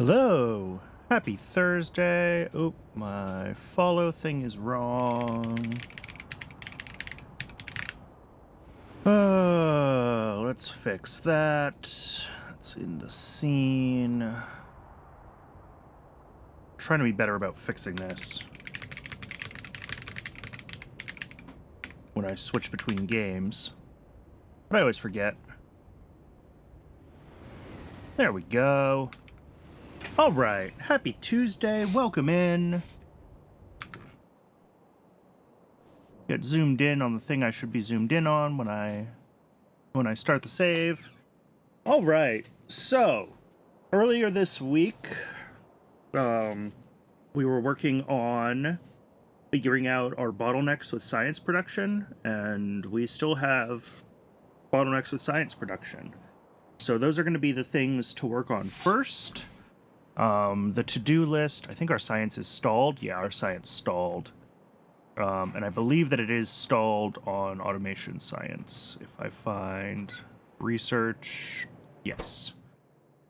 Hello, happy Thursday. Oh, my follow thing is wrong. Let's fix that. It's in the scene. Trying to be better about fixing this when I switch between games, but I always forget. There we go. All right, happy Tuesday. Welcome in. Get zoomed in on the thing I should be zoomed in on when I start the save. All right, so earlier this week, we were working on figuring out our bottlenecks with science production, and we still have bottlenecks with science production. So those are going to be the things to work on first. The to-do list, I think our science is stalled. Yeah, our science stalled. And I believe that it is stalled on automation science. If I find research, yes.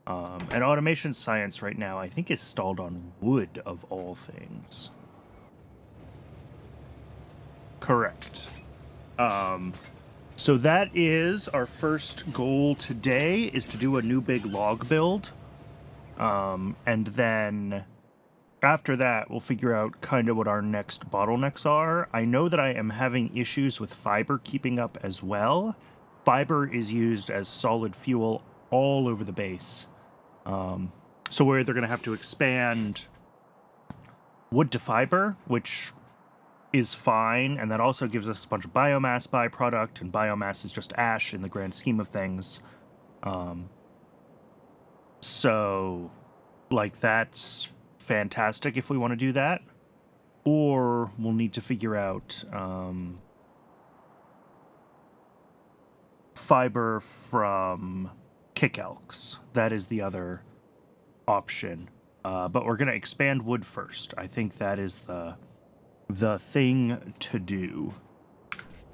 And automation science right now, I think, is stalled on wood of all things. Correct. So that is our first goal today, is to do a new big log build. And then after that, we'll figure out kind of what our next bottlenecks are. I know that I am having issues with fiber keeping up as well. Fiber is used as solid fuel all over the base. So we're either going to have to expand wood to fiber, which is fine, and that also gives us a bunch of biomass byproduct, and biomass is just ash in the grand scheme of things. So, like, that's fantastic if we want to do that. Or we'll need to figure out fiber from kick elks. That is the other option. But we're going to expand wood first. I think that is the thing to do.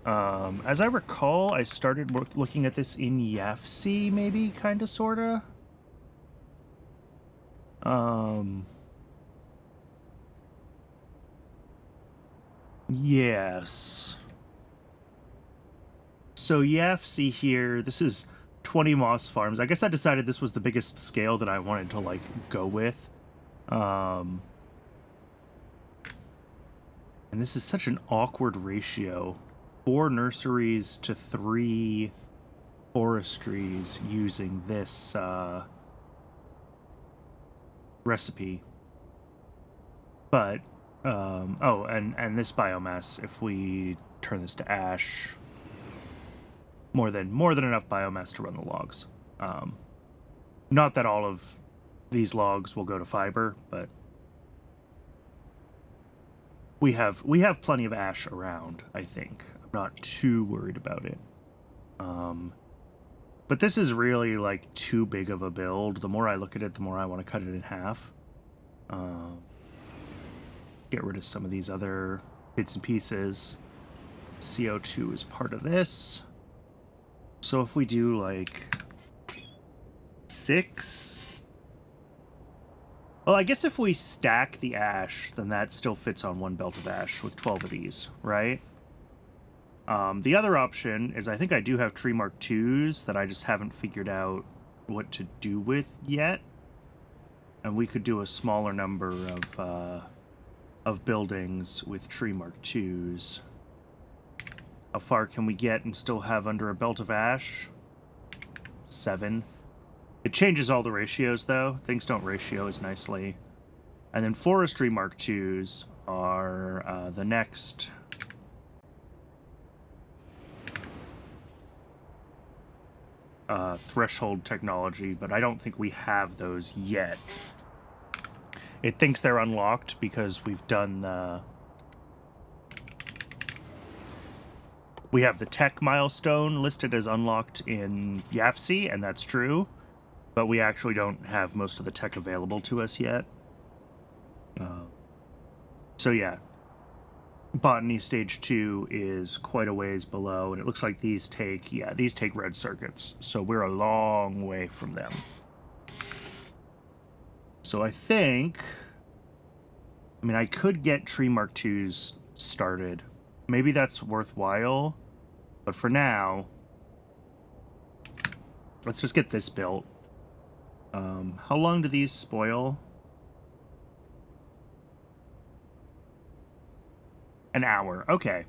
As I recall, I started looking at this in YAFC, maybe, kind of, sort of. Yes. So YAFC here, this is 20 moss farms. I guess I decided this was the biggest scale that I wanted to, like, go with. And this is such an awkward ratio. 4 nurseries to 3 forestries using this, recipe. But, oh, and this biomass, if we turn this to ash, more than enough biomass to run the logs. Not that all of these logs will go to fiber, but we have plenty of ash around, I think. I'm not too worried about it. But this is really, like, too big of a build. The more I look at it, the more I want to cut it in half. Get rid of some of these other bits and pieces. CO2 is part of this. So if we do, like, 6... Well, I guess if we stack the ash, then that still fits on one belt of ash with 12 of these, right? The other option is I think I do have tree mark 2s that I just haven't figured out what to do with yet. And we could do a smaller number of buildings with tree mark 2s. How far can we get and still have under a belt of ash? 7. It changes all the ratios, though. Things don't ratio as nicely. And then forestry mark 2s are the next... threshold technology, but I don't think we have those yet. It thinks they're unlocked because we've done the... We have the tech milestone listed as unlocked in YAFC, and that's true, but we actually don't have most of the tech available to us yet. So yeah, Botany Stage 2 is quite a ways below, and it looks like these take red circuits, so we're a long way from them. So I think... I mean, I could get Tree Mark IIs started. Maybe that's worthwhile. But for now, let's just get this built. How long do these spoil? An hour. Okay.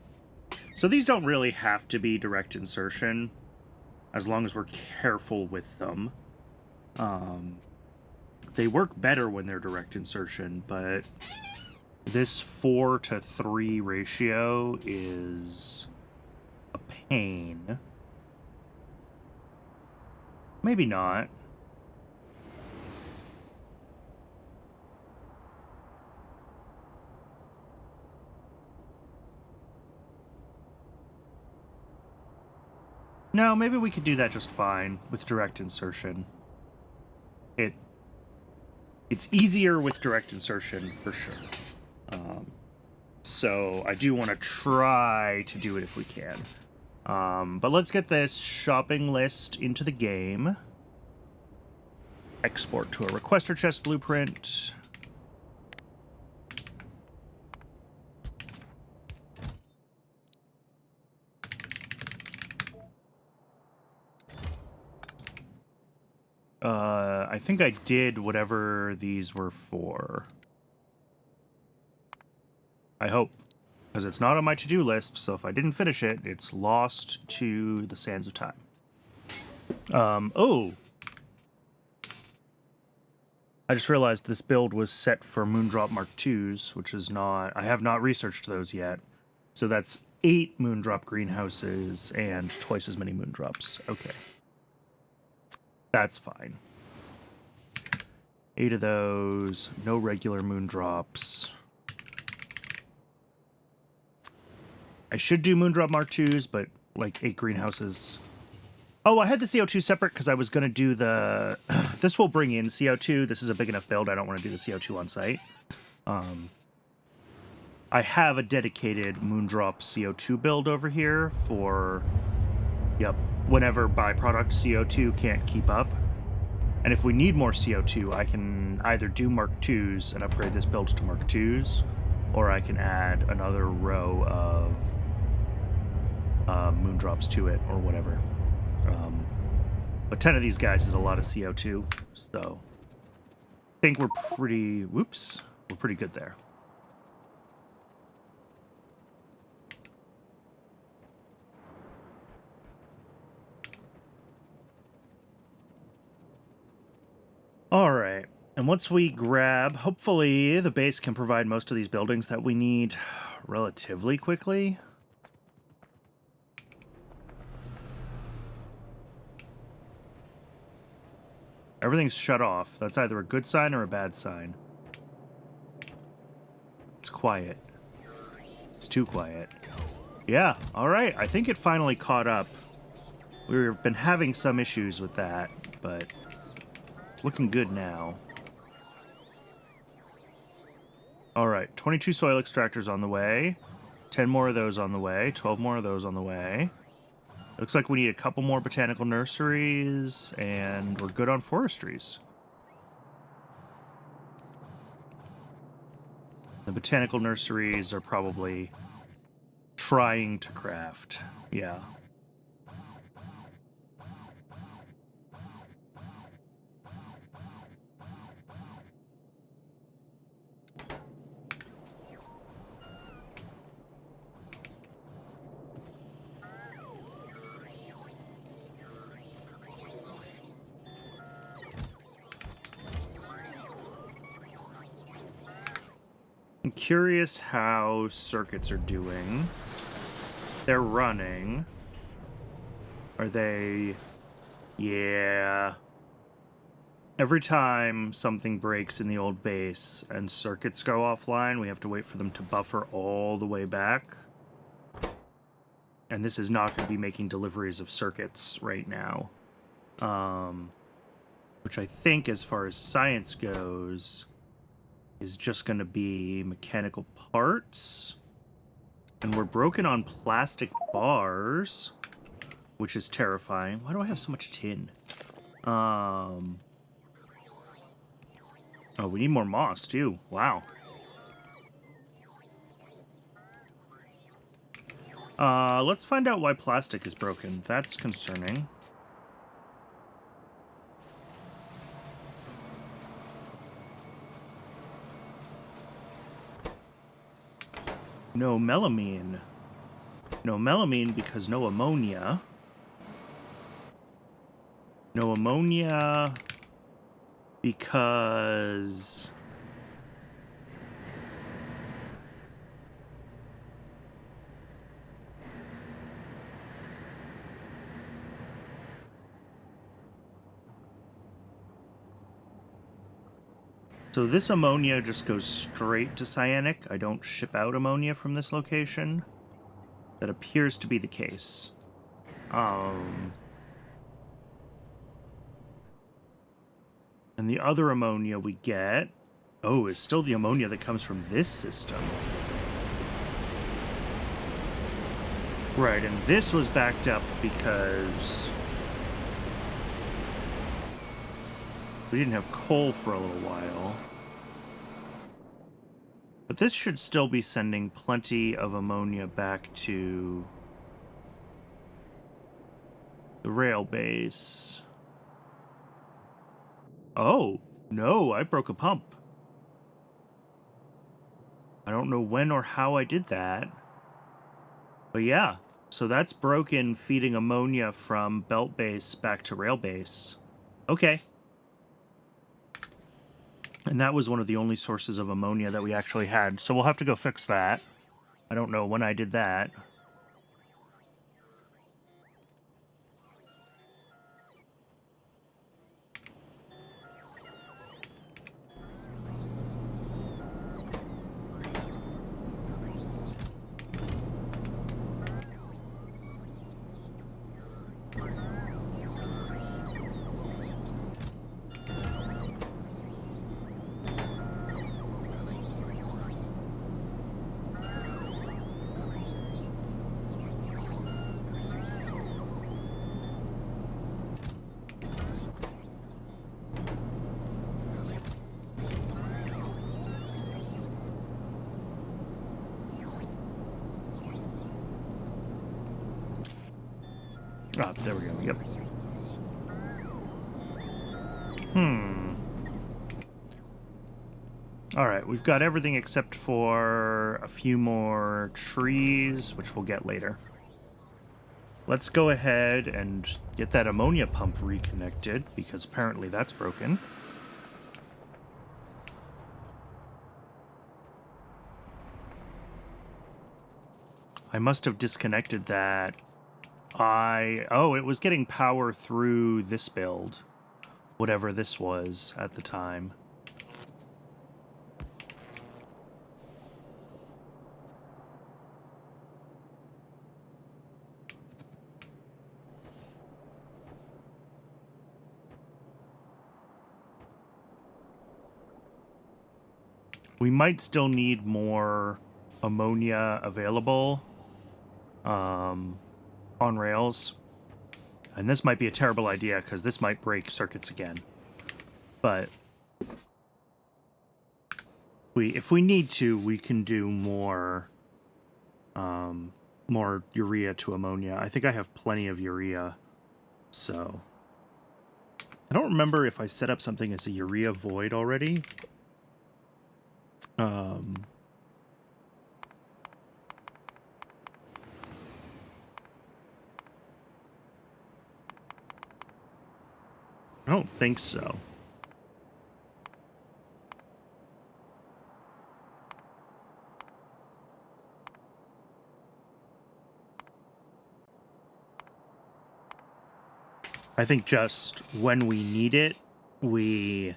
So these don't really have to be direct insertion, as long as we're careful with them. They work better when they're direct insertion, but this 4:3 ratio is a pain. Maybe not. No, maybe we could do that just fine with direct insertion. It's easier with direct insertion, for sure. So I do want to try to do it if we can. But let's get this shopping list into the game. Export to a requester chest blueprint. I think I did whatever these were for. I hope. Because it's not on my to-do list, so if I didn't finish it, it's lost to the sands of time. Oh! I just realized this build was set for Moondrop Mark IIs, which is not... I have not researched those yet. So that's 8 Moondrop greenhouses and twice as many Moondrops. Okay. That's fine. 8 of those, no regular Moondrops. I should do Moondrop Mark IIs, but like 8 greenhouses. Oh, I had the CO2 separate because I was going to do the... This will bring in CO2. This is a big enough build. I don't want to do the CO2 on site. I have a dedicated Moondrop CO2 build over here for... Yep. Whenever byproduct CO2 can't keep up. And if we need more CO2, I can either do Mark IIs and upgrade this build to Mark IIs, or I can add another row of Moondrops to it, or whatever. But 10 of these guys is a lot of CO2, so I think we're pretty... Whoops. We're pretty good there. All right, and once we grab, hopefully the base can provide most of these buildings that we need relatively quickly. Everything's shut off. That's either a good sign or a bad sign. It's quiet. It's too quiet. Yeah, all right, I think it finally caught up. We've been having some issues with that, but... looking good now. Alright, 22 soil extractors on the way. 10 more of those on the way. 12 more of those on the way. Looks like we need a couple more botanical nurseries, and we're good on forestries. The botanical nurseries are probably trying to craft. Yeah. I'm curious how circuits are doing. They're running. Are they... Yeah. Every time something breaks in the old base and circuits go offline, we have to wait for them to buffer all the way back. And this is not going to be making deliveries of circuits right now. Which I think, as far as science goes, is just going to be mechanical parts. And we're broken on plastic bars, which is terrifying. Why do I have so much tin? Oh, we need more moss, too. Wow. Let's find out why plastic is broken. That's concerning. No melamine. No melamine because no ammonia. No ammonia because... So this ammonia just goes straight to cyanic. I don't ship out ammonia from this location. That appears to be the case. And the other ammonia we get... Oh, is still the ammonia that comes from this system. Right, and this was backed up because... we didn't have coal for a little while. But this should still be sending plenty of ammonia back to the rail base. Oh, no, I broke a pump. I don't know when or how I did that. But yeah, so that's broken, feeding ammonia from belt base back to rail base. Okay. And that was one of the only sources of ammonia that we actually had. So we'll have to go fix that. I don't know when I did that. Ah, there we go. Yep. Alright, we've got everything except for a few more trees, which we'll get later. Let's go ahead and get that ammonia pump reconnected, because apparently that's broken. I must have disconnected that. Oh, it was getting power through this build. Whatever this was at the time. We might still need more ammonia available on rails. And this might be a terrible idea, because this might break circuits again. But if we need to, we can do more urea to ammonia. I think I have plenty of urea, so... I don't remember if I set up something as a urea void already. I don't think so. I think just when we need it, we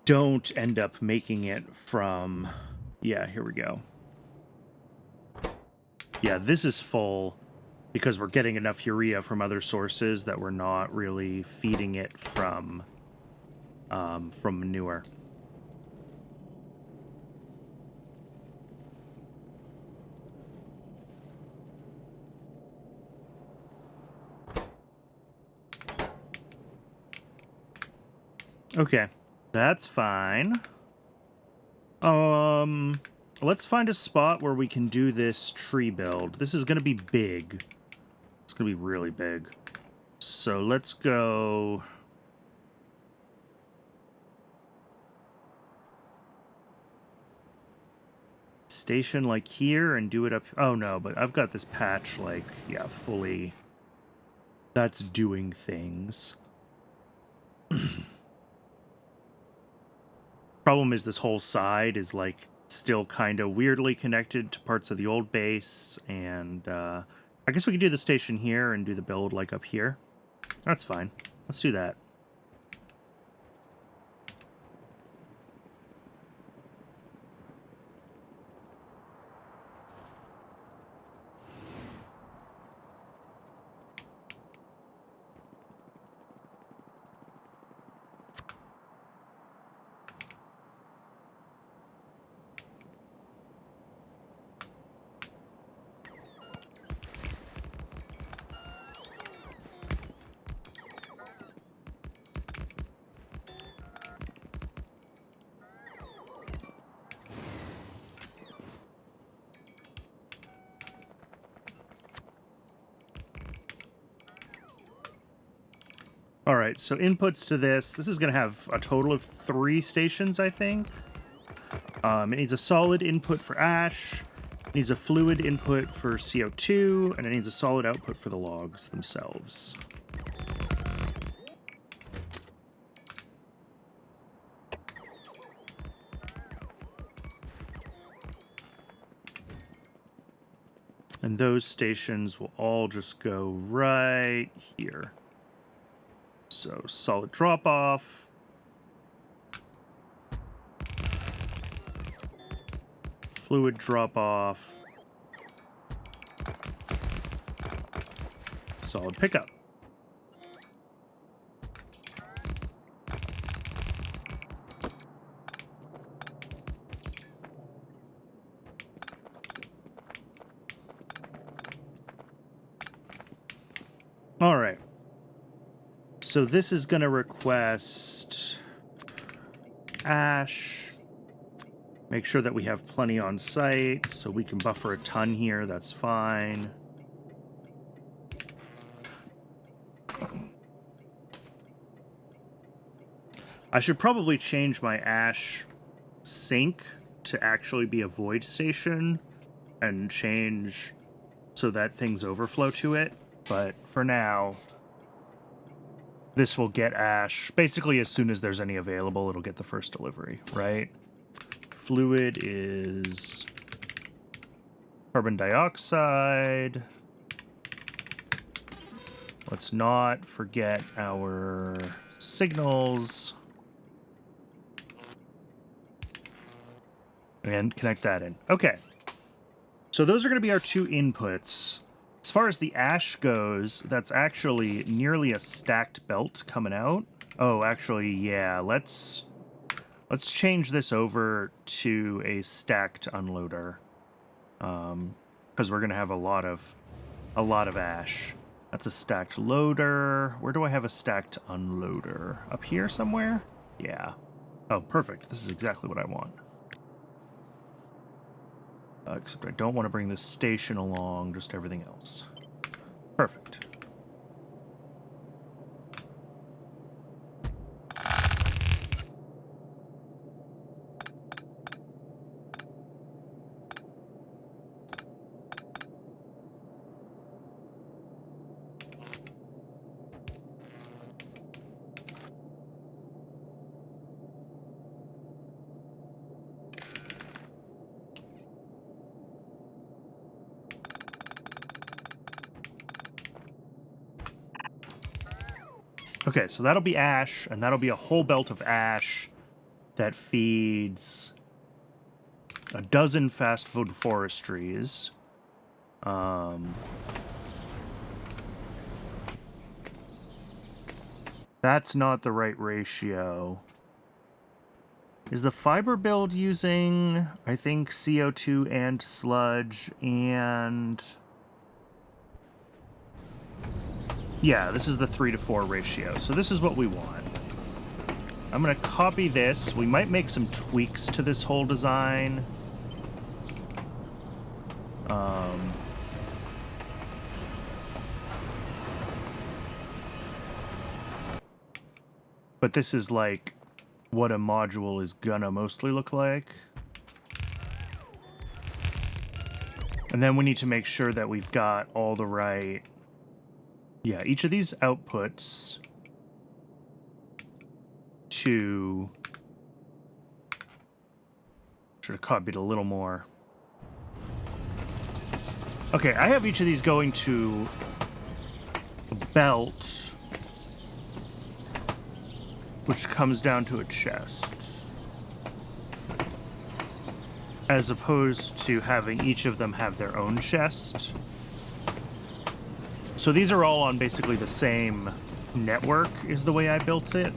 don't end up making it from... Yeah, here we go. Yeah, this is full because we're getting enough urea from other sources that we're not really feeding it from manure. Okay, That's fine. Let's find a spot where we can do this tree build. This is going to be big. It's going to be really big. So let's go... Station like here and do it up... Oh no, but I've got this patch like, yeah, fully... That's doing things. Problem is this whole side is like still kind of weirdly connected to parts of the old base, and I guess we could do the station here and do the build like up here. That's fine. Let's do that. All right, so inputs to this. This is going to have a total of 3 stations, I think. It needs a solid input for ash, it needs a fluid input for CO2, and it needs a solid output for the logs themselves. And those stations will all just go right here. So solid drop-off. Fluid drop-off. Solid pickup. All right. So this is going to request ash. Make sure that we have plenty on site, so we can buffer a ton here. That's fine. I should probably change my ash sink to actually be a void station and change so that things overflow to it. But for now, this will get ash. Basically, as soon as there's any available, it'll get the first delivery, right? Fluid is carbon dioxide. Let's not forget our signals. And connect that in. Okay. So those are going to be our 2 inputs. As far as the ash goes, that's actually nearly a stacked belt coming out. Oh, actually, yeah, let's change this over to a stacked unloader. Because we're going to have a lot of ash. That's a stacked loader. Where do I have a stacked unloader? Up here somewhere? Yeah. Oh, perfect. This is exactly what I want. Except I don't want to bring this station along, just everything else. Perfect. Okay, so that'll be ash, and that'll be a whole belt of ash that feeds a dozen fast food forestries. That's not the right ratio. Is the fiber build using, I think, CO2 and sludge and... Yeah, this is the 3-to-4 ratio, so this is what we want. I'm going to copy this. We might make some tweaks to this whole design. But this is like what a module is gonna mostly look like. And then we need to make sure that we've got all the right... Yeah, each of these outputs to... Should have copied a little more. Okay, I have each of these going to a belt, which comes down to a chest, as opposed to having each of them have their own chest. So these are all on basically the same network, is the way I built it.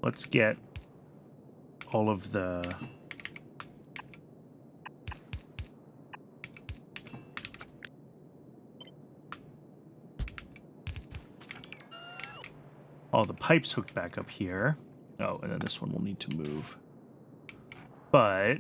Let's get all of the... all the pipes hooked back up here. Oh, and then this one will need to move. But...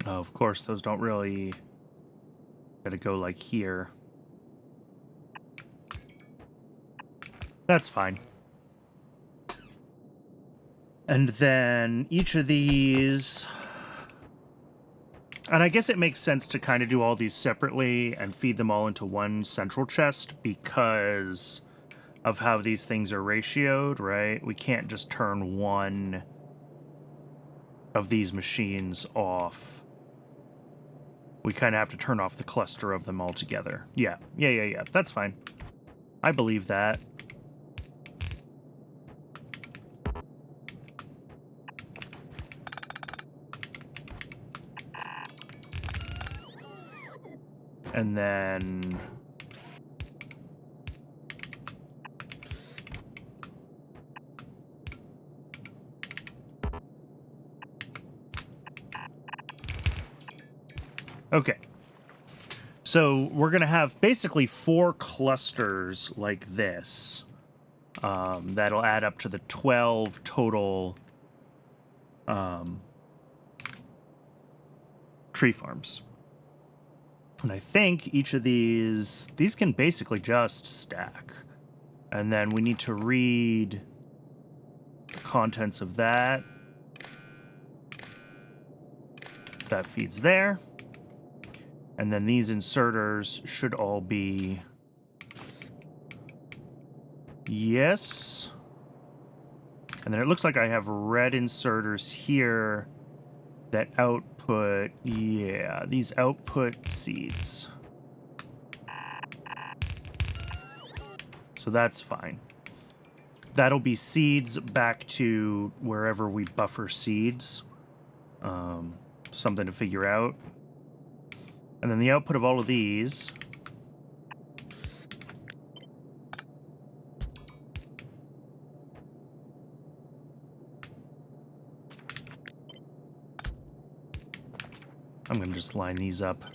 of course, those don't really... Gotta go like here. That's fine. And then each of these... And I guess it makes sense to kind of do all these separately and feed them all into one central chest because of how these things are ratioed, right? We can't just turn one of these machines off. We kind of have to turn off the cluster of them altogether. Yeah. That's fine. I believe that. And then... Okay. So we're going to have basically 4 clusters like this. That'll add up to the 12 total tree farms. And I think each of these can basically just stack. And then we need to read the contents of that. That feeds there. And then these inserters should all be... Yes. And then it looks like I have red inserters here that output... Yeah, these output seeds. So that's fine. That'll be seeds back to wherever we buffer seeds. Something to figure out. And then the output of all of these I'm going to just line these up.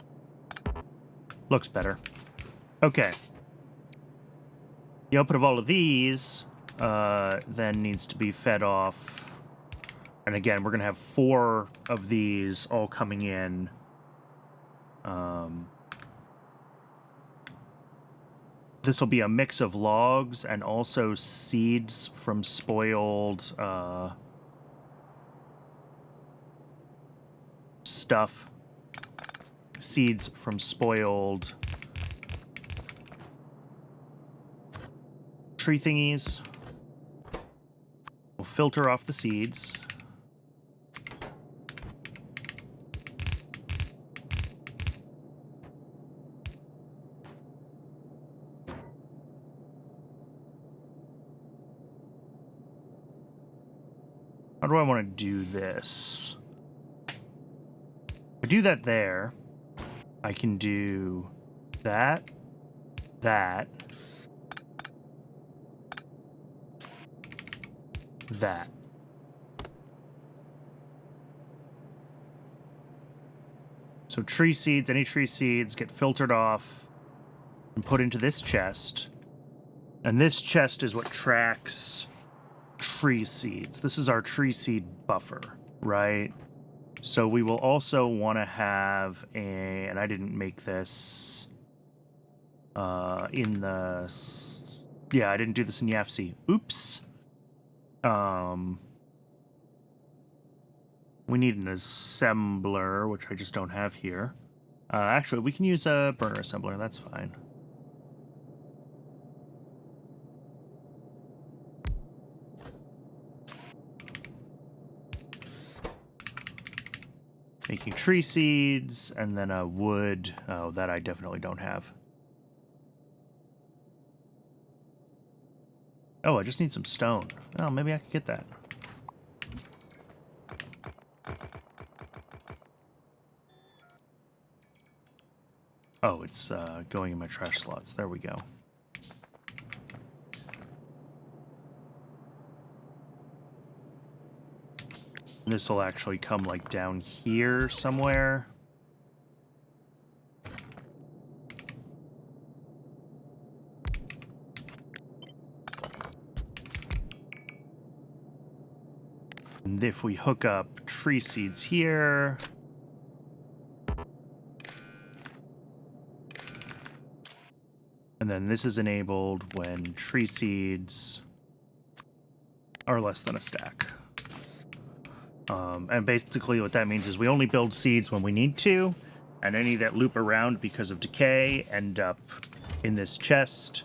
Looks better. Okay. The output of all of these then needs to be fed off. And again, we're going to have 4 of these all coming in. This will be a mix of logs and also seeds from spoiled stuff. Seeds from spoiled tree thingies. We'll filter off the seeds. How do I want to do this? I do that there. I can do that, that, that. So tree seeds, any tree seeds get filtered off and put into this chest. And this chest is what tracks tree seeds. This is our tree seed buffer, right? So we will also want to have a, and I didn't make this in the, yeah, I didn't do this in YAFC. Oops. We need an assembler, which I just don't have here. Actually, we can use a burner assembler. That's fine. Making tree seeds, and then a wood. Oh, that I definitely don't have. Oh, I just need some stone. Oh, maybe I could get that. Oh, it's going in my trash slots. There we go. This will actually come, like, down here somewhere. And if we hook up tree seeds here... And then this is enabled when tree seeds are less than a stack. And basically what that means is we only build seeds when we need to, and any that loop around because of decay end up in this chest.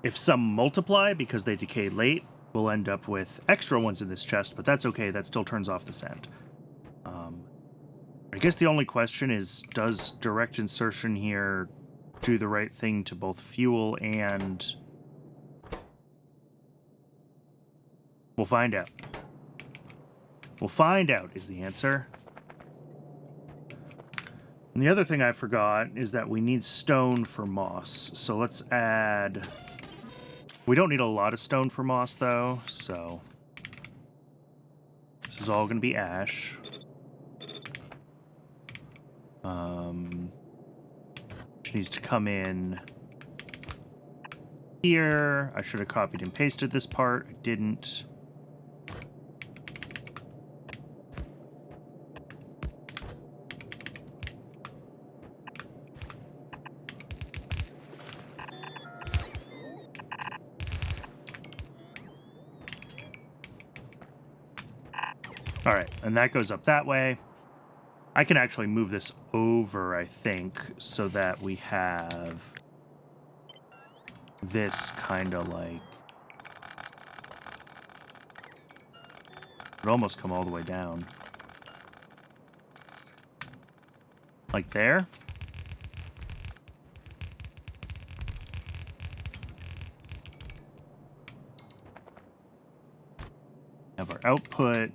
If some multiply because they decay late, we'll end up with extra ones in this chest, but that's okay. That still turns off the sand. I guess the only question is, does direct insertion here do the right thing to both fuel and... We'll find out. We'll find out is the answer. And the other thing I forgot is that we need stone for moss. So let's add... We don't need a lot of stone for moss, though, so... This is all going to be ash. Which needs to come in here. I should have copied and pasted this part. I didn't. All right, and that goes up that way. I can actually move this over, I think, so that we have this kind of like... It'd almost come all the way down. Like there. Have our output.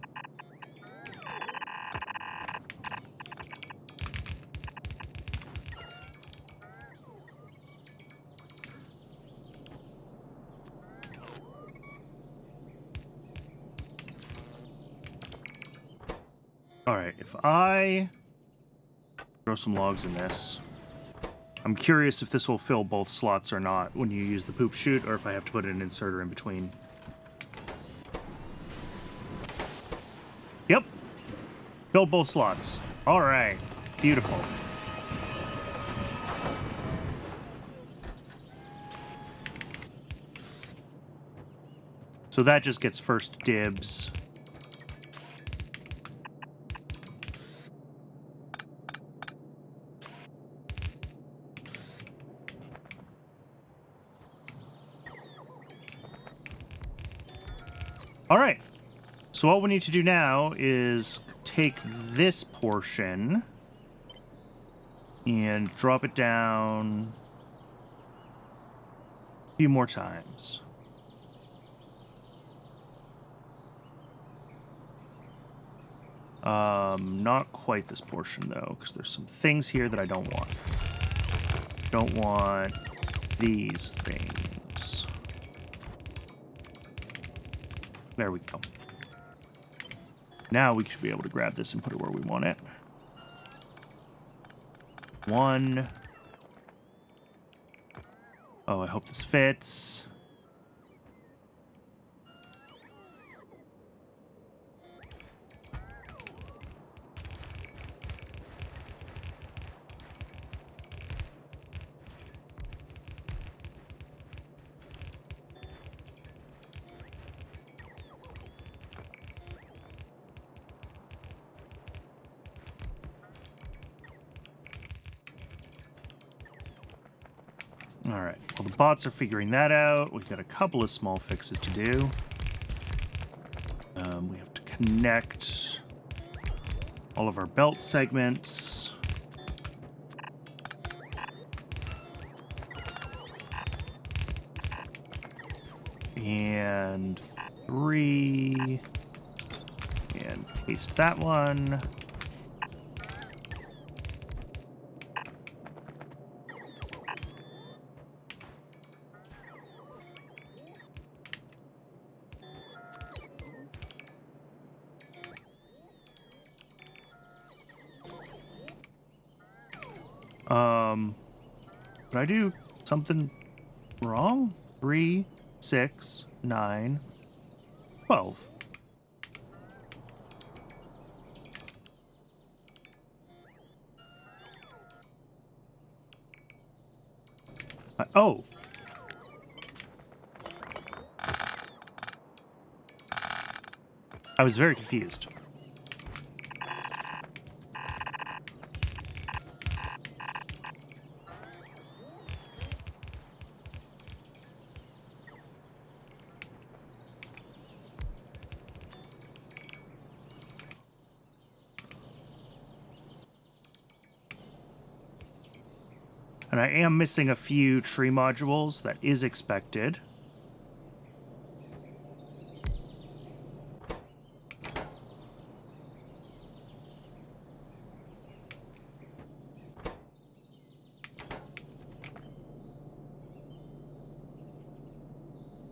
Alright, if I throw some logs in this, I'm curious if this will fill both slots or not when you use the poop chute, or if I have to put an inserter in between. Yep. Filled both slots. Alright. Beautiful. So that just gets first dibs. All right, so what we need to do now is take this portion and drop it down a few more times. Not quite this portion, though, because there's some things here that I don't want. Don't want these things. There we go. Now we should be able to grab this and put it where we want it. 1. Oh, I hope this fits. All right, well, the bots are figuring that out. We've got a couple of small fixes to do. We have to connect all of our belt segments. And 3. And paste that one. Did I do something wrong? 3, 6, 9, 12. Oh. I was very confused. And I am missing a few tree modules. That is expected.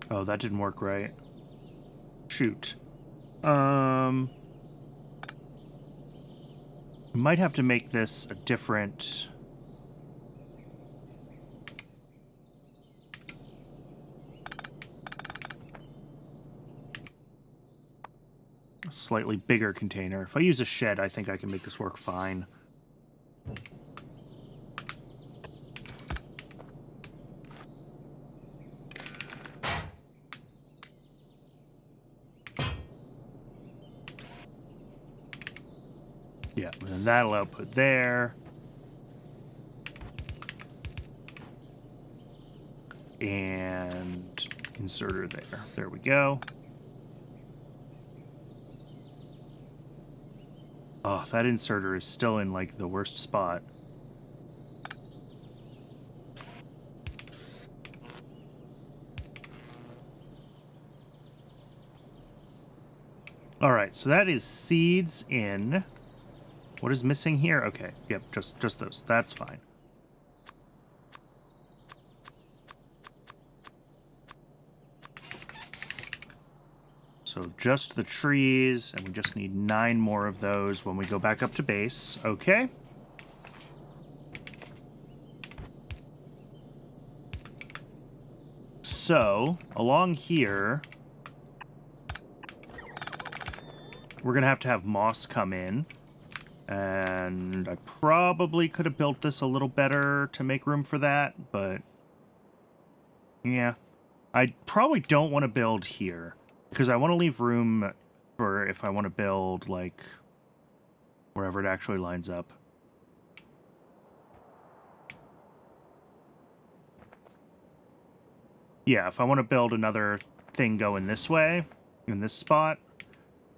Oh, that didn't work right. Shoot. Might have to make this a different... slightly bigger container. If I use a shed, I think I can make this work fine. Yeah, and that'll output there. And inserter there. There we go. Oh, that inserter is still in, like, the worst spot. All right, so that is seeds in. What is missing here? Okay, yep, just those. That's fine. So just the trees, and we just need 9 more of those when we go back up to base. Okay. So, along here, we're going to have moss come in. And I probably could have built this a little better to make room for that, but yeah. I probably don't want to build here, because I want to leave room for if I want to build, like, wherever it actually lines up. Yeah, if I want to build another thing going this way, in this spot,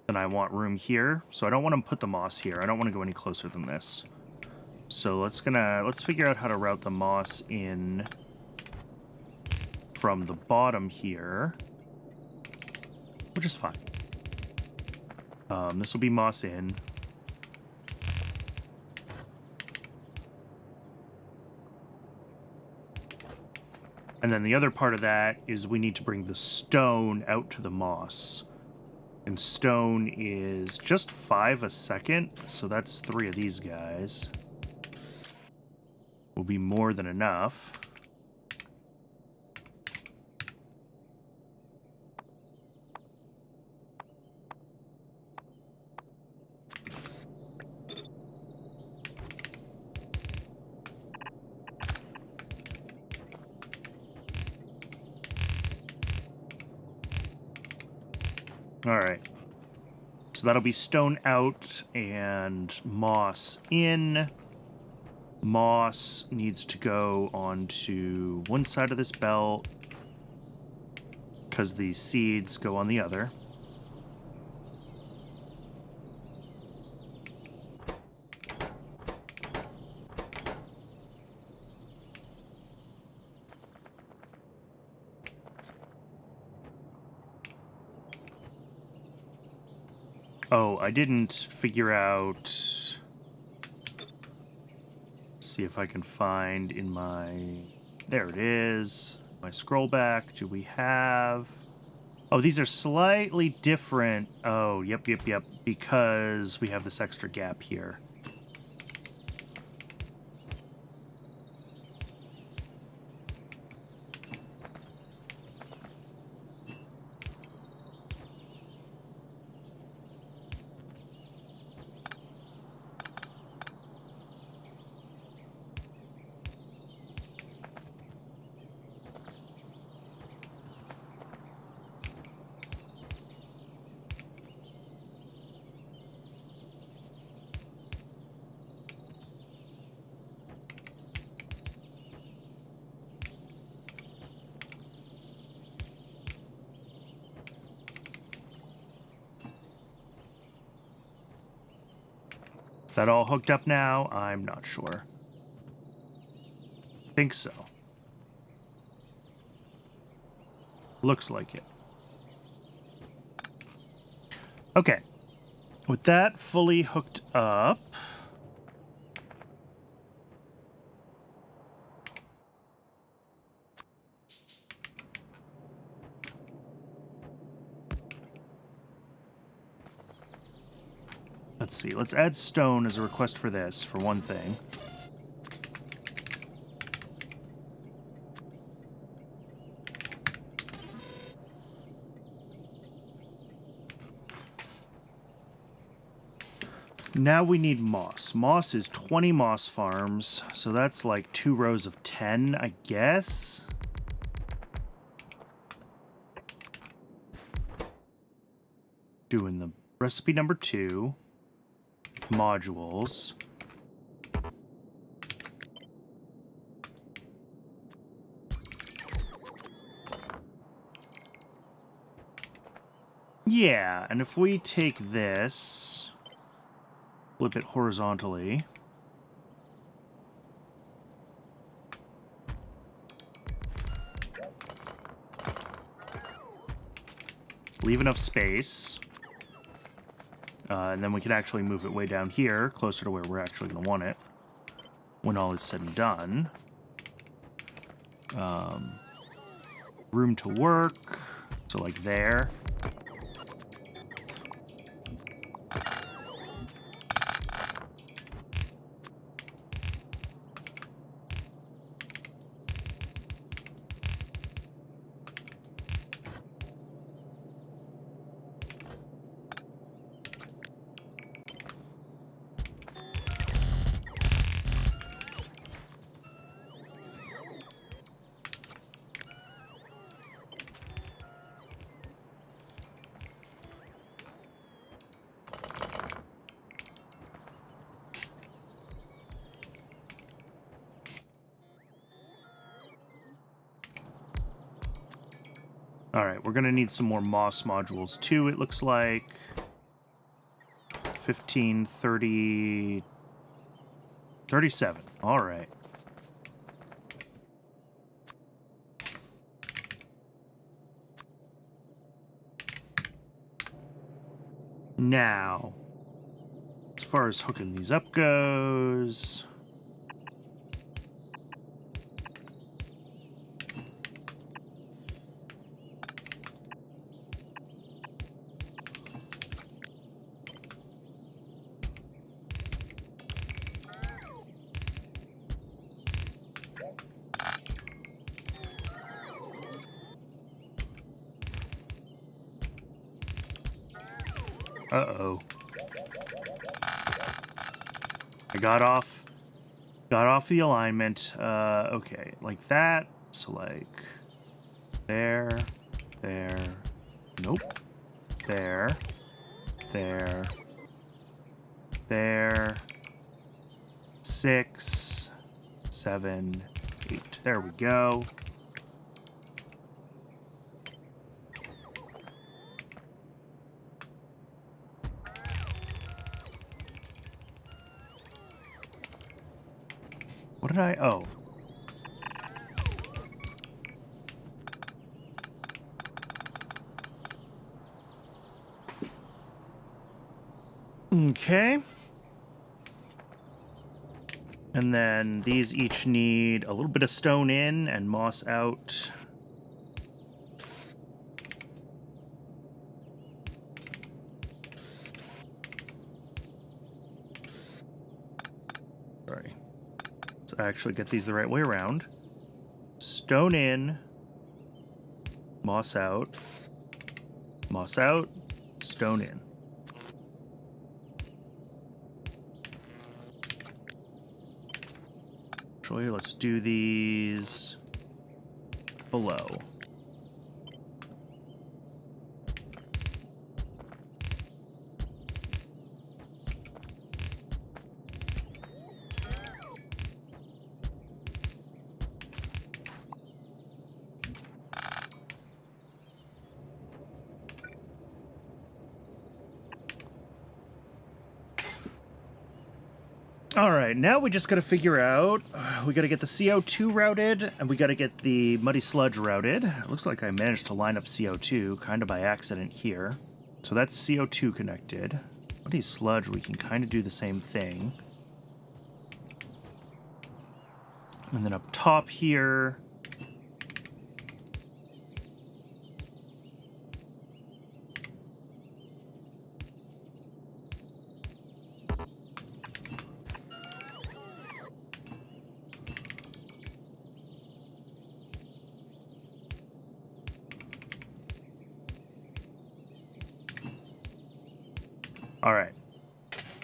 then I want room here. So I don't want to put the moss here. I don't want to go any closer than this. So let's figure out how to route the moss in from the bottom here, which is fine. This will be moss in. And then the other part of that is we need to bring the stone out to the moss. And stone is just 5 a second, so that's 3 of these guys. Will be more than enough. All right. So that'll be stone out and moss in. Moss needs to go onto one side of this belt because the seeds go on the other. Oh, I didn't figure out... See if I can find in my... There it is. My scroll back. Do we have... Oh, these are slightly different. Oh, yep. Because we have this extra gap here. Is that all hooked up now? I'm not sure. Think so. Looks like it. Okay. With that fully hooked up... Let's see. Let's add stone as a request for this, for one thing. Now we need moss. Moss is 20 moss farms, so that's like 2 rows of 10, I guess. Doing the recipe number 2. Modules. Yeah, and if we take this, flip it horizontally, leave enough space, and then we can actually move it way down here, closer to where we're actually going to want it when all is said and done. Room to work, so like there. All right, we're going to need some more moss modules too, it looks like. 15, 30, 37. All right. Now, as far as hooking these up goes... Uh-oh. I got off the alignment. Okay, like that. So like there, nope, there, 6, 7, 8. There we go. What did I... Oh. Okay. And then these each need a little bit of stone in and moss out. Sorry. Let's actually get these the right way around. Stone in, moss out, stone in. Actually, let's do these below. All right, now we just got to figure out, we got to get the CO2 routed, and we got to get the muddy sludge routed. It looks like I managed to line up CO2 kind of by accident here. So that's CO2 connected. Muddy sludge, we can kind of do the same thing. And then up top here... All right,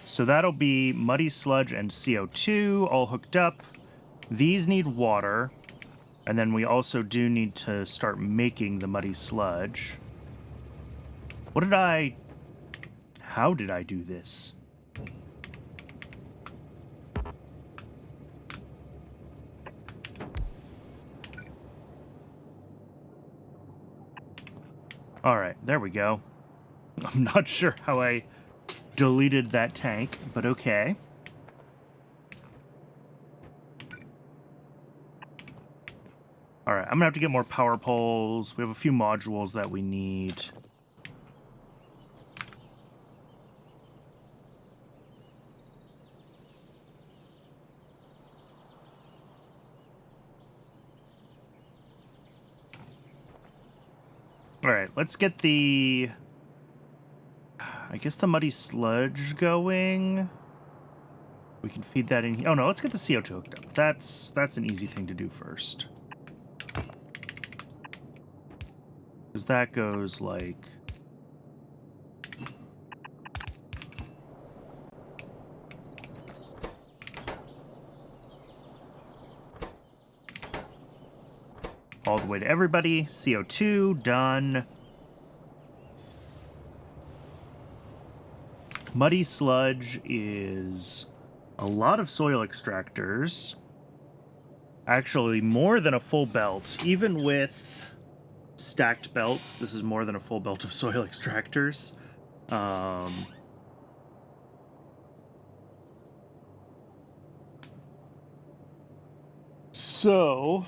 so that'll be muddy sludge and CO2 all hooked up. These need water, and then we also do need to start making the muddy sludge. How did I do this? All right, there we go. I'm not sure how I deleted that tank, but okay. All right, I'm gonna have to get more power poles. We have a few modules that we need. All right, let's get the... I guess the muddy sludge going. We can feed that in here. Oh no, let's get the CO2 hooked up. That's an easy thing to do first. Because that goes like... all the way to everybody. CO2, done. Muddy sludge is a lot of soil extractors. Actually, more than a full belt. Even with stacked belts, this is more than a full belt of soil extractors. So...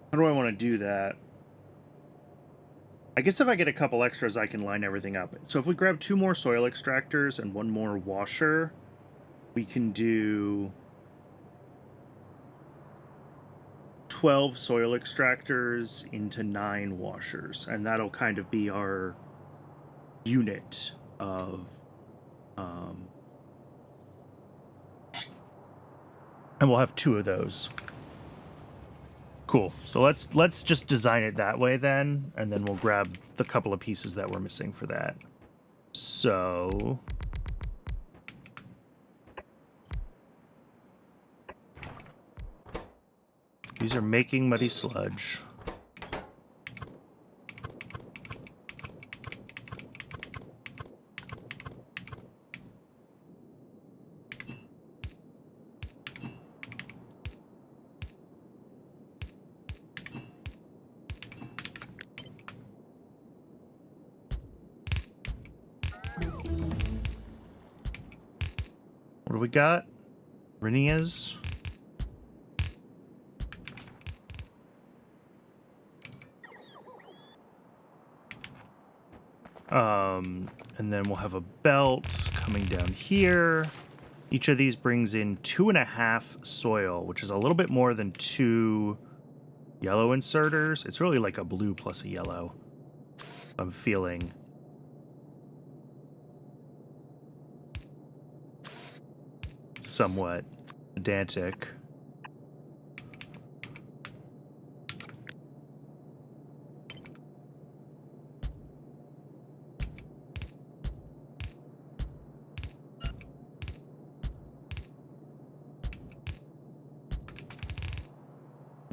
how do I want to do that? I guess if I get a couple extras, I can line everything up. So if we grab 2 more soil extractors and 1 more washer, we can do 12 soil extractors into 9 washers, and that'll kind of be our unit of... and we'll have 2 of those. Cool. So let's just design it that way then, and then we'll grab the couple of pieces that we're missing for that. So these are making muddy sludge. What do we got? Rhinias. And then we'll have a belt coming down here. Each of these brings in 2.5 soil, which is a little bit more than 2 yellow inserters. It's really like a blue plus a yellow, I'm feeling. Somewhat pedantic.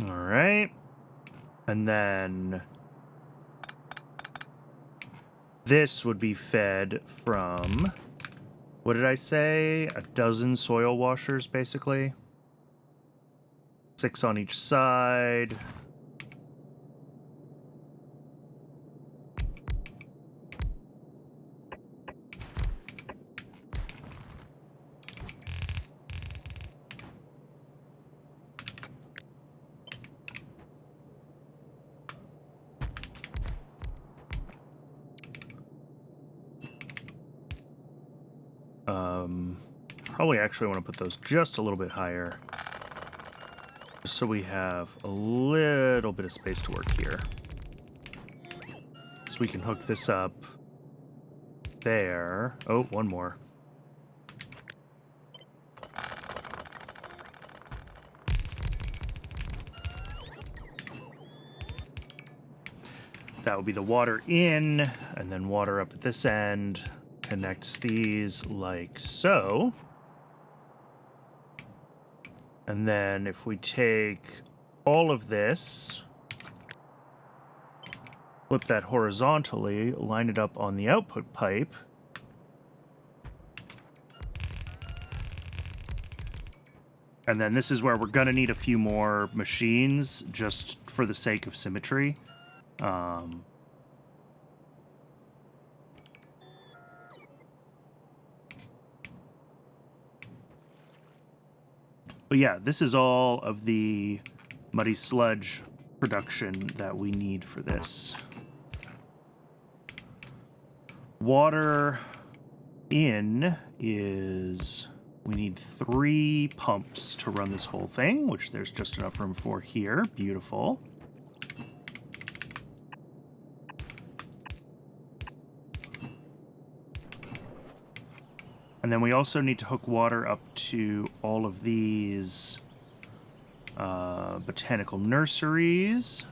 All right. And then this would be fed from, what did I say? A dozen soil washers, basically. 6 on each side. Probably actually want to put those just a little bit higher, just so we have a little bit of space to work here. So we can hook this up there. Oh, one more. That would be the water in, and then water up at this end. Connects these like so. And then if we take all of this, flip that horizontally, line it up on the output pipe. And then this is where we're going to need a few more machines just for the sake of symmetry. But yeah, this is all of the muddy sludge production that we need for this. Water in is, we need 3 pumps to run this whole thing, which there's just enough room for here. Beautiful. And then we also need to hook water up to all of these botanical nurseries.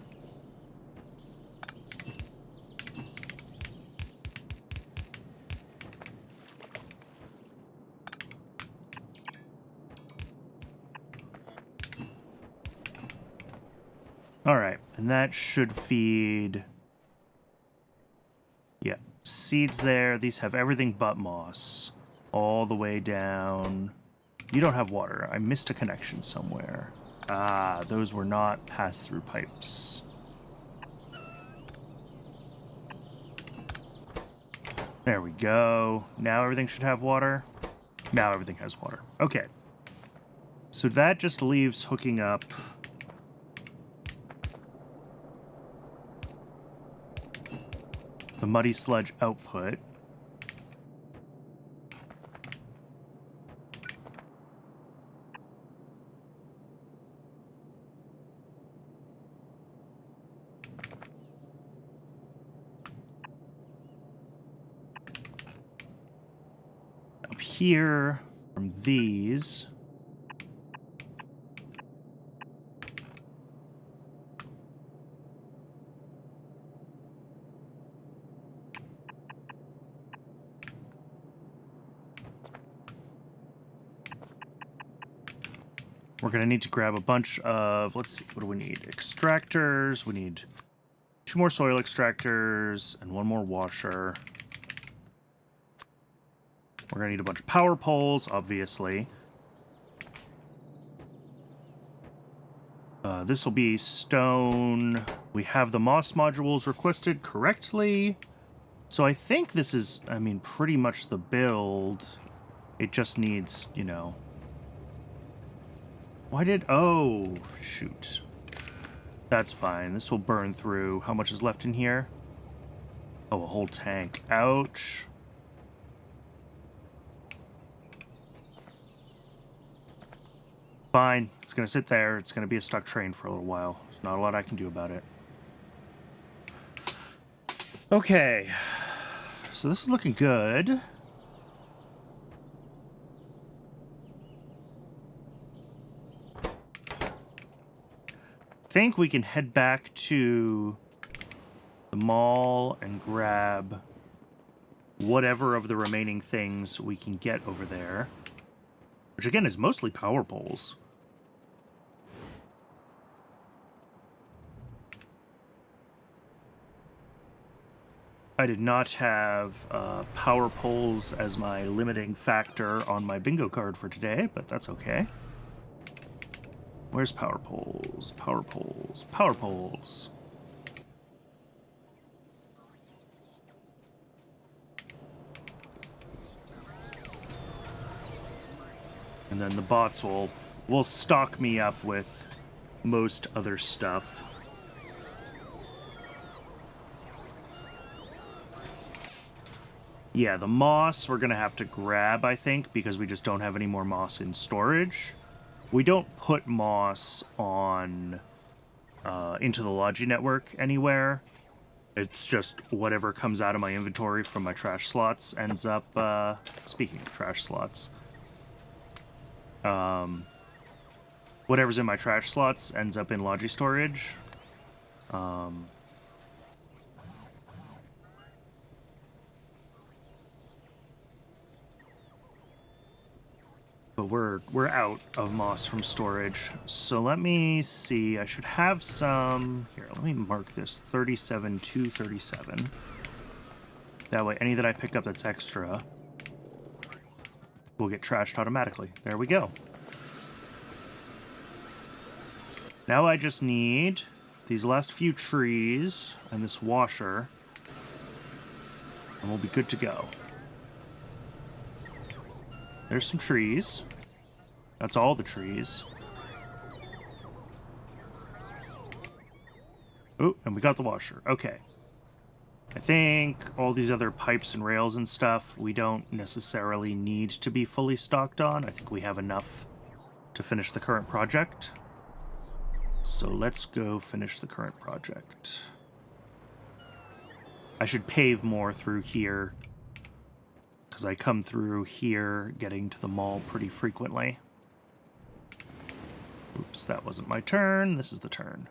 All right, and that should feed, yeah, seeds there. These have everything but moss. All the way down. You don't have water. I missed a connection somewhere. Ah, those were not pass-through pipes. There we go. Now everything should have water. Now everything has water. Okay. So that just leaves hooking up the muddy sludge output. Here from these. We're going to need to grab a bunch of, let's see, what do we need? Extractors. We need 2 more soil extractors and 1 more washer. We're going to need a bunch of power poles, obviously. This will be stone. We have the moss modules requested correctly. So I think this is, I mean, pretty much the build. It just needs, you know... Why did... Oh, shoot. That's fine. This will burn through. How much is left in here? Oh, a whole tank. Ouch. Fine. It's going to sit there. It's going to be a stuck train for a little while. There's not a lot I can do about it. Okay. So this is looking good. I think we can head back to the mall and grab whatever of the remaining things we can get over there. Which again is mostly power poles. I did not have power poles as my limiting factor on my bingo card for today, but that's okay. Where's power poles? Power poles. Power poles. And then the bots will stock me up with most other stuff. Yeah, the moss we're going to have to grab, I think, because we just don't have any more moss in storage. We don't put moss on into the Logi network anywhere. It's just whatever comes out of my inventory from my trash slots ends up... speaking of trash slots... whatever's in my trash slots ends up in Logi storage. But we're out of moss from storage. So let me see. I should have some... Here, let me mark this. 37 to 37. That way, any that I pick up that's extra will get trashed automatically. There we go. Now I just need these last few trees and this washer, and we'll be good to go. There's some trees. That's all the trees. Oh, and we got the washer. Okay. I think all these other pipes and rails and stuff we don't necessarily need to be fully stocked on. I think we have enough to finish the current project. So let's go finish the current project. I should pave more through here, because I come through here getting to the mall pretty frequently. Oops, that wasn't my turn. This is the turn.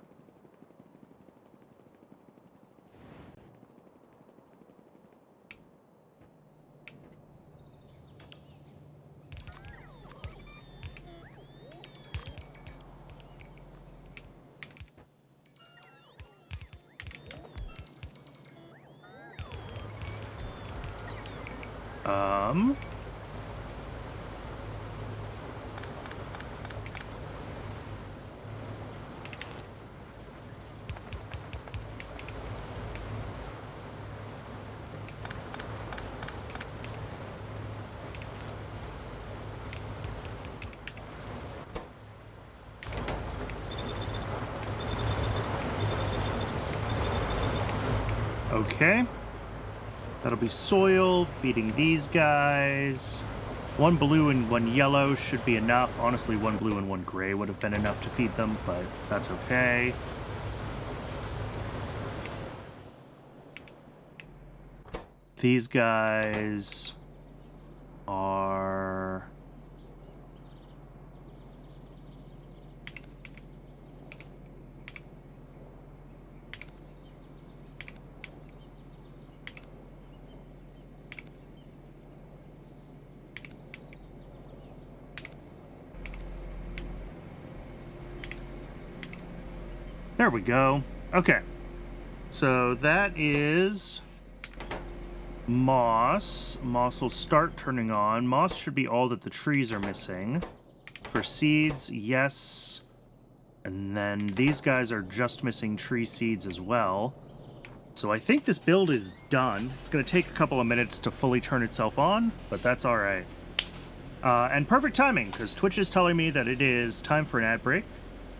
Okay. That'll be soil, feeding these guys. 1 blue and 1 yellow should be enough. Honestly, 1 blue and 1 gray would have been enough to feed them, but that's okay. These guys are... There we go. Okay. So that is moss. Moss will start turning on. Moss should be all that the trees are missing. For seeds, yes. And then these guys are just missing tree seeds as well. So I think this build is done. It's going to take a couple of minutes to fully turn itself on, but that's all right. And perfect timing, because Twitch is telling me that it is time for an ad break.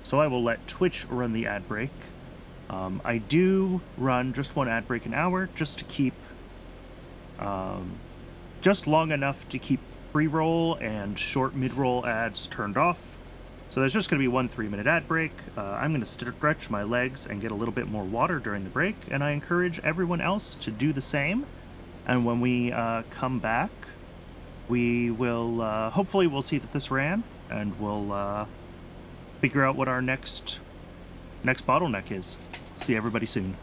So I will let Twitch run the ad break. I do run just one ad break an hour, just to keep... just long enough to keep pre-roll and short mid-roll ads turned off. So there's just going to be one 3-minute ad break. I'm going to stretch my legs and get a little bit more water during the break, and I encourage everyone else to do the same. And when we come back, we will, hopefully we'll see that this ran, and we'll figure out what our next bottleneck is. See everybody soon.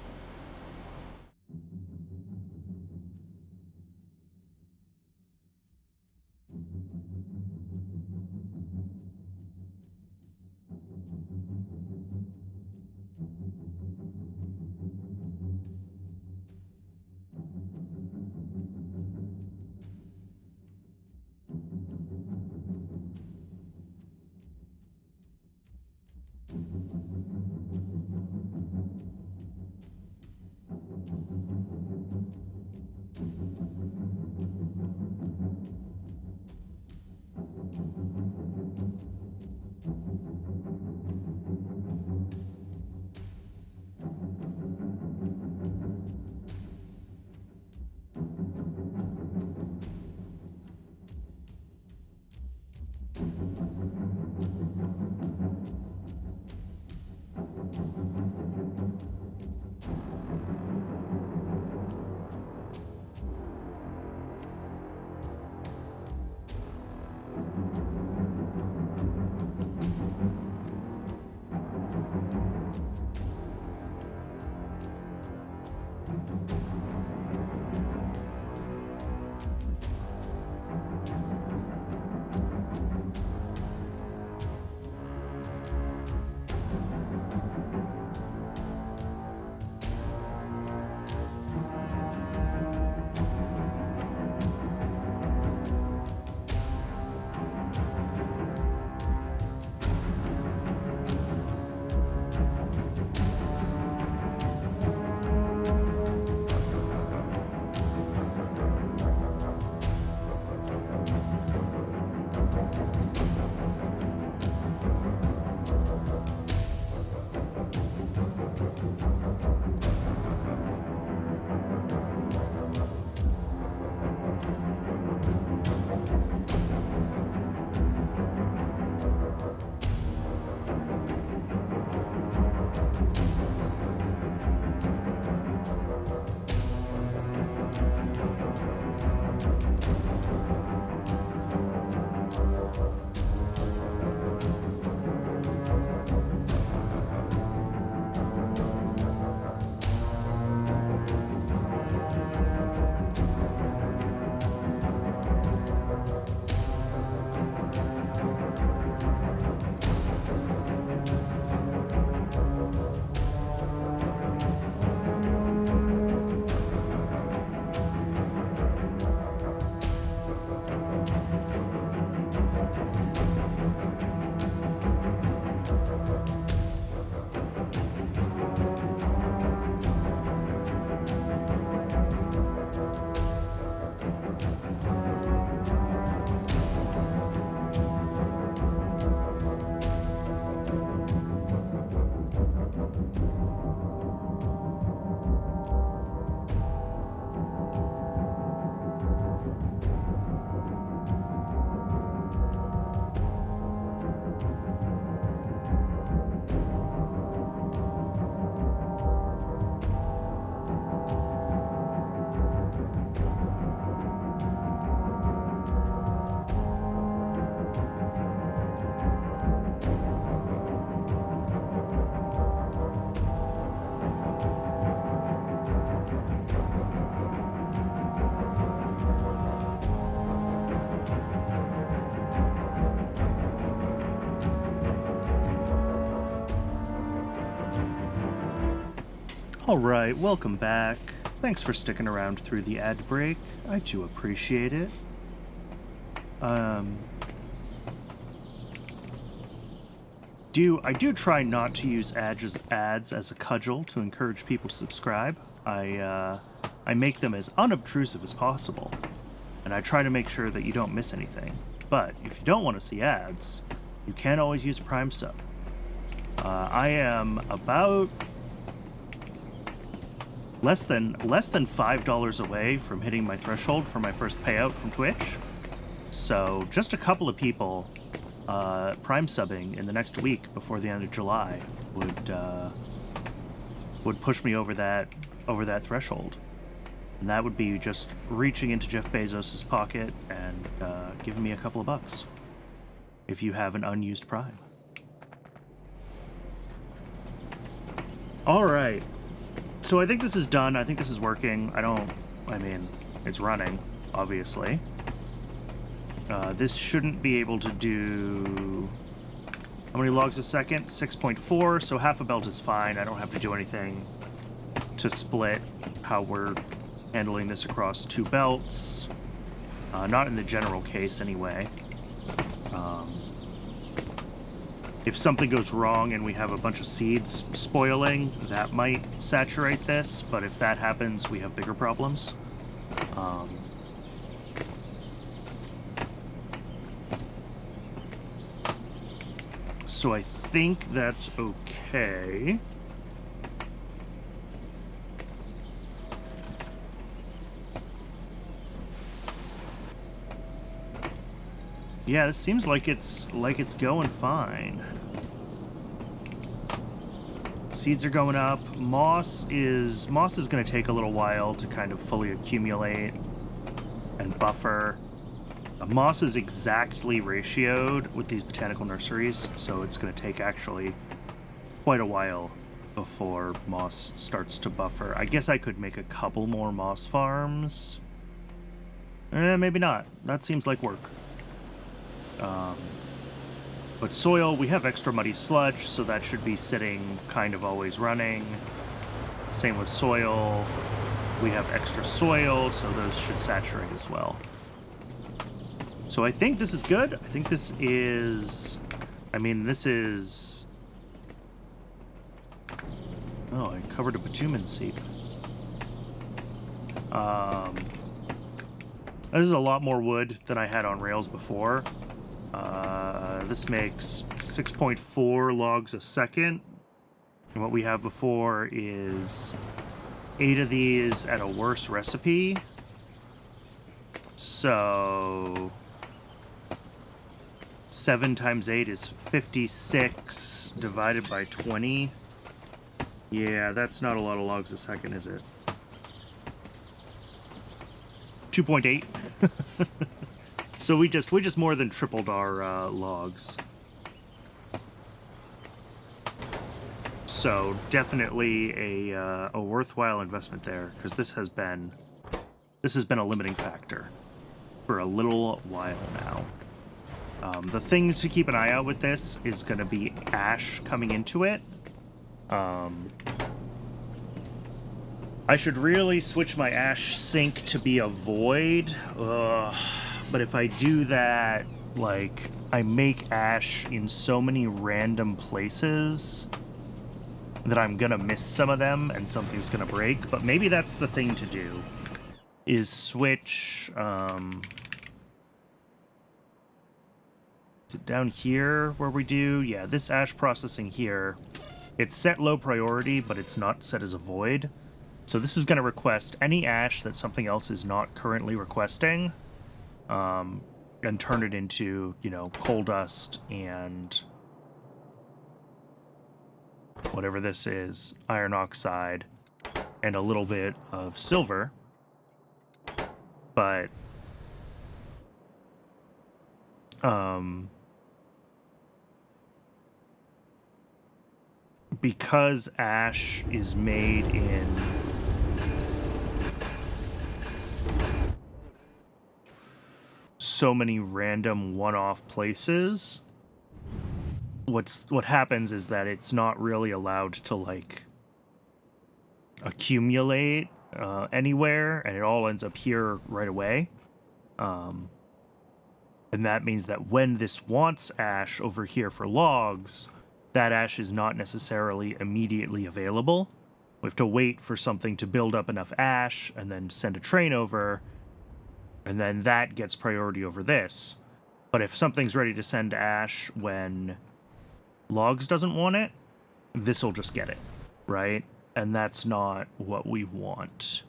Alright, welcome back. Thanks for sticking around through the ad break. I do appreciate it. I do try not to use ads as a cudgel to encourage people to subscribe. I make them as unobtrusive as possible, and I try to make sure that you don't miss anything. But if you don't want to see ads, you can always use a Prime sub. I am about less than $5 away from hitting my threshold for my first payout from Twitch. So just a couple of people Prime subbing in the next week before the end of July would push me over that threshold, and that would be just reaching into Jeff Bezos's pocket and giving me a couple of bucks if you have an unused Prime. All right. So I think this is done. I think this is working. I mean, it's running, obviously. This shouldn't be able to do... How many logs a second? 6.4, so half a belt is fine. I don't have to do anything to split how we're handling this across two belts. Not in the general case, anyway. If something goes wrong and we have a bunch of seeds spoiling, that might saturate this, but if that happens, we have bigger problems. So I think that's okay. Yeah, this seems like it's going fine. Seeds are going up. Moss is going to take a little while to kind of fully accumulate and buffer. Moss is exactly ratioed with these botanical nurseries, so it's going to take actually quite a while before moss starts to buffer. I guess I could make a couple more moss farms. Maybe not. That seems like work. But soil, we have extra muddy sludge, so that should be sitting kind of always running. Same with soil. We have extra soil, so those should saturate as well. So I think this is good. I think this is... I mean, this is... Oh, I covered a bitumen seep. This is a lot more wood than I had on rails before. This makes 6.4 logs a second. And what we have before is 8 of these at a worse recipe. So 7 times 8 is 56 divided by 20. Yeah, that's not a lot of logs a second, is it? 2.8. So we just more than tripled our logs. So definitely a worthwhile investment there, because this has been a limiting factor for a little while now. The things to keep an eye out with this is going to be ash coming into it. I should really switch my ash sink to be a void. But if I do that, like, I make ash in so many random places that I'm gonna miss some of them and something's gonna break. But maybe that's the thing to do, is switch, is it down here where we do? Yeah, this ash processing here, it's set low priority, but it's not set as a void. So this is gonna request any ash that something else is not currently requesting. And turn it into, you know, coal dust and whatever this is, iron oxide, and a little bit of silver. But, because ash is made in so many random one-off places, what happens is that it's not really allowed to, like, accumulate anywhere, and it all ends up here right away. And that means that when this wants ash over here for logs, that ash is not necessarily immediately available. We have to wait for something to build up enough ash and then send a train over, and then that gets priority over this. But if something's ready to send ash when logs doesn't want it, this will just get it, right? And that's not what we want.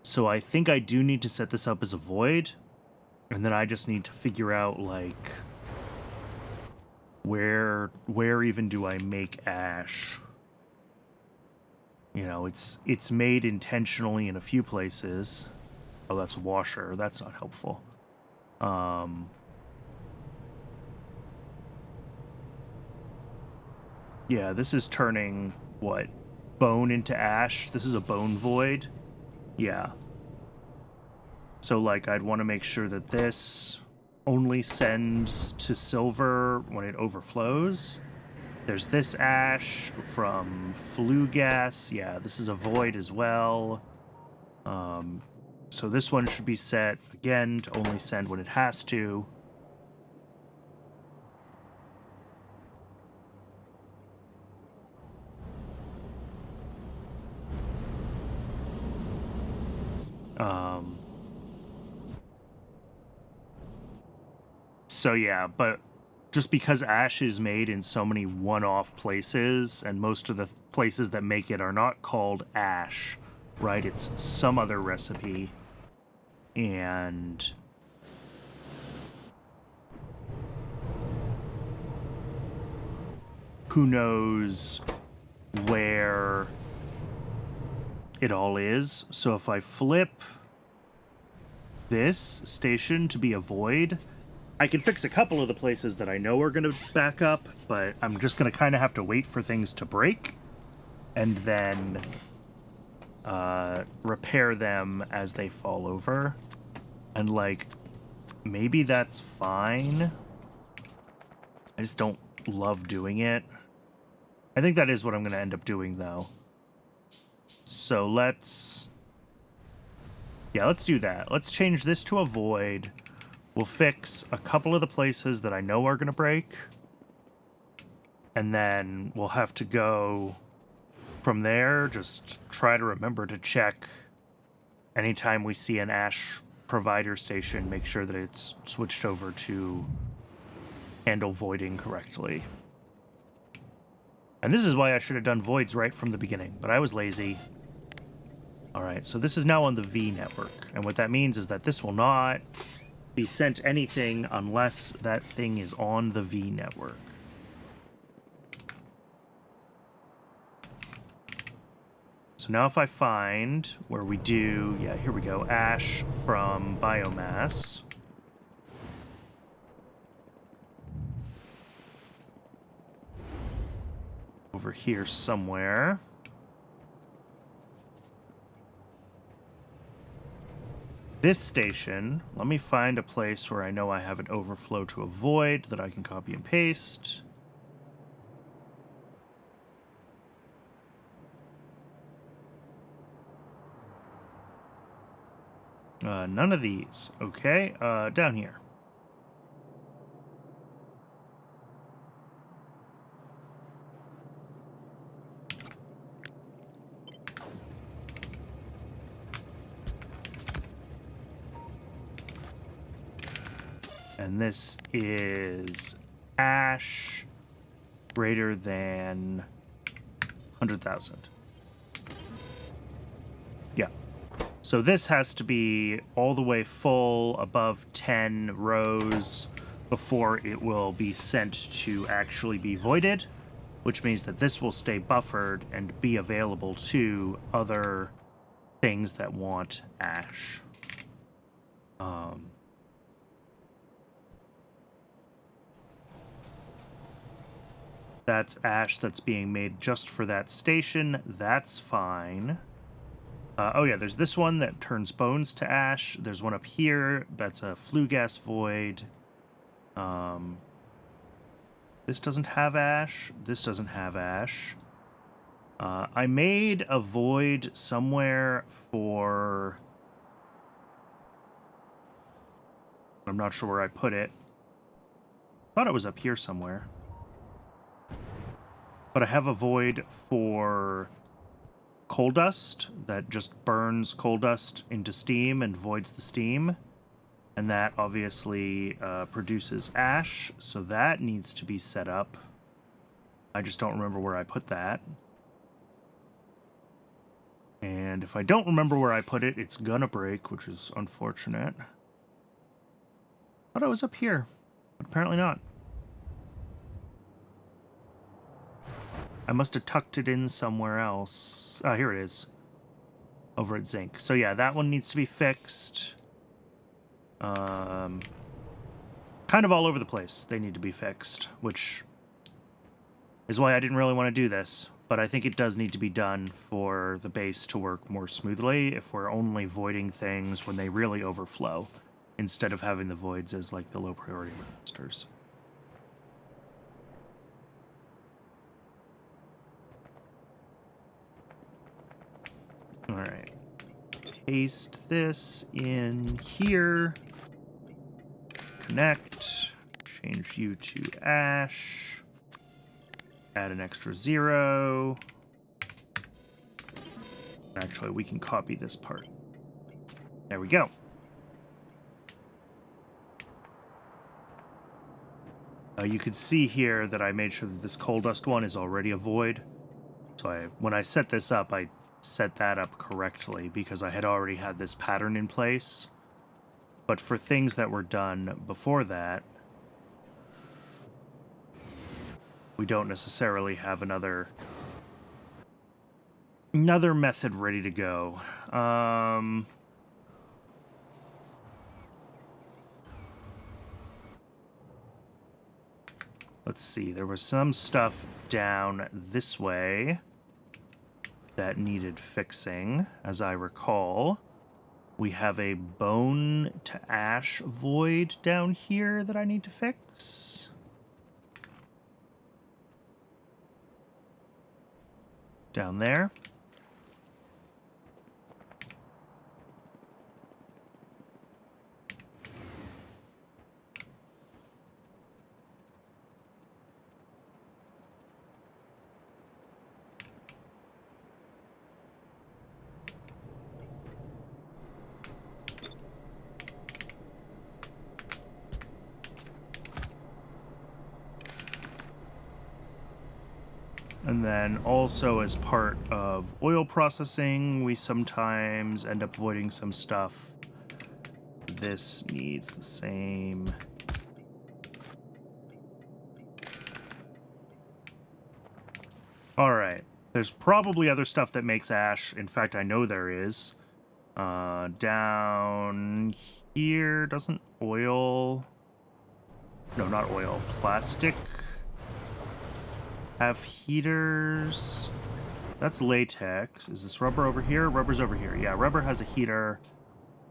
So I think I do need to set this up as a void, and then I just need to figure out, like, where even do I make ash? You know, it's made intentionally in a few places. Oh, that's washer. That's not helpful. Yeah, this is turning, what, bone into ash? This is a bone void? Yeah. So, like, I'd want to make sure that this only sends to silver when it overflows. There's this ash from flue gas. Yeah, this is a void as well. So this one should be set, again, to only send when it has to. So yeah, but just because ash is made in so many one-off places, and most of the places that make it are not called ash, right? It's some other recipe. And who knows where it all is. So if I flip this station to be a void, I can fix a couple of the places that I know are going to back up, but I'm just going to kind of have to wait for things to break and then repair them as they fall over. And, like, maybe that's fine. I just don't love doing it. I think that is what I'm going to end up doing, though. So let's do that. Let's change this to a void. We'll fix a couple of the places that I know are going to break. And then we'll have to go from there. Just try to remember to check anytime we see an ash provider station, make sure that it's switched over to handle voiding correctly. And this is why I should have done voids right from the beginning, but I was lazy. Alright, so this is now on the V network. And what that means is that this will not be sent anything unless that thing is on the V network. So now if I find where we do, yeah, here we go, ash from biomass. Over here somewhere. This station, let me find a place where I know I have an overflow to a void that I can copy and paste. None of these. Okay, down here. And this is ash greater than 100,000. Yeah. So this has to be all the way full above 10 rows before it will be sent to actually be voided, which means that this will stay buffered and be available to other things that want ash. That's ash that's being made just for that station. That's fine. Oh yeah, there's this one that turns bones to ash. There's one up here that's a flue gas void. This doesn't have ash. This doesn't have ash. I made a void somewhere for... I'm not sure where I put it. Thought it was up here somewhere. But I have a void for coal dust that just burns coal dust into steam and voids the steam. And that obviously produces ash, so that needs to be set up. I just don't remember where I put that. And if I don't remember where I put it, it's gonna break, which is unfortunate. Thought it was up here, but apparently not. I must have tucked it in somewhere else. Ah, here it is. Over at zinc. So yeah, that one needs to be fixed. Kind of all over the place, they need to be fixed, which is why I didn't really want to do this. But I think it does need to be done for the base to work more smoothly if we're only voiding things when they really overflow, instead of having the voids as like the low priority monsters. Alright. Paste this in here. Connect. Change you to ash. Add an extra 0. Actually, we can copy this part. There we go. You can see here that I made sure that this coal dust one is already a void. So when I set this up, I set that up correctly because I had already had this pattern in place. But for things that were done before that, we don't necessarily have another method ready to go. Let's see, there was some stuff down this way that needed fixing, as I recall. We have a bone to ash void down here that I need to fix. Down there. And then also as part of oil processing, we sometimes end up voiding some stuff. This needs the same. All right. There's probably other stuff that makes ash. In fact, I know there is. Down here, doesn't oil... No, not oil. Plastic have heaters. That's latex. Is this rubber over here? Rubber's over here. Yeah, rubber has a heater.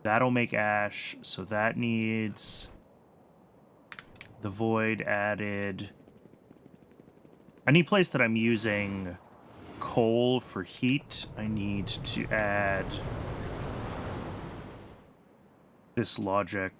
That'll make ash, so that needs the void added. Any place that I'm using coal for heat, I need to add this logic.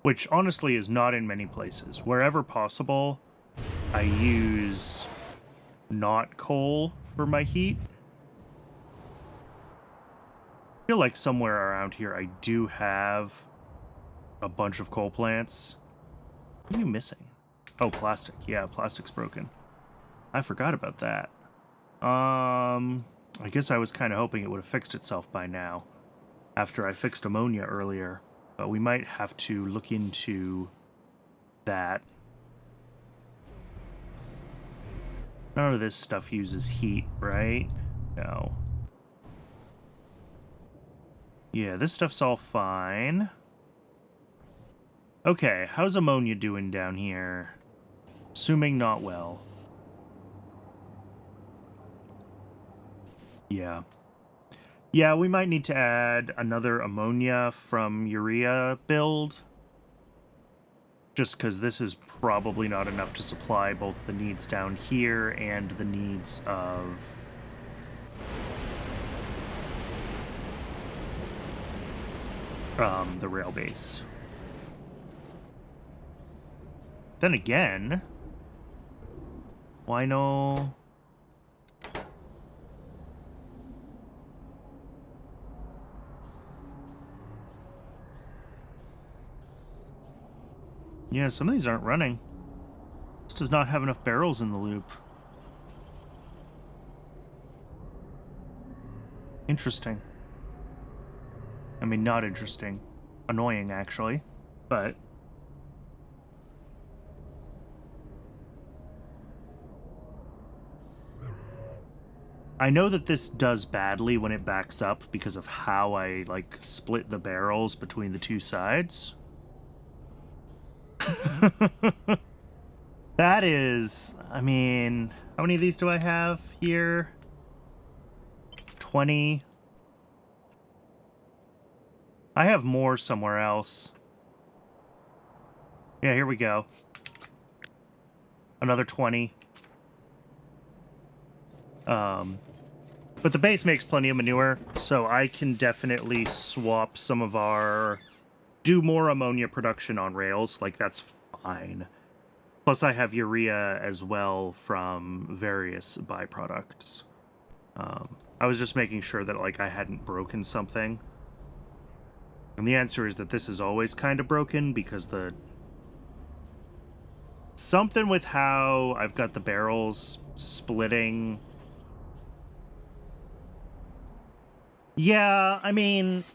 Which honestly is not in many places. Wherever possible, I use not coal for my heat. I feel like somewhere around here I do have a bunch of coal plants. What are you missing? Oh, plastic. Yeah, plastic's broken. I forgot about that. I guess I was kind of hoping it would have fixed itself by now, after I fixed ammonia earlier. But we might have to look into that. None of this stuff uses heat, right? No. Yeah, this stuff's all fine. Okay, how's ammonia doing down here? Assuming not well. Yeah. Yeah, we might need to add another ammonia from urea build. Just because this is probably not enough to supply both the needs down here and the needs of... the rail base. Then again, why no... Yeah, some of these aren't running. This does not have enough barrels in the loop. Interesting. I mean, not interesting. Annoying, actually. But... I know that this does badly when it backs up because of how I, like, split the barrels between the two sides. That is... I mean... How many of these do I have here? 20. I have more somewhere else. Yeah, here we go. Another 20. But the base makes plenty of manure, so I can definitely swap some of our... Do more ammonia production on rails, like that's fine. Plus I have urea as well from various byproducts. I was just making sure that, like, I hadn't broken something. And the answer is that this is always kind of broken because the... Something with how I've got the barrels splitting... Yeah, I mean...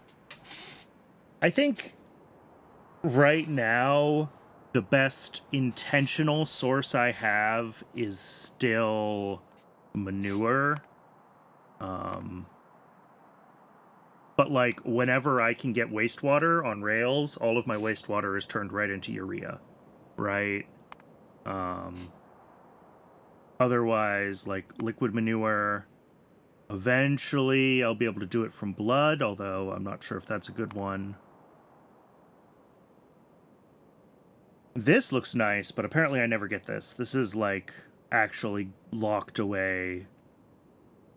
I think right now the best intentional source I have is still manure. But, like, whenever I can get wastewater on rails, all of my wastewater is turned right into urea, right? Otherwise, like, liquid manure, eventually I'll be able to do it from blood, although I'm not sure if that's a good one. This looks nice, but apparently I never get this. This is, like, actually locked away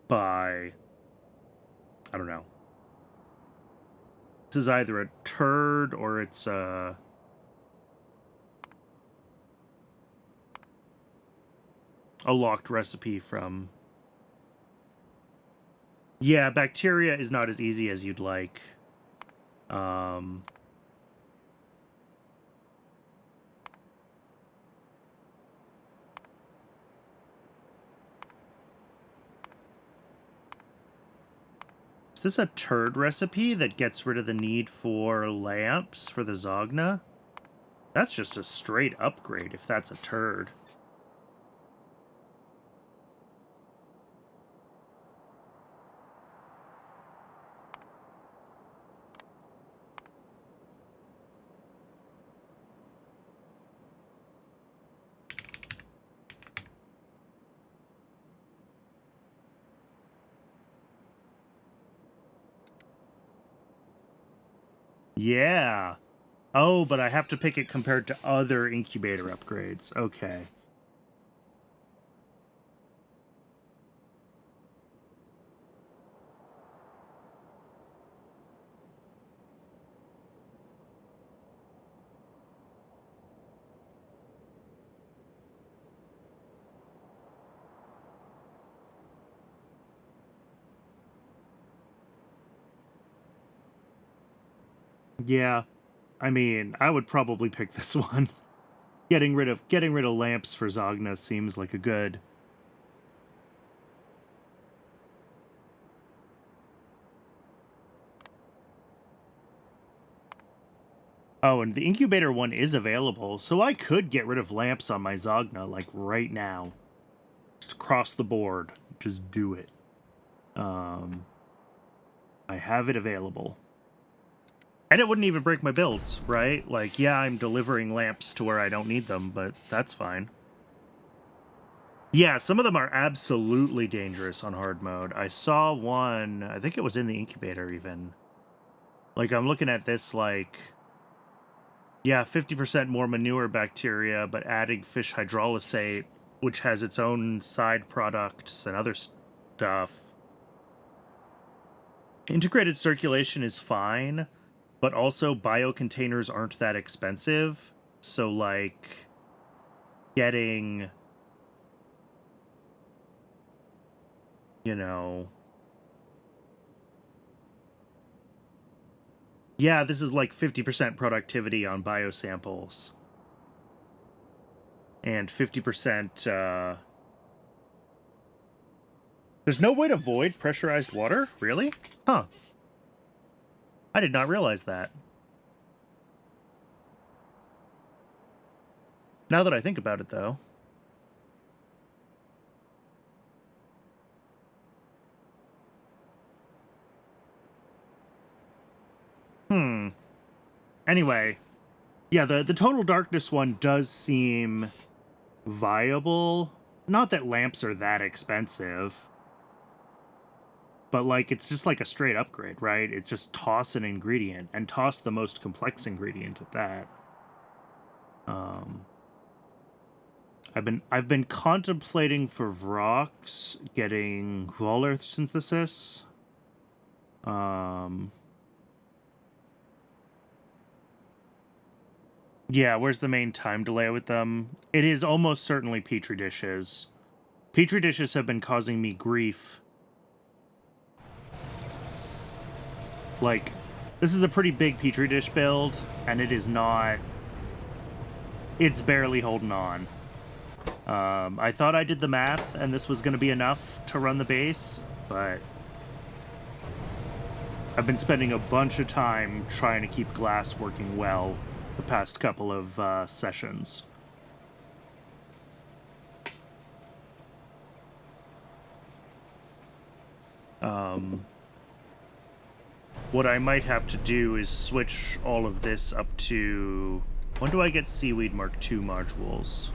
by... I don't know. This is either a turd or it's a locked recipe from... Yeah, bacteria is not as easy as you'd like. Is this a turd recipe that gets rid of the need for lamps for the Zogna? That's just a straight upgrade if that's a turd. Yeah. Oh, but I have to pick it compared to other incubator upgrades. Okay. Yeah. I mean, I would probably pick this one. Getting rid of lamps for Zogna seems like a good... Oh, and the incubator one is available, so I could get rid of lamps on my Zogna, like, right now. Just across the board. Just do it. I have it available. And it wouldn't even break my builds, right? Like, yeah, I'm delivering lamps to where I don't need them, but that's fine. Yeah, some of them are absolutely dangerous on hard mode. I saw one, I think it was in the incubator even. Like, I'm looking at this, like, yeah, 50% more manure bacteria, but adding fish hydrolysate, which has its own side products and other stuff. Integrated circulation is fine, but also biocontainers aren't that expensive. So, like, getting, you know... Yeah, this is like 50% productivity on biosamples. And 50%, There's no way to void pressurized water? Really? Huh. I did not realize that. Now that I think about it, though. Anyway, yeah, the total darkness one does seem viable. Not that lamps are that expensive, but like it's just like a straight upgrade, right? It's just toss an ingredient and toss the most complex ingredient at that. I've been contemplating for Vrox getting wall earth synthesis. Yeah, where's the main time delay with them? It is almost certainly Petri dishes. Petri dishes have been causing me grief. Like, this is a pretty big Petri dish build, and it is not... It's barely holding on. I thought I did the math, and this was going to be enough to run the base, but... I've been spending a bunch of time trying to keep glass working well the past couple of sessions. What I might have to do is switch all of this up to... When do I get Seaweed Mark II modules?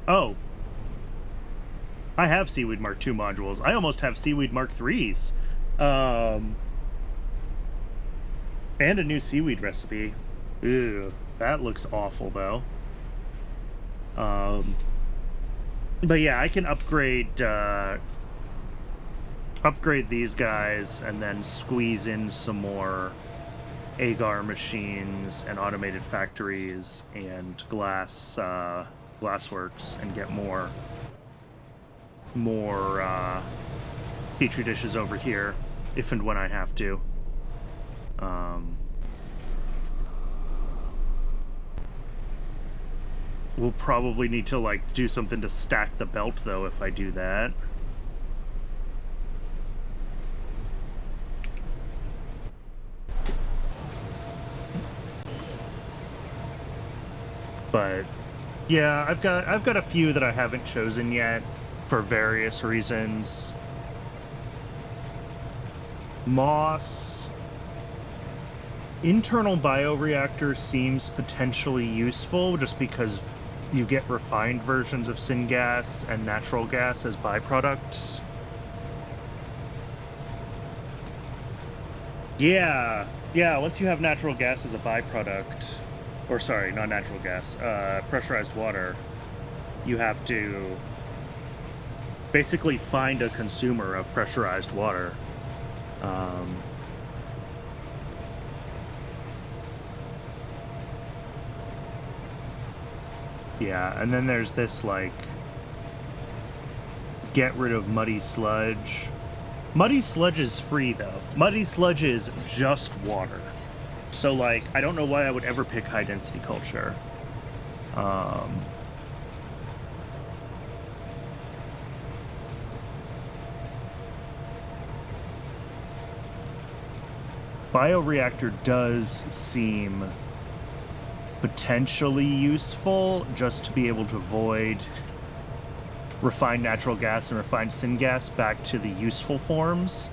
Oh. I have Seaweed Mark II modules. I almost have Seaweed Mark IIIs. And a new seaweed recipe. Ew, that looks awful, though. But yeah, I can upgrade these guys and then squeeze in some more agar machines and automated factories and glassworks and get more petri dishes over here if and when I have to. We'll probably need to like do something to stack the belt though if I do that. But yeah, I've got a few that I haven't chosen yet for various reasons. Moss. Internal bioreactor seems potentially useful just because you get refined versions of syngas and natural gas as byproducts. Yeah, once you have natural gas as a byproduct, or sorry, not natural gas, pressurized water, you have to basically find a consumer of pressurized water. Yeah, and then there's this, like, get rid of muddy sludge. Muddy sludge is free, though. Muddy sludge is just water. So, like, I don't know why I would ever pick high-density culture. Bioreactor does seem potentially useful just to be able to void refined natural gas and refined syngas back to the useful forms.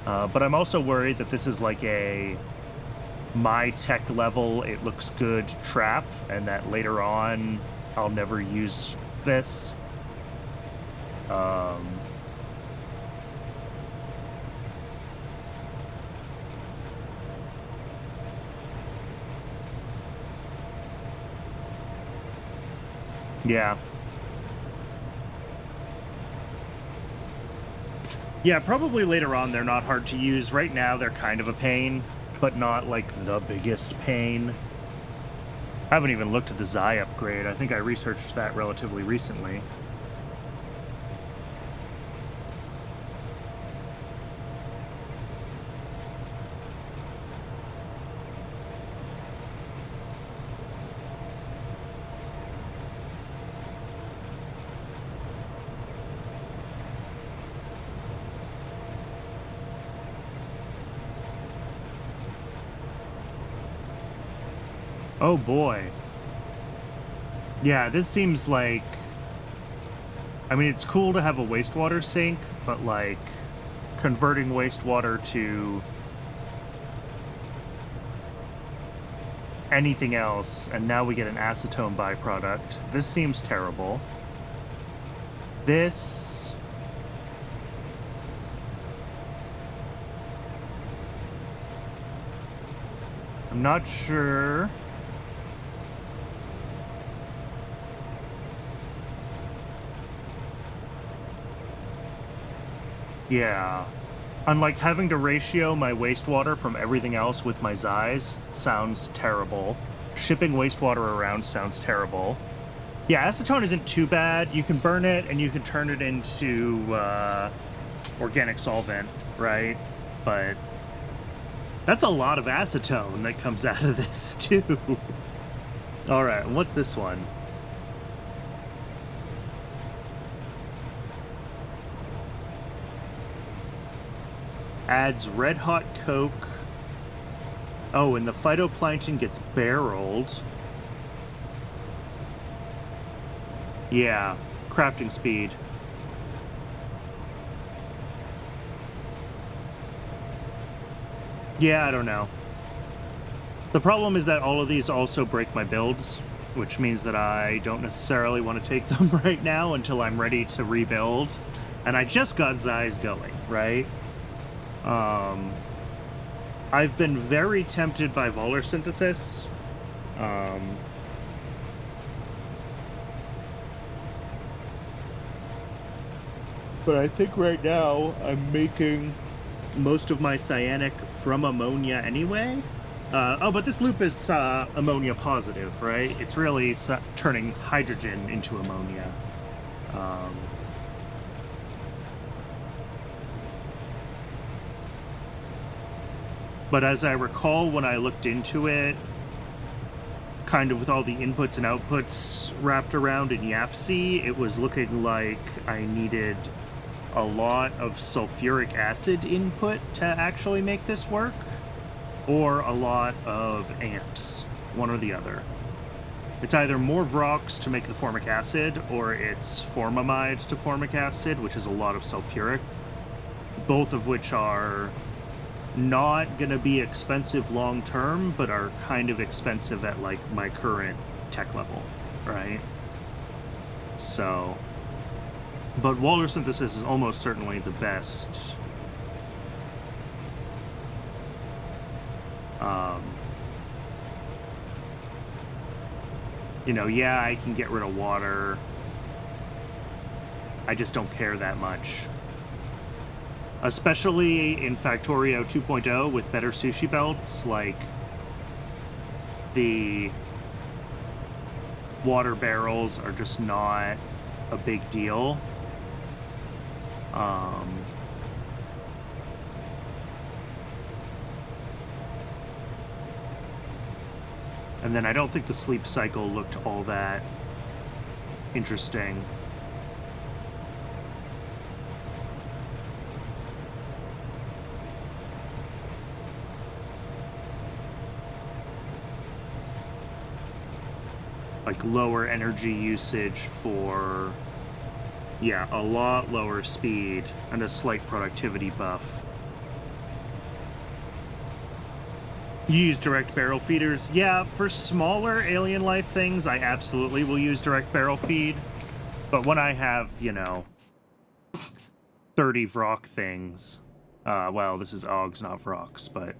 But I'm also worried that this is like a my tech level, it looks good trap, and that later on I'll never use this. Yeah. Yeah, probably later on they're not hard to use. Right now they're kind of a pain, but not like the biggest pain. I haven't even looked at the Xi upgrade. I think I researched that relatively recently. Oh boy. Yeah, this seems like... I mean, it's cool to have a wastewater sink, but like converting wastewater to anything else, and now we get an acetone byproduct. This seems terrible. This... I'm not sure... Yeah. Unlike having to ratio my wastewater from everything else with my Xis sounds terrible. Shipping wastewater around sounds terrible. Yeah, acetone isn't too bad. You can burn it and you can turn it into organic solvent, right? But that's a lot of acetone that comes out of this too. All right, and what's this one? Adds red hot coke. Oh, and the phytoplankton gets barreled. Yeah, crafting speed. Yeah, I don't know. The problem is that all of these also break my builds, which means that I don't necessarily want to take them right now until I'm ready to rebuild. And I just got Xis going, right? I've been very tempted by Volar synthesis. But I think right now I'm making most of my cyanic from ammonia anyway. Oh, but this loop is ammonia positive, right? It's really turning hydrogen into ammonia. But as I recall, when I looked into it, kind of with all the inputs and outputs wrapped around in YAFC, it was looking like I needed a lot of sulfuric acid input to actually make this work, or a lot of amps, one or the other. It's either more Vrox to make the formic acid, or it's formamide to formic acid, which is a lot of sulfuric, both of which are not gonna be expensive long term, but are kind of expensive at like my current tech level, right? So, but Volar synthesis is almost certainly the best. You know, yeah, I can get rid of water. I just don't care that much. Especially in Factorio 2.0 with better sushi belts, like the water barrels are just not a big deal. And then I don't think the sleep cycle looked all that interesting. Like lower energy usage for, yeah, a lot lower speed and a slight productivity buff. You use direct barrel feeders? Yeah, for smaller alien life things, I absolutely will use direct barrel feed. But when I have, you know, 30 Vrock things, well, this is Augs, not Vrocks, but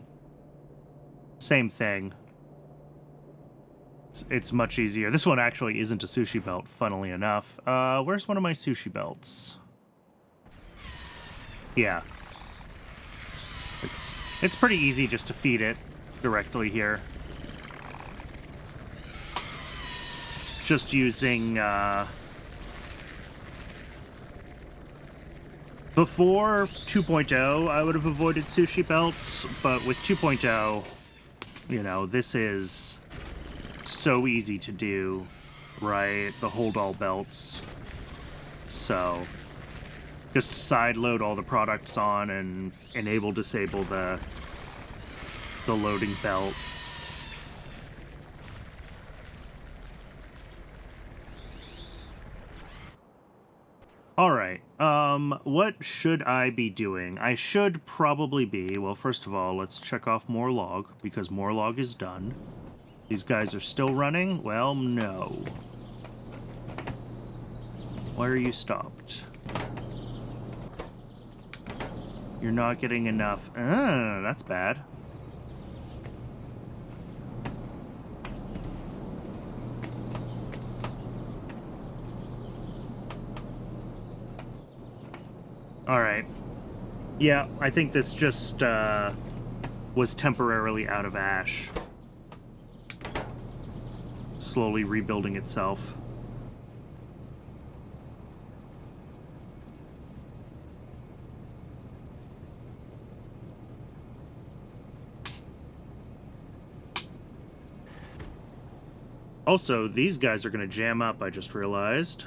same thing. It's much easier. This one actually isn't a sushi belt, funnily enough. Where's one of my sushi belts? Yeah. It's pretty easy just to feed it directly here. Just using, before 2.0, I would have avoided sushi belts, but with 2.0, you know, this is so easy to do, right? The hold all belts. So just side load all the products on and enable disable the loading belt. All right. What should I be doing? I should probably be, well, first of all, let's check off more log because more log is done. These guys are still running? Well, no. Why are you stopped? You're not getting enough. That's bad. All right. Yeah, I think this just was temporarily out of ash. Slowly rebuilding itself. Also, these guys are going to jam up, I just realized.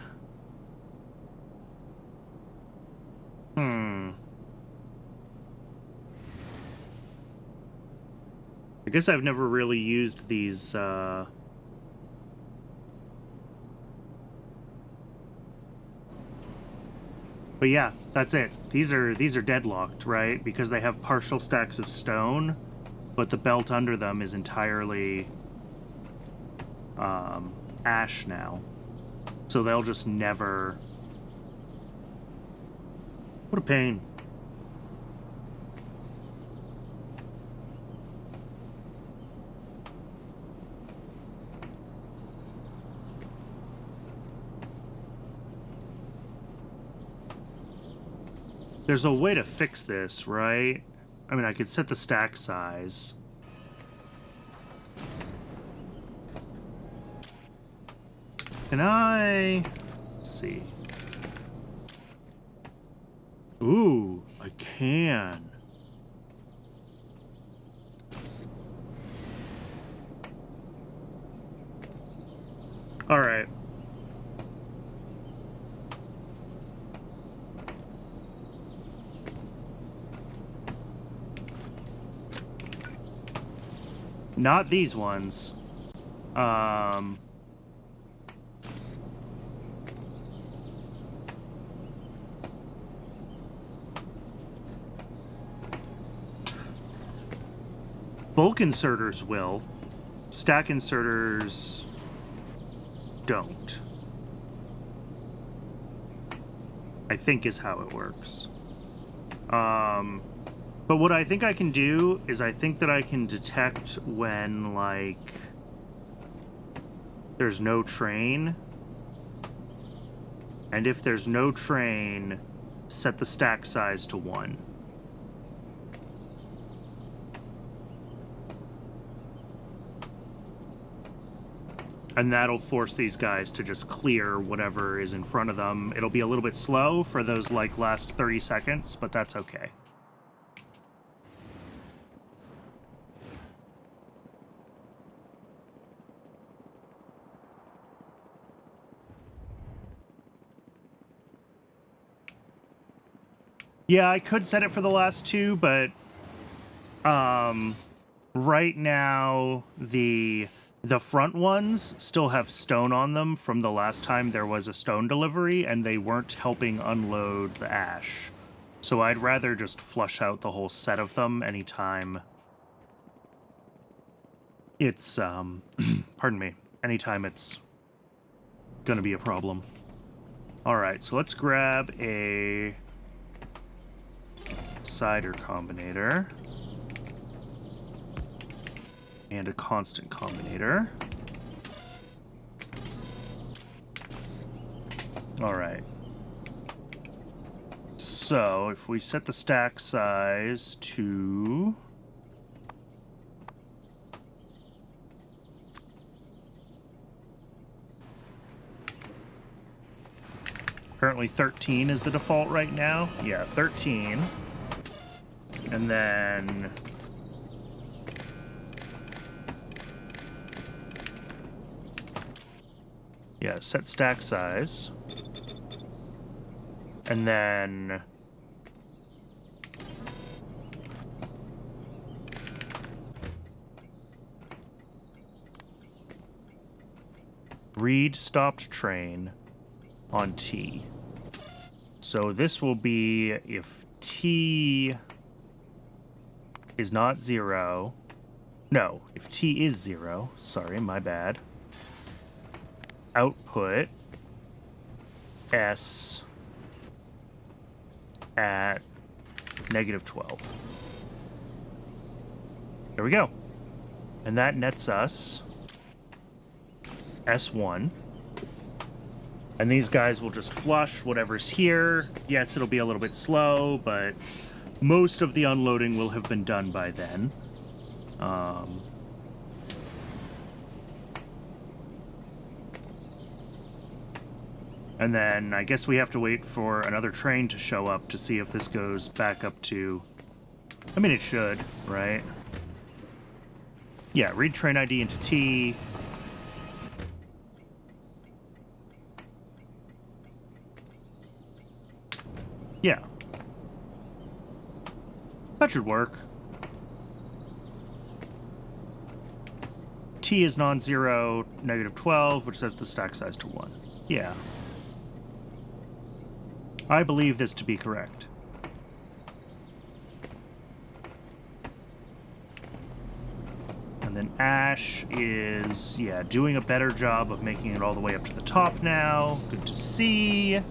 I guess I've never really used these, But yeah, that's it. These are deadlocked, right? Because they have partial stacks of stone, but the belt under them is entirely ash now. So they'll just never... What a pain. There's a way to fix this, right? I mean, I could set the stack size. Can I... Let's see. Ooh, I can. All right. Not these ones. Bulk inserters will. Stack inserters don't. I think is how it works. But what I think I can do is I think that I can detect when, like, there's no train. And if there's no train, set the stack size to 1. And that'll force these guys to just clear whatever is in front of them. It'll be a little bit slow for those, like, last 30 seconds, but that's okay. Yeah, I could set it for the last 2, but right now the front ones still have stone on them from the last time there was a stone delivery, and they weren't helping unload the ash. So I'd rather just flush out the whole set of them anytime it's, pardon me, anytime it's gonna be a problem. Alright, so let's grab a cider combinator and a constant combinator. Alright. So, if we set the stack size to... Currently 13 is the default right now. Yeah, 13. And then... Yeah, set stack size. And then... read stopped train on T. So this will be if T is not 0. No, if T is 0. Sorry, my bad. Output S at -12. There we go. And that nets us S1. And these guys will just flush whatever's here. Yes, it'll be a little bit slow, but most of the unloading will have been done by then. And then I guess we have to wait for another train to show up to see if this goes back up to... I mean, it should, right? Yeah, read train ID into T. Yeah. That should work. T is non-zero, -12, which sets the stack size to 1. Yeah. I believe this to be correct. And then Ash is, yeah, doing a better job of making it all the way up to the top now. Good to see.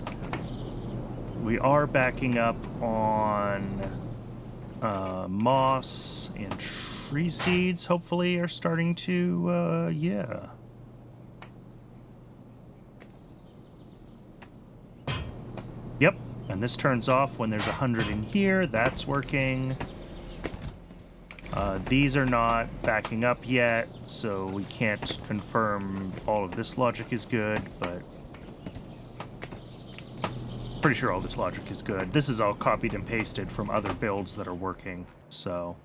We are backing up on moss and tree seeds, hopefully, are starting to, yeah. Yep, and this turns off when there's 100 in here. That's working. These are not backing up yet, so we can't confirm all of this logic is good, but pretty sure all this logic is good. This is all copied and pasted from other builds that are working, so...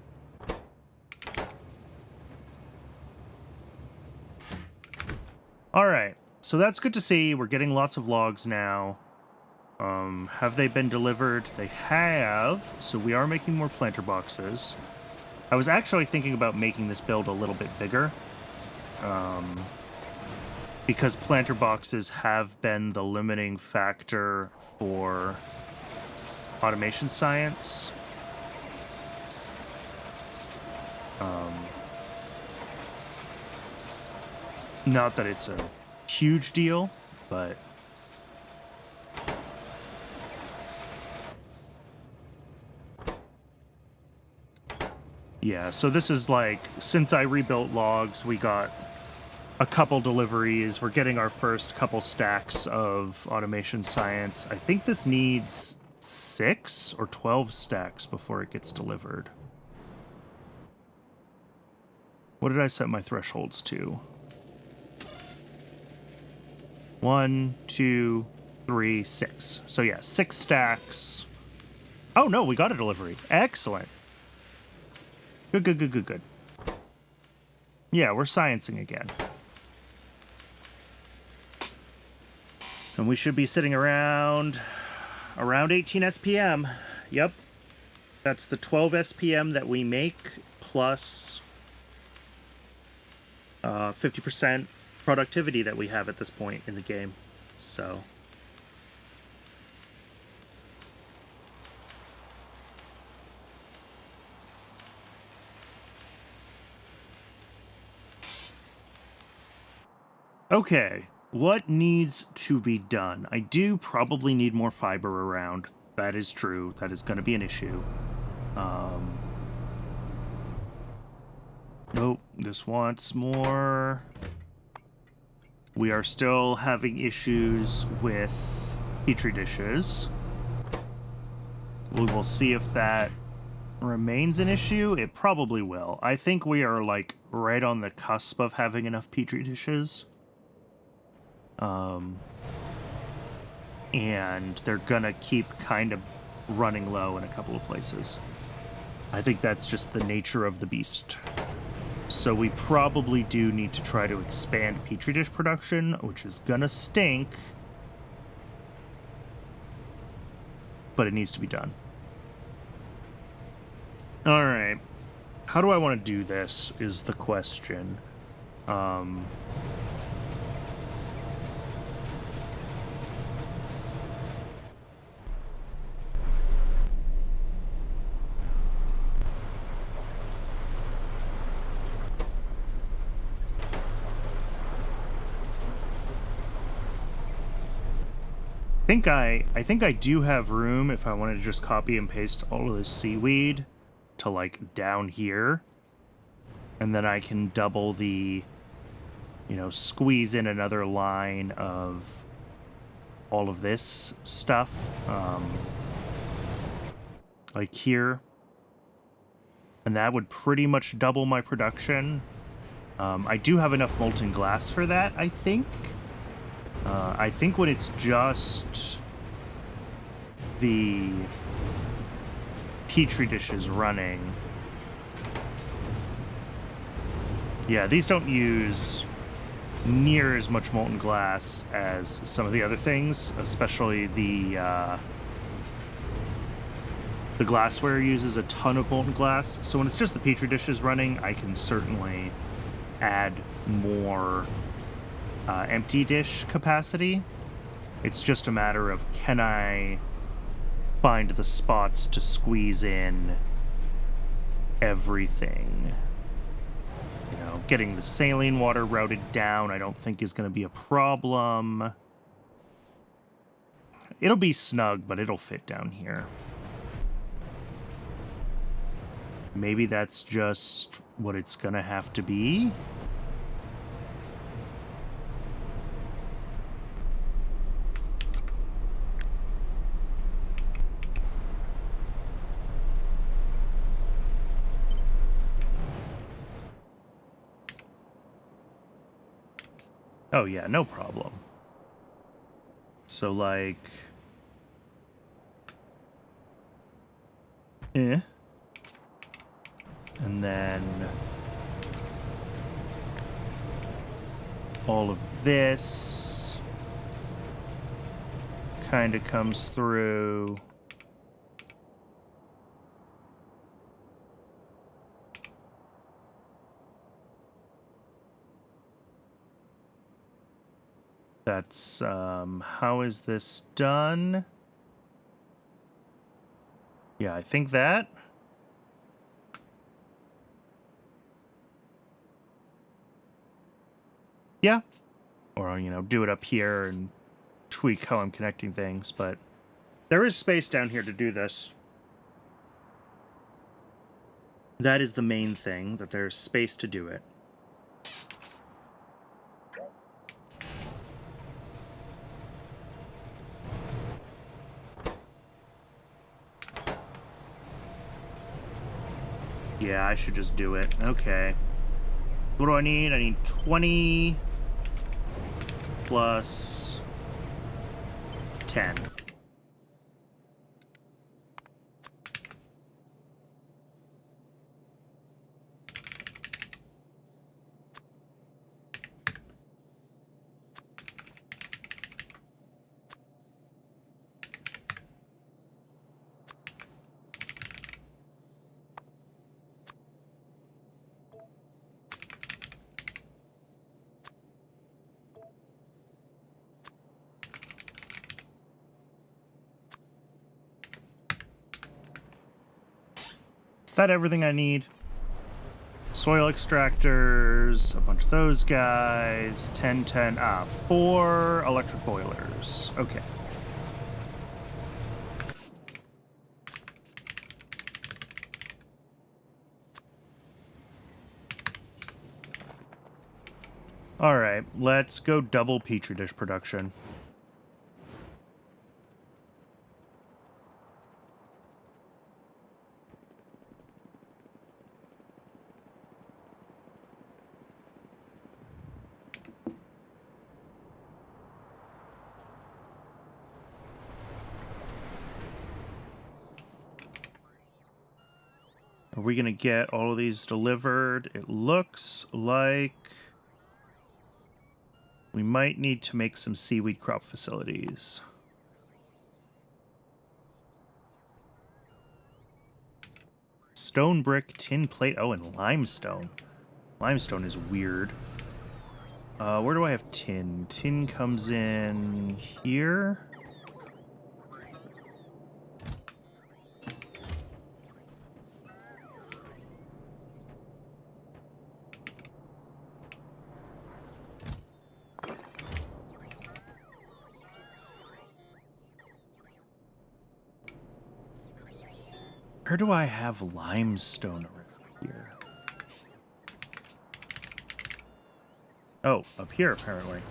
Alright, so that's good to see. We're getting lots of logs now. Have they been delivered? They have, so we are making more planter boxes. I was actually thinking about making this build a little bit bigger. Because planter boxes have been the limiting factor for automation science. Not that it's a huge deal, but... Yeah, so this is like, since I rebuilt logs, we got a couple deliveries. We're getting our first couple stacks of automation science. I think this needs 6 or 12 stacks before it gets delivered. What did I set my thresholds to? 1, 2, 3, 6. So yeah, 6 stacks. Oh no, we got a delivery. Excellent. Good, good, good, good, good. Yeah, we're sciencing again. And we should be sitting around 18 SPM. Yep. That's the 12 SPM that we make plus 50% productivity that we have at this point in the game. So... Okay, what needs to be done? I do probably need more fiber around. That is true. That is going to be an issue. Nope, this wants more. We are still having issues with petri dishes. We will see if that remains an issue. It probably will. I think we are like right on the cusp of having enough petri dishes. And they're gonna keep kind of running low in a couple of places. I think that's just the nature of the beast. So we probably do need to try to expand petri dish production, which is gonna stink, but it needs to be done. All right. How do I want to do this is the question. I think I do have room if I wanted to just copy and paste all of this seaweed to like down here. And then I can double the, you know, squeeze in another line of all of this stuff. Like here. And that would pretty much double my production. I do have enough molten glass for that, I think. I think when it's just the petri dishes running. Yeah, these don't use near as much molten glass as some of the other things, especially the glassware uses a ton of molten glass. So when it's just the petri dishes running, I can certainly add more empty dish capacity. It's just a matter of, can I find the spots to squeeze in everything? You know, getting the saline water routed down I don't think is going to be a problem. It'll be snug, but it'll fit down here. Maybe that's just what it's going to have to be. Oh yeah, no problem. So like... And then... all of this... kind of comes through... That's, how is this done? Yeah, I think that. Yeah. Or, you know, do it up here and tweak how I'm connecting things, but there is space down here to do this. That is the main thing, that there's space to do it. Yeah, I should just do it. Okay. What do I need? I need 20 plus 10. Is that everything I need? Soil extractors, a bunch of those guys. 10, 10, 4 electric boilers. Okay. All right, let's go double petri dish production. Are we going to get all of these delivered? It looks like we might need to make some seaweed crop facilities. Stone, brick, tin plate. Oh, and limestone. Limestone is weird. Where do I have tin? Tin comes in here. Where do I have limestone around here? Oh, up here, apparently.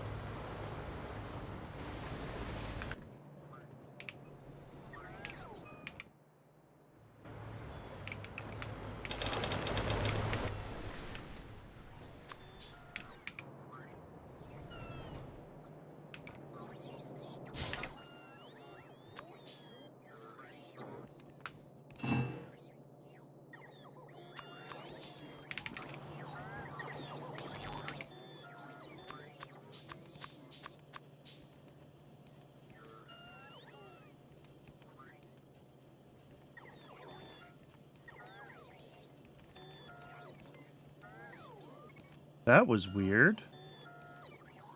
That was weird.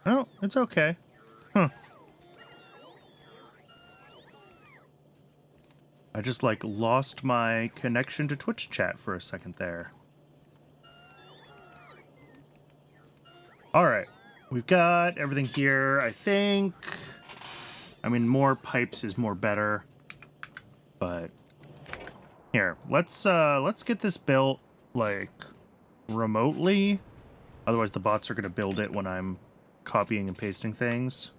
Oh, it's okay. Huh. I just, like, lost my connection to Twitch chat for a second there. Alright. We've got everything here, I think. I mean, more pipes is more better. But here, let's get this built, like, remotely. Otherwise the bots are going to build it when I'm copying and pasting things.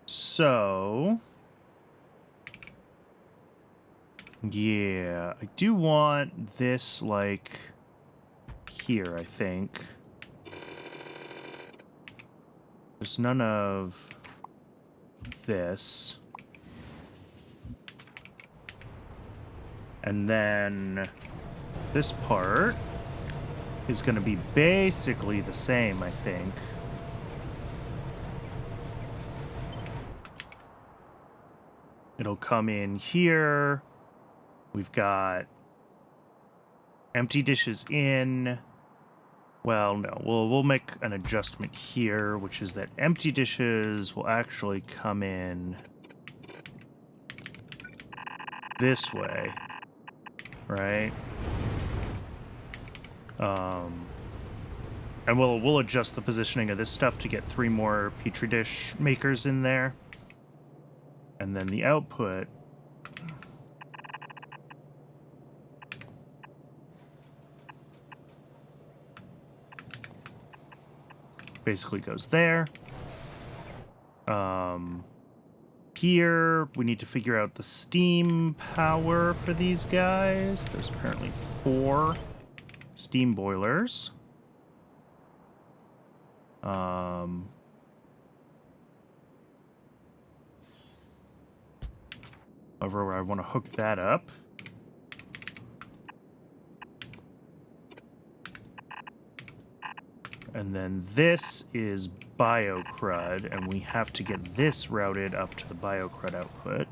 So, yeah, I do want this, like, here, I think. There's none of this. And then this part is going to be basically the same, I think. It'll come in here. We've got empty dishes in. Well, no, we'll make an adjustment here, which is that empty dishes will actually come in this way, right? And we'll adjust the positioning of this stuff to get 3 more petri dish makers in there. And then the output basically goes there. Here, we need to figure out the steam power for these guys. There's apparently 4 steam boilers. Over where I want to hook that up. And then this is biocrud, and we have to get this routed up to the biocrud output.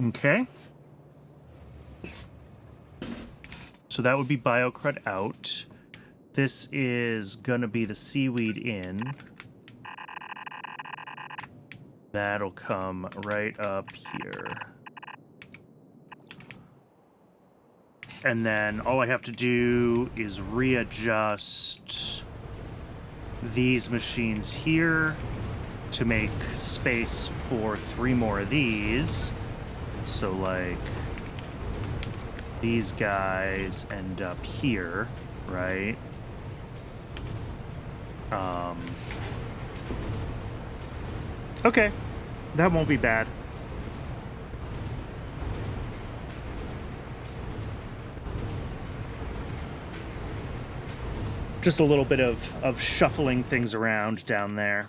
Okay. So that would be biocrud out. this is gonna be the seaweed in. That'll come right up here. And then all I have to do is readjust these machines here to make space for 3 more of these. So, like, these guys end up here, right? Okay. That won't be bad. Just a little bit of shuffling things around down there.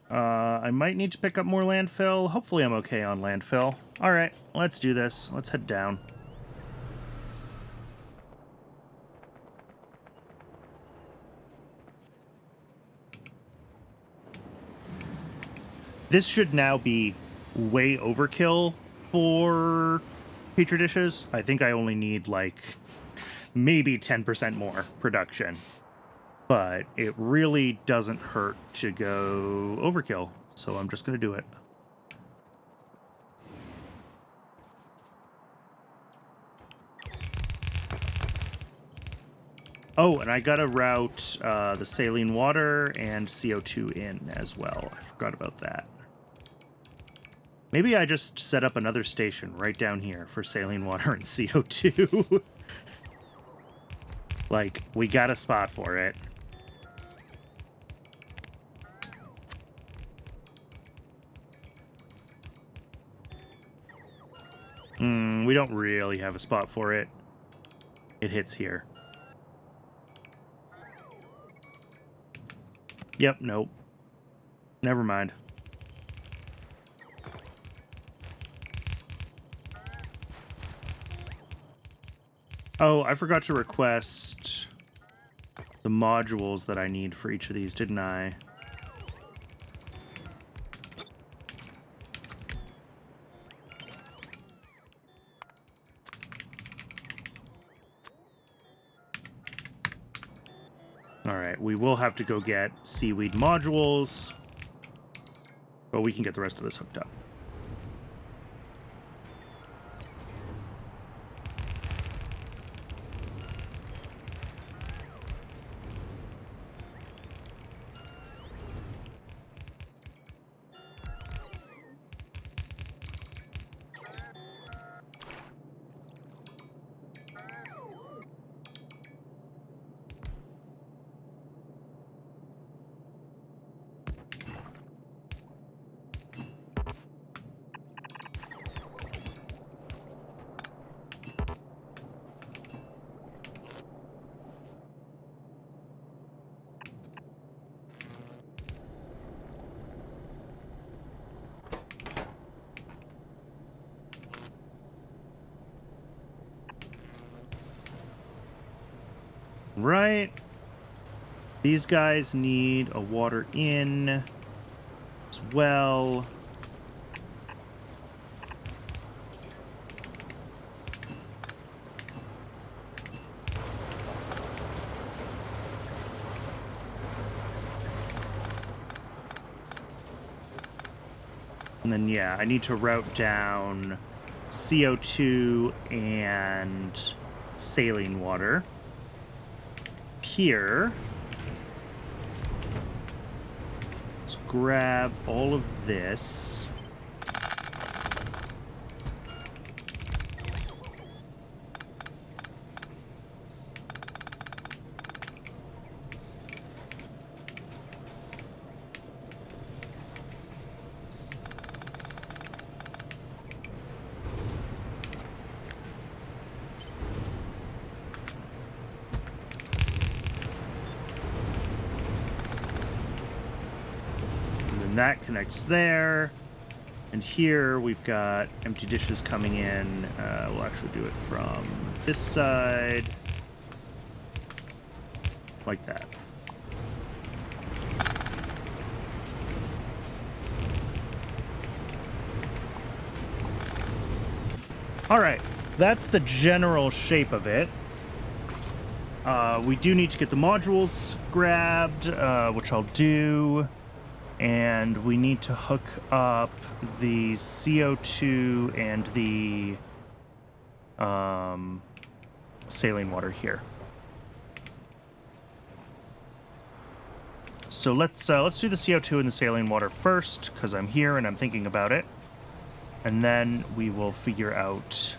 I might need to pick up more landfill. Hopefully I'm okay on landfill. All right, let's do this. Let's head down. This should now be way overkill for Petri dishes. I think I only need, like, maybe 10% more production. But it really doesn't hurt to go overkill, so I'm just going to do it. Oh, and I got to route the saline water and CO2 in as well. I forgot about that. Maybe I just set up another station right down here for saline water and CO2. Like, we got a spot for it. We don't really have a spot for it. It hits here. Yep, nope. Never mind. Oh, I forgot to request the modules that I need for each of these, didn't I? Alright, we will have to go get seaweed modules, but we can get the rest of this hooked up. Right. These guys need a water in as well. And then, yeah, I need to route down CO2 and saline water. Here, let's grab all of this. That connects there, and here we've got empty dishes coming in. We'll actually do it from this side, like that. All right, that's the general shape of it. we do need to get the modules grabbed, which I'll do. And we need to hook up the CO2 and the saline water here. So let's do the CO2 and the saline water first, because I'm here and I'm thinking about it. And then we will figure out...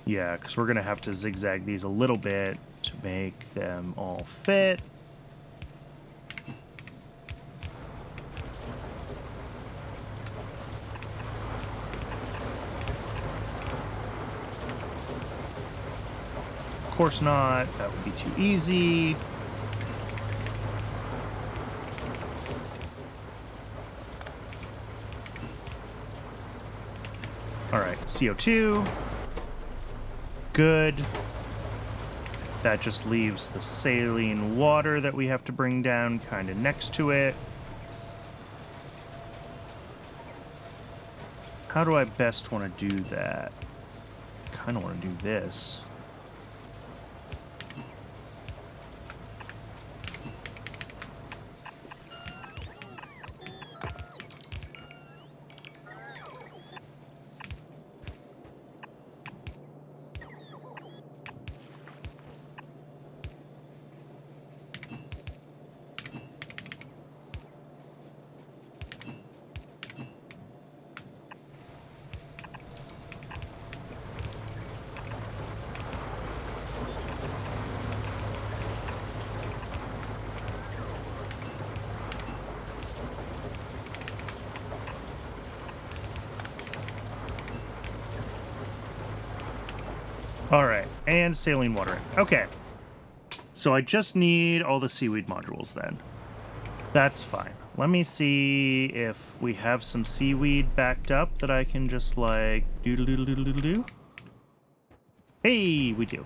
Yeah, because we're going to have to zigzag these a little bit to make them all fit. Of course not. That would be too easy. All right, CO2. Good. That just leaves the saline water that we have to bring down kind of next to it. How do I best want to do that? Kind of want to do this. All right, and saline water. Okay, so I just need all the seaweed modules then. That's fine. Let me see if we have some seaweed backed up that I can just like do. Hey, we do.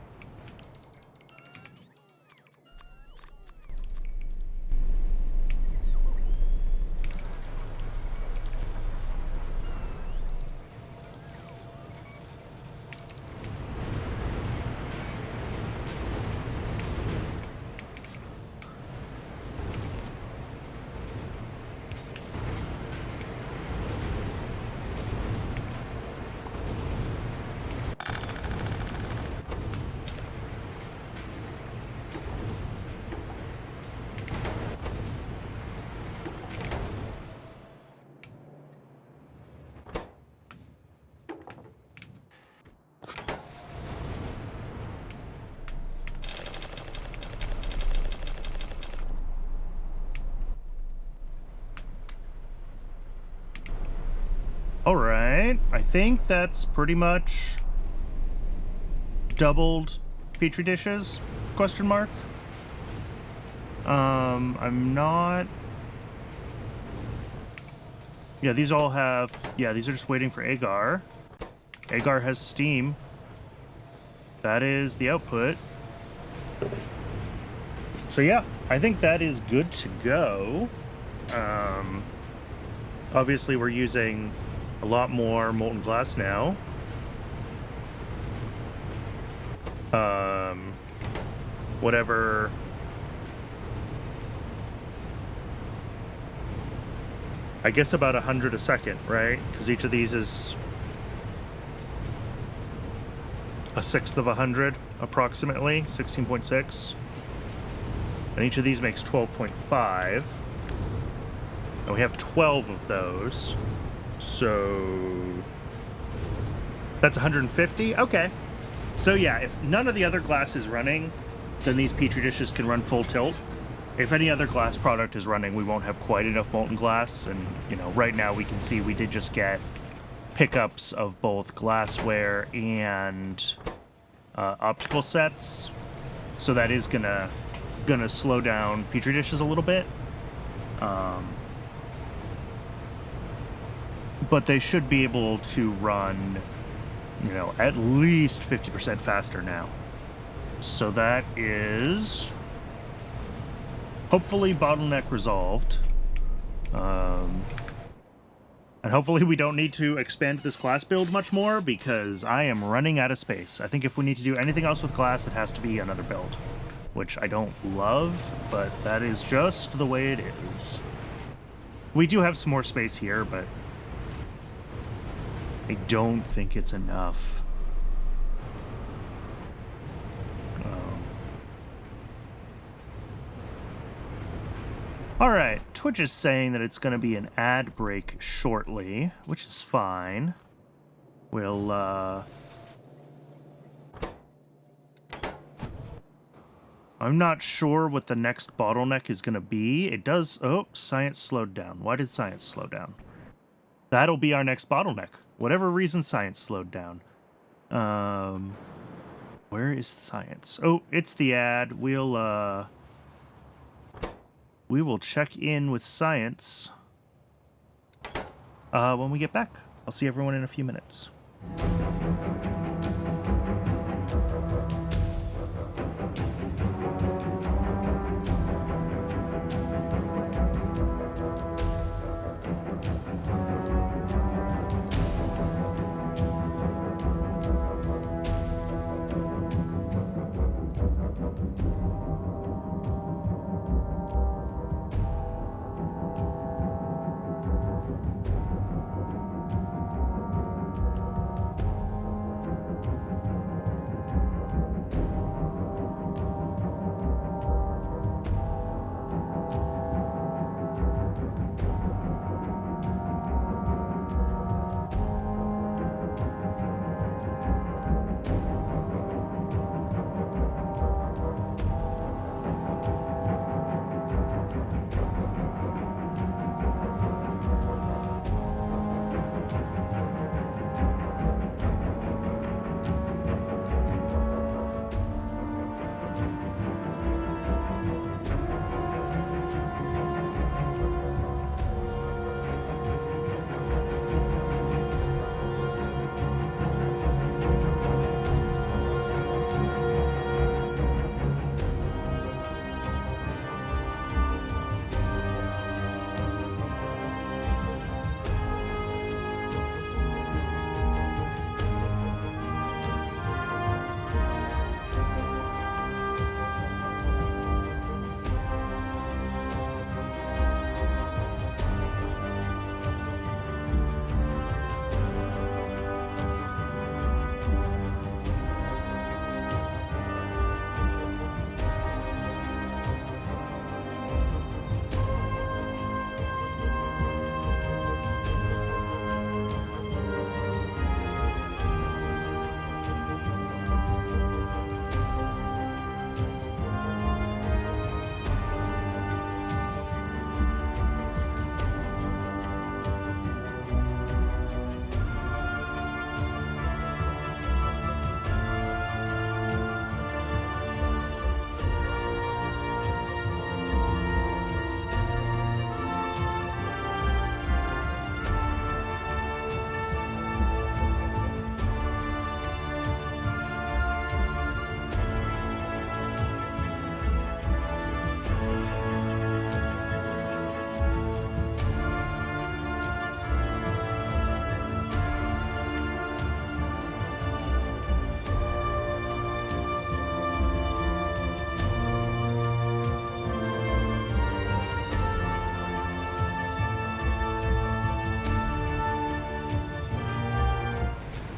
All right, I think that's pretty much doubled petri dishes, question mark. I'm not... Yeah, these all have... Yeah, these are just waiting for agar. Agar has steam. That is the output. So yeah, I think that is good to go. Obviously we're using a lot more molten glass now. Whatever. I guess about 100 a second, right? Because each of these is a sixth of 100, approximately, 16.6. And each of these makes 12.5. And we have 12 of those. So that's 150? Okay. So yeah, if none of the other glass is running, then these petri dishes can run full tilt. If any other glass product is running, we won't have quite enough molten glass. And, you know, right now we can see we did just get pickups of both glassware and optical sets. So that is gonna slow down petri dishes a little bit. But they should be able to run, you know, at least 50% faster now. So that is hopefully bottleneck resolved. And hopefully we don't need to expand this glass build much more, because I am running out of space. I think if we need to do anything else with glass, it has to be another build, which I don't love, but that is just the way it is. We do have some more space here, but I don't think it's enough. Alright, Twitch is saying that it's going to be an ad break shortly, which is fine. We'll, I'm not sure what the next bottleneck is going to be. It does... Oh, science slowed down. Why did science slow down? That'll be our next bottleneck. Whatever reason science slowed down. Where is science? Oh, it's the ad. We will check in with science when we get back. I'll see everyone in a few minutes.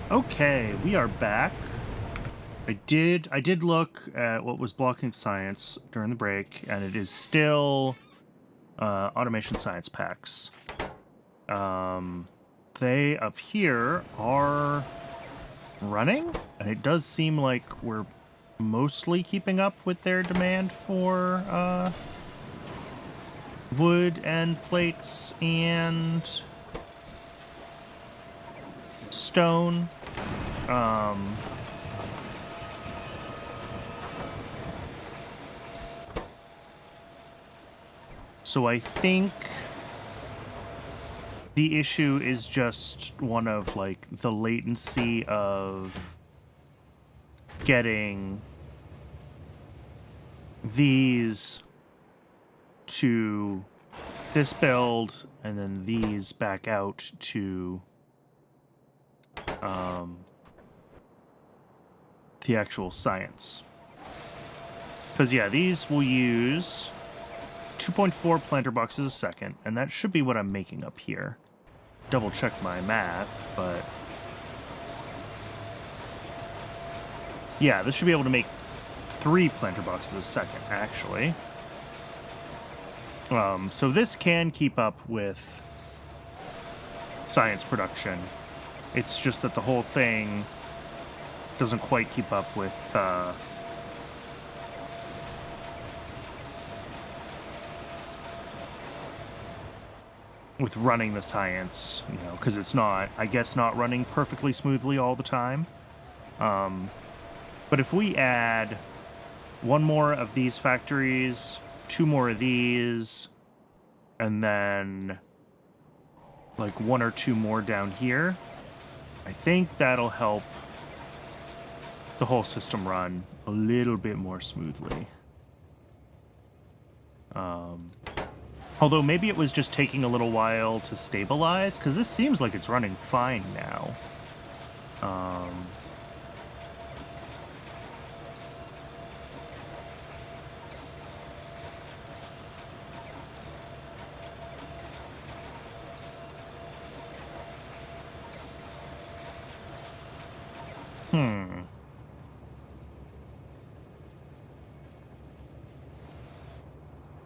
Okay, we are back. I did look at what was blocking science during the break, and it is still automation science packs. They up here are running, and it does seem like we're mostly keeping up with their demand for wood and plates and stone. So I think the issue is just one of, like, the latency of getting these to this build, and then these back out to the actual science. Because, yeah, these will use 2.4 planter boxes a second, and that should be what I'm making up here. Double check my math, but... yeah, this should be able to make 3 planter boxes a second, actually. So this can keep up with science production. It's just that the whole thing doesn't quite keep up with running the science, you know, because it's not, I guess, not running perfectly smoothly all the time. But if we add 1 more of these factories, 2 more of these, and then like 1 or 2 more down here, I think that'll help the whole system run a little bit more smoothly. Although maybe it was just taking a little while to stabilize, because this seems like it's running fine now.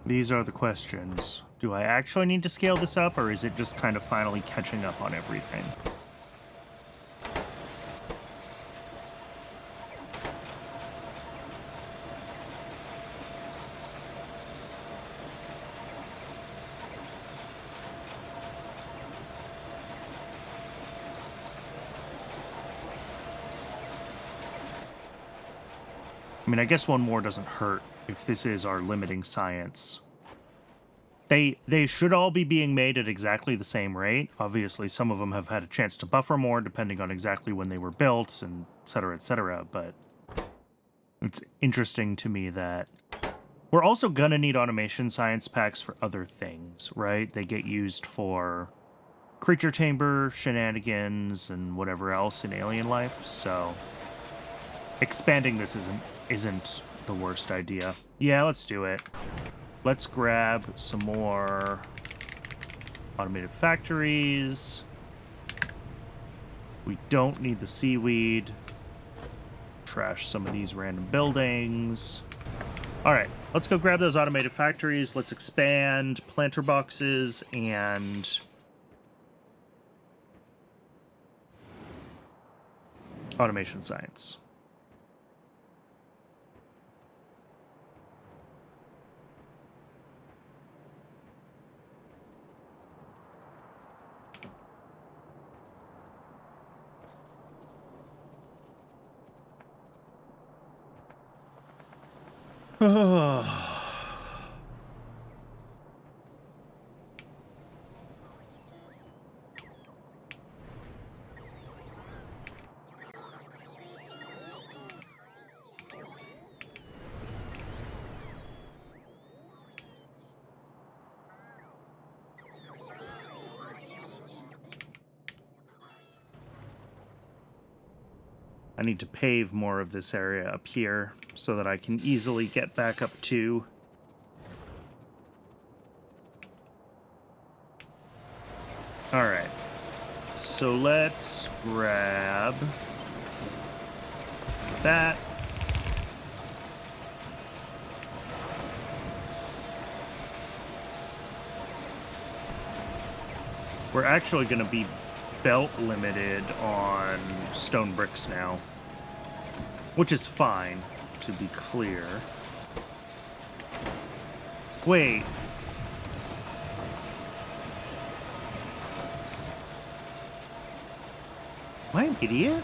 These are the questions. Do I actually need to scale this up, or is it just kind of finally catching up on everything? I mean, I guess 1 more doesn't hurt if this is our limiting science. They should all be being made at exactly the same rate. Obviously, some of them have had a chance to buffer more depending on exactly when they were built, and et cetera, but it's interesting to me that we're also gonna need automation science packs for other things, right? They get used for creature chamber shenanigans and whatever else in alien life, so expanding this isn't the worst idea. Yeah, let's do it. Let's grab some more automated factories. We don't need the seaweed. Trash some of these random buildings. All right, let's go grab those automated factories. Let's expand planter boxes and automation science. I need to pave more of this area up here so that I can easily get back up to. All right, so let's grab that. We're actually going to be belt limited on stone bricks now, which is fine, to be clear. Wait. Am I an idiot?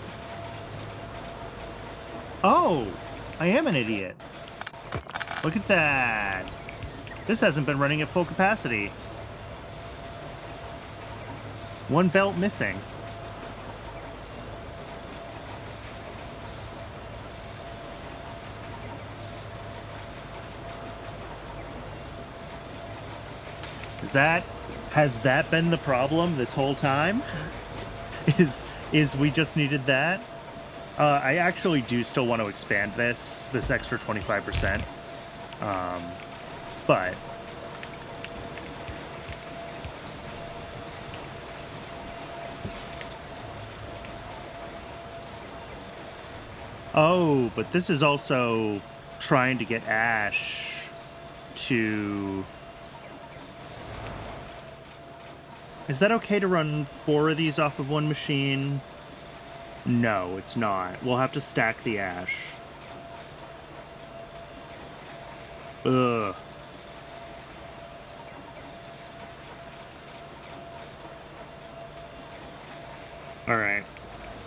Oh, I am an idiot. Look at that. This hasn't been running at full capacity. 1 belt missing. Has that been the problem this whole time? Is we just needed that? I actually do still want to expand this extra 25%. But oh, but this is also trying to get Ash to... Is that okay to run 4 of these off of one machine? No, it's not. We'll have to stack the Ash. Ugh. Alright.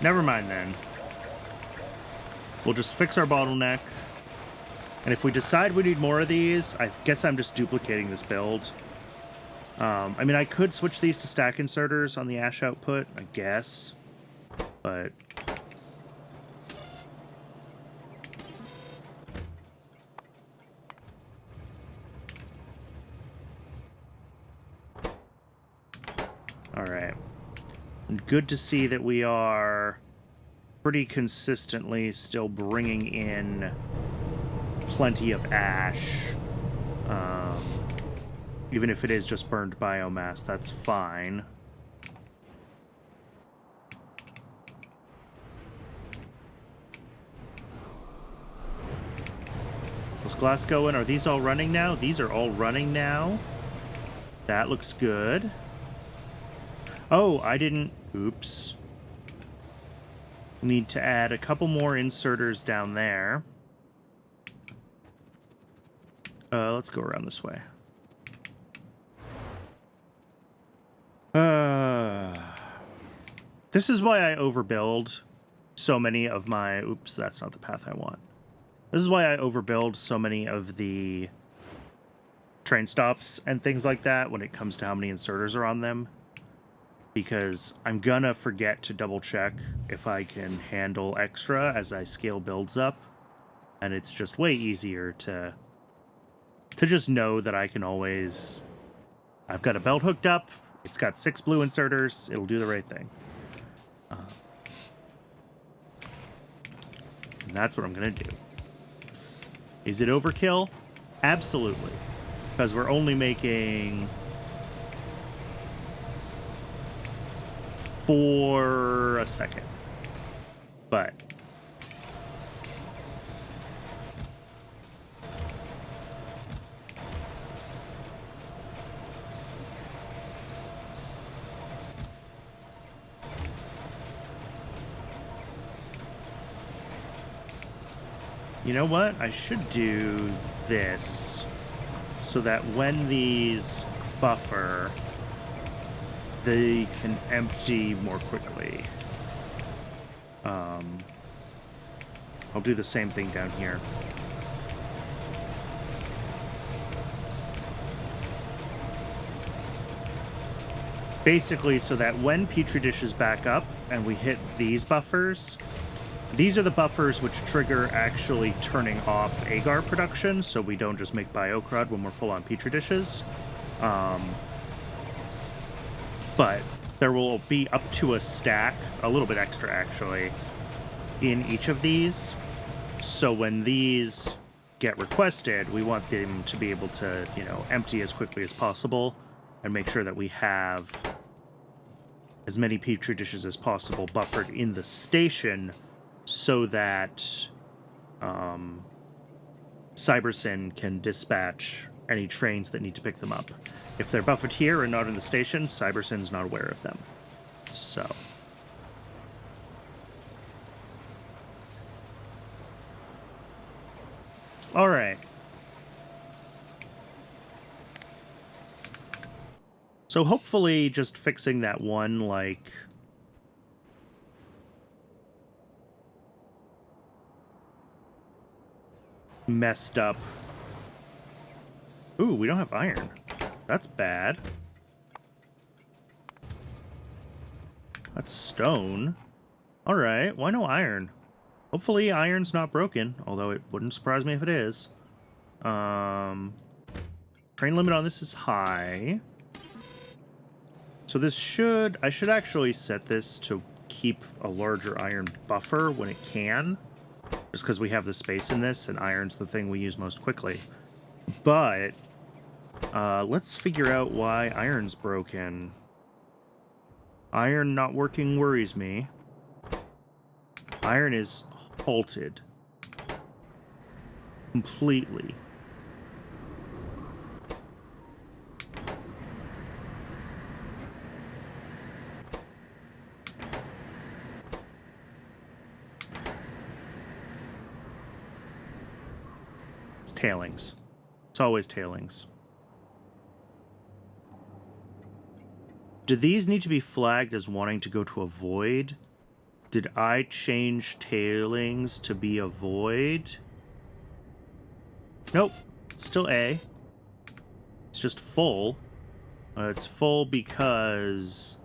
Never mind then. We'll just fix our bottleneck. And if we decide we need more of these, I guess I'm just duplicating this build. I mean, I could switch these to stack inserters on the Ash output, I guess. But... Alright. And good to see that we are pretty consistently still bringing in plenty of ash. Even if it is just burned biomass, that's fine. Those glass going? Are these all running now? These are all running now. That looks good. Oh, I didn't... Oops. Need to add a couple more inserters down there. Let's go around this way. This is why I overbuild so many of my... Oops, that's not the path I want. This is why I overbuild so many of the train stops and things like that when it comes to how many inserters are on them. Because I'm gonna forget to double check if I can handle extra as I scale builds up. And it's just way easier to just know that I can always... I've got a belt hooked up. It's got 6 blue inserters. It'll do the right thing. And that's what I'm going to do. Is it overkill? Absolutely. Because we're only making 4 a second. But... You know what? I should do this so that when these buffer, they can empty more quickly. I'll do the same thing down here. Basically, so that when Petri dishes back up and we hit these buffers, these are the buffers which trigger actually turning off agar production, so we don't just make biocrud when we're full on Petri dishes. But there will be up to a stack, a little bit extra actually, in each of these. So when these get requested, we want them to be able to, you know, empty as quickly as possible and make sure that we have as many Petri dishes as possible buffered in the station so that Cybersyn can dispatch any trains that need to pick them up. If they're buffered here and not in the station, Cybersyn's not aware of them. So... Alright. So hopefully just fixing that one, like... messed up... Ooh, we don't have iron. That's bad. That's stone. Alright, why no iron? Hopefully iron's not broken, although it wouldn't surprise me if it is. Train limit on this is high. So this should... I should actually set this to keep a larger iron buffer when it can. Just because we have the space in this, and iron's the thing we use most quickly. But... let's figure out why iron's broken. Iron not working worries me. Iron is halted. Completely. It's tailings. It's always tailings. Do these need to be flagged as wanting to go to a void? Did I change tailings to be a void? Nope. Still A. It's just full. It's full because...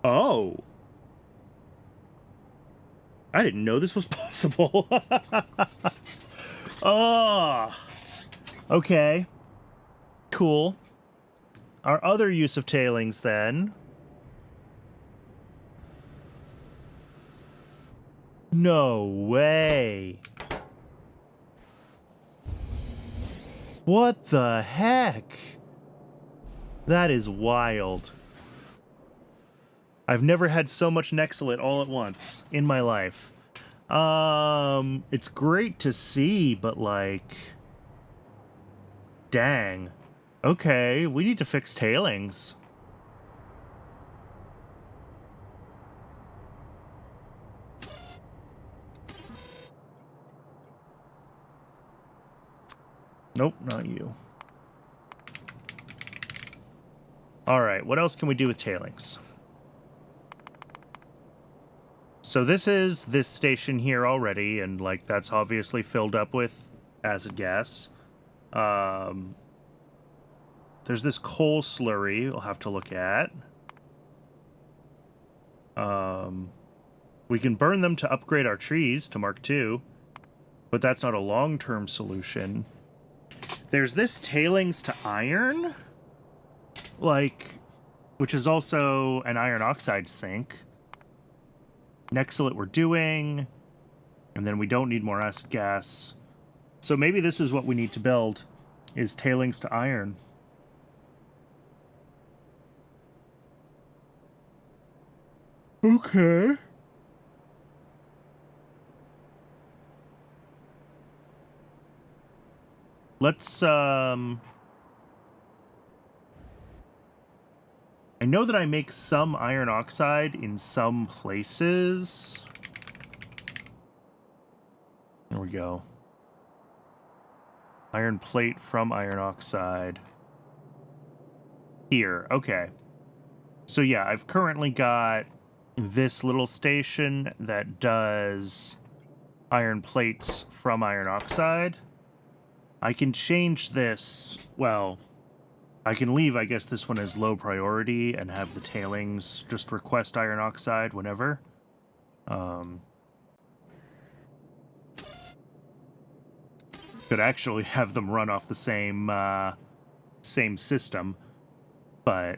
Oh! I didn't know this was possible. Oh! Okay. Cool. Our other use of tailings, then. No way. What the heck? That is wild. I've never had so much Nexalit all at once in my life. It's great to see, but like... Dang. Okay, we need to fix tailings. Nope, not you. Alright, what else can we do with tailings? So this is this station here already, and like that's obviously filled up with acid gas. There's this coal slurry we'll have to look at. We can burn them to upgrade our trees to Mark II, but that's not a long-term solution. There's this tailings to iron, like, which is also an iron oxide sink. Nexalit we're doing, and then we don't need more acid gas. So maybe this is what we need to build, is tailings to iron. Okay. Let's, I know that I make some iron oxide in some places. There we go. Iron plate from iron oxide. Here, okay. So yeah, I've currently got this little station that does iron plates from iron oxide. I can change this, well, I can leave, I guess, this one as low priority and have the tailings just request iron oxide whenever. Could actually have them run off the same, same system, but...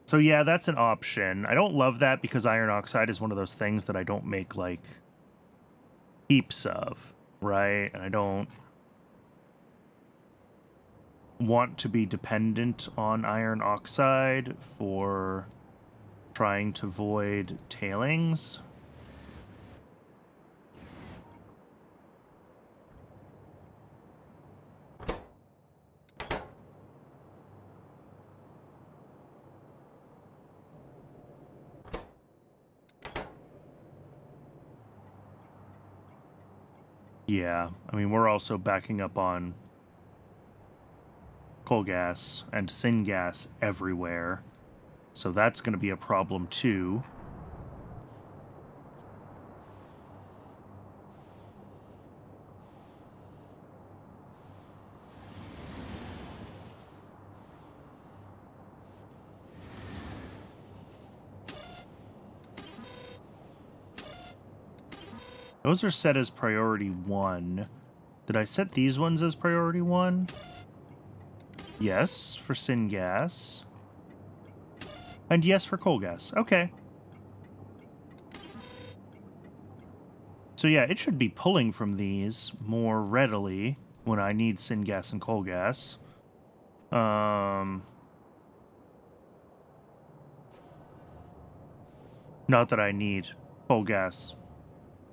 So yeah, that's an option. I don't love that because iron oxide is one of those things that I don't make, like, heaps of, right? And I don't want to be dependent on iron oxide for trying to void tailings. Yeah, I mean, we're also backing up on coal gas and syngas everywhere, so that's going to be a problem too. Those are set as priority 1. Did I set these ones as priority 1? Yes, for syngas. And yes for coal gas. Okay. So yeah, it should be pulling from these more readily when I need syngas and coal gas. Not that I need coal gas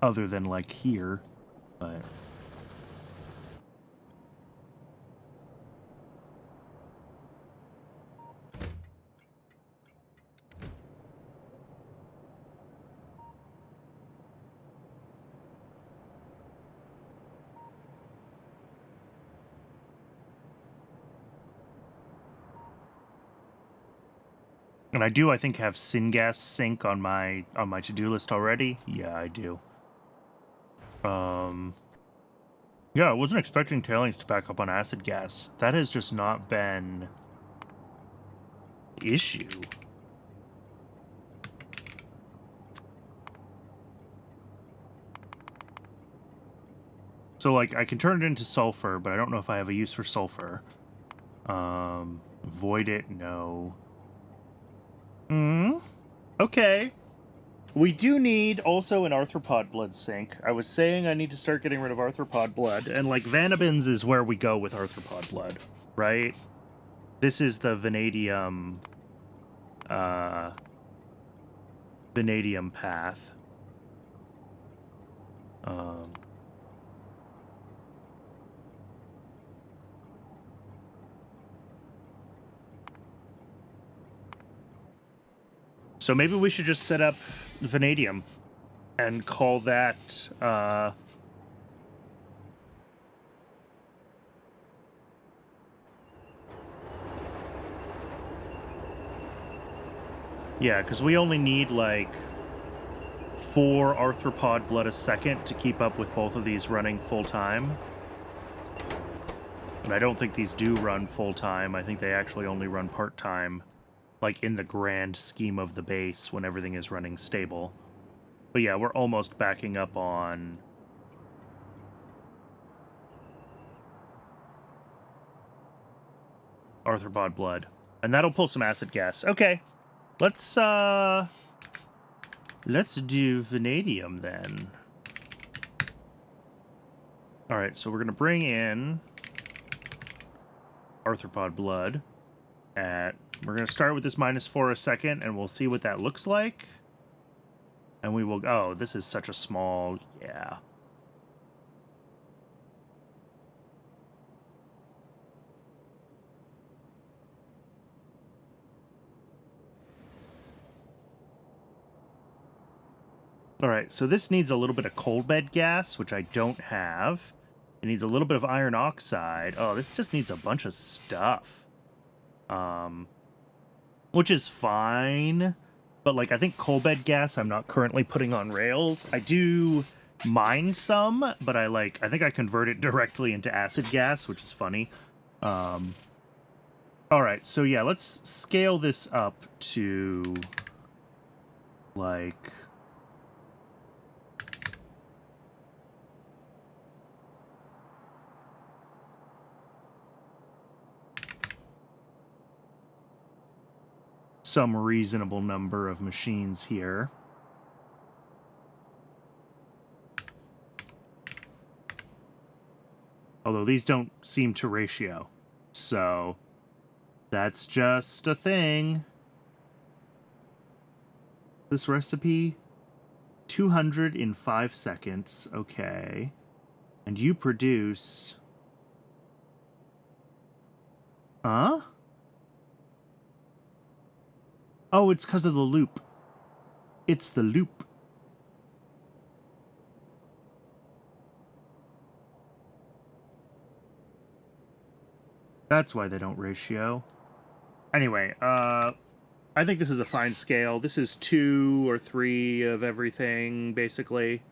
other than, like, here, but... And I do, I think, have syngas sync on my to-do list already. Yeah, I do. Yeah, I wasn't expecting tailings to back up on acid gas. That has just not been the issue. So, like, I can turn it into sulfur, but I don't know if I have a use for sulfur. Void it, no. Okay. We do need also an arthropod blood sink. I was saying I need to start getting rid of arthropod blood, and, like, Vanabins is where we go with arthropod blood, right? This is the vanadium, vanadium path. So maybe we should just set up vanadium and call that, yeah, because we only need, like, 4 arthropod blood a second to keep up with both of these running full-time. And I don't think these do run full-time. I think they actually only run part-time, like, in the grand scheme of the base when everything is running stable. But yeah, we're almost backing up on... arthropod blood. And that'll pull some acid gas. Okay. Let's do vanadium then. Alright, so we're gonna bring in arthropod blood at... We're gonna start with this -4 a second, and we'll see what that looks like. And we will... Oh, this is such a small... Yeah. Alright, so this needs a little bit of coal bed gas, which I don't have. It needs a little bit of iron oxide. Oh, this just needs a bunch of stuff. Which is fine. But, like, I think coal bed gas I'm not currently putting on rails. I do mine some, but I think I convert it directly into acid gas, which is funny. Alright, so yeah, let's scale this up to, like... some reasonable number of machines here. Although these don't seem to ratio. So, that's just a thing. This recipe, 200 in 5 seconds. Okay. And you produce... Huh? Oh, it's because of the loop. It's the loop. That's why they don't ratio. Anyway, I think this is a fine scale. This is 2 or 3 of everything, basically.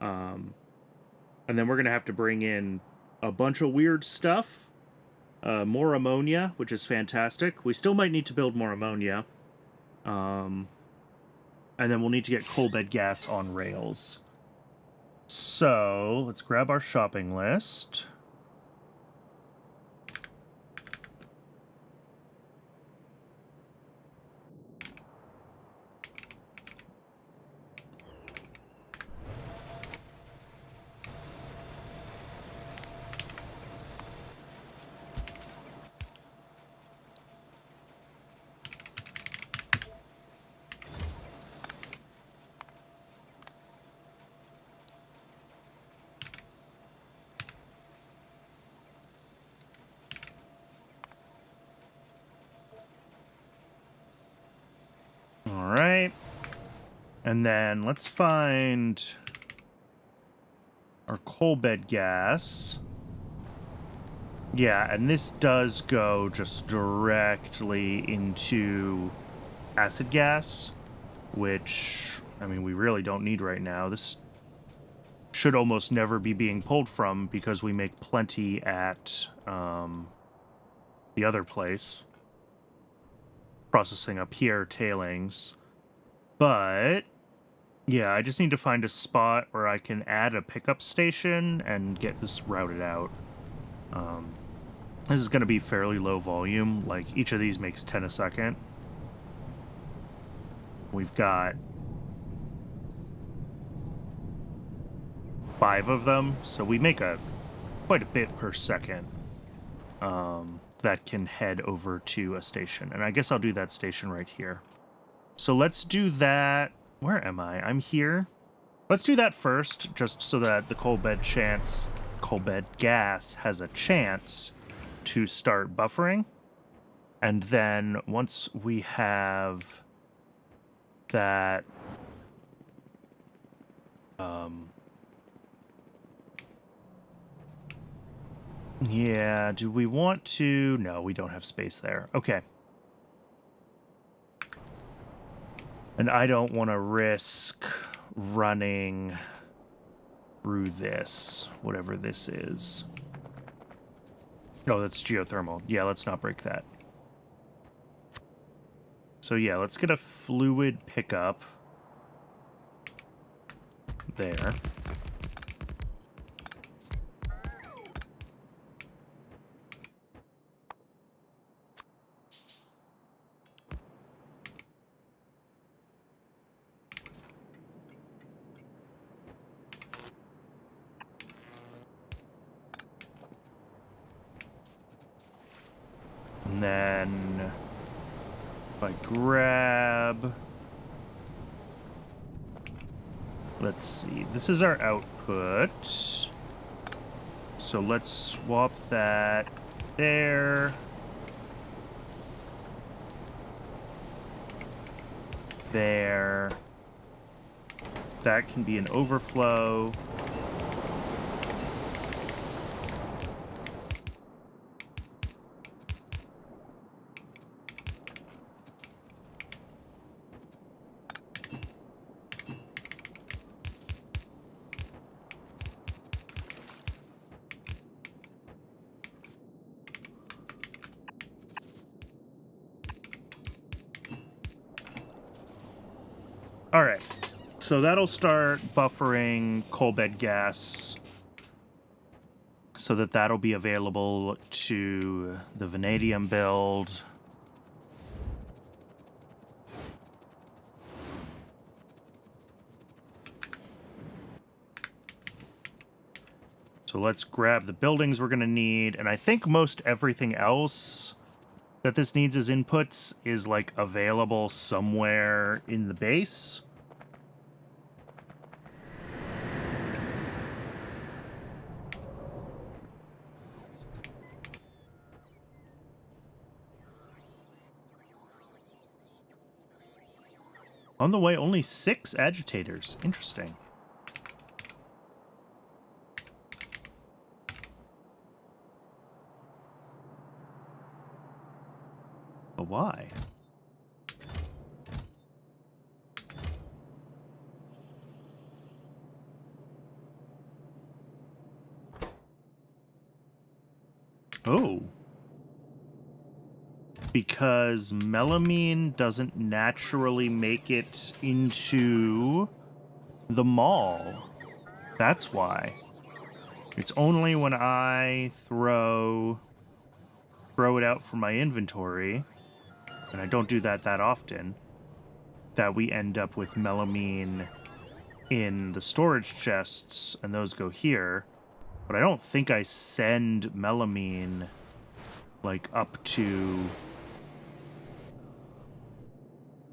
And then we're going to have to bring in a bunch of weird stuff. More ammonia, which is fantastic. We still might need to build more ammonia. And then we'll need to get coal bed gas on rails. So, let's grab our shopping list. And then let's find our coal bed gas. Yeah, and this does go just directly into acid gas, which, I mean, we really don't need right now. This should almost never be being pulled from because we make plenty at the other place. Processing up here, tailings. But, yeah, I just need to find a spot where I can add a pickup station and get this routed out. This is going to be fairly low volume. Like, each of these makes 10 a second. We've got 5 of them, so we make quite a bit per second that can head over to a station. And I guess I'll do that station right here. So let's do that. Where am I? I'm here. Let's do that first, just so that the coal bed gas has a chance to start buffering. And then once we have that yeah, do we want to? No, we don't have space there. Okay. And I don't want to risk running through this, whatever this is. Oh, that's geothermal. Yeah, let's not break that. So yeah, let's get a fluid pickup there. And then if I grab, let's see, this is our output. So let's swap that there. There. That can be an overflow. All right, so that'll start buffering coal bed gas so that that'll be available to the vanadium build. So let's grab the buildings we're going to need, and I think most everything else that this needs as inputs is like available somewhere in the base. On the way, only 6 agitators. Interesting. But why? Oh. Because melamine doesn't naturally make it into the mall. That's why. It's only when I throw it out from my inventory, and I don't do that often, that we end up with melamine in the storage chests, and those go here. But I don't think I send melamine, like, up to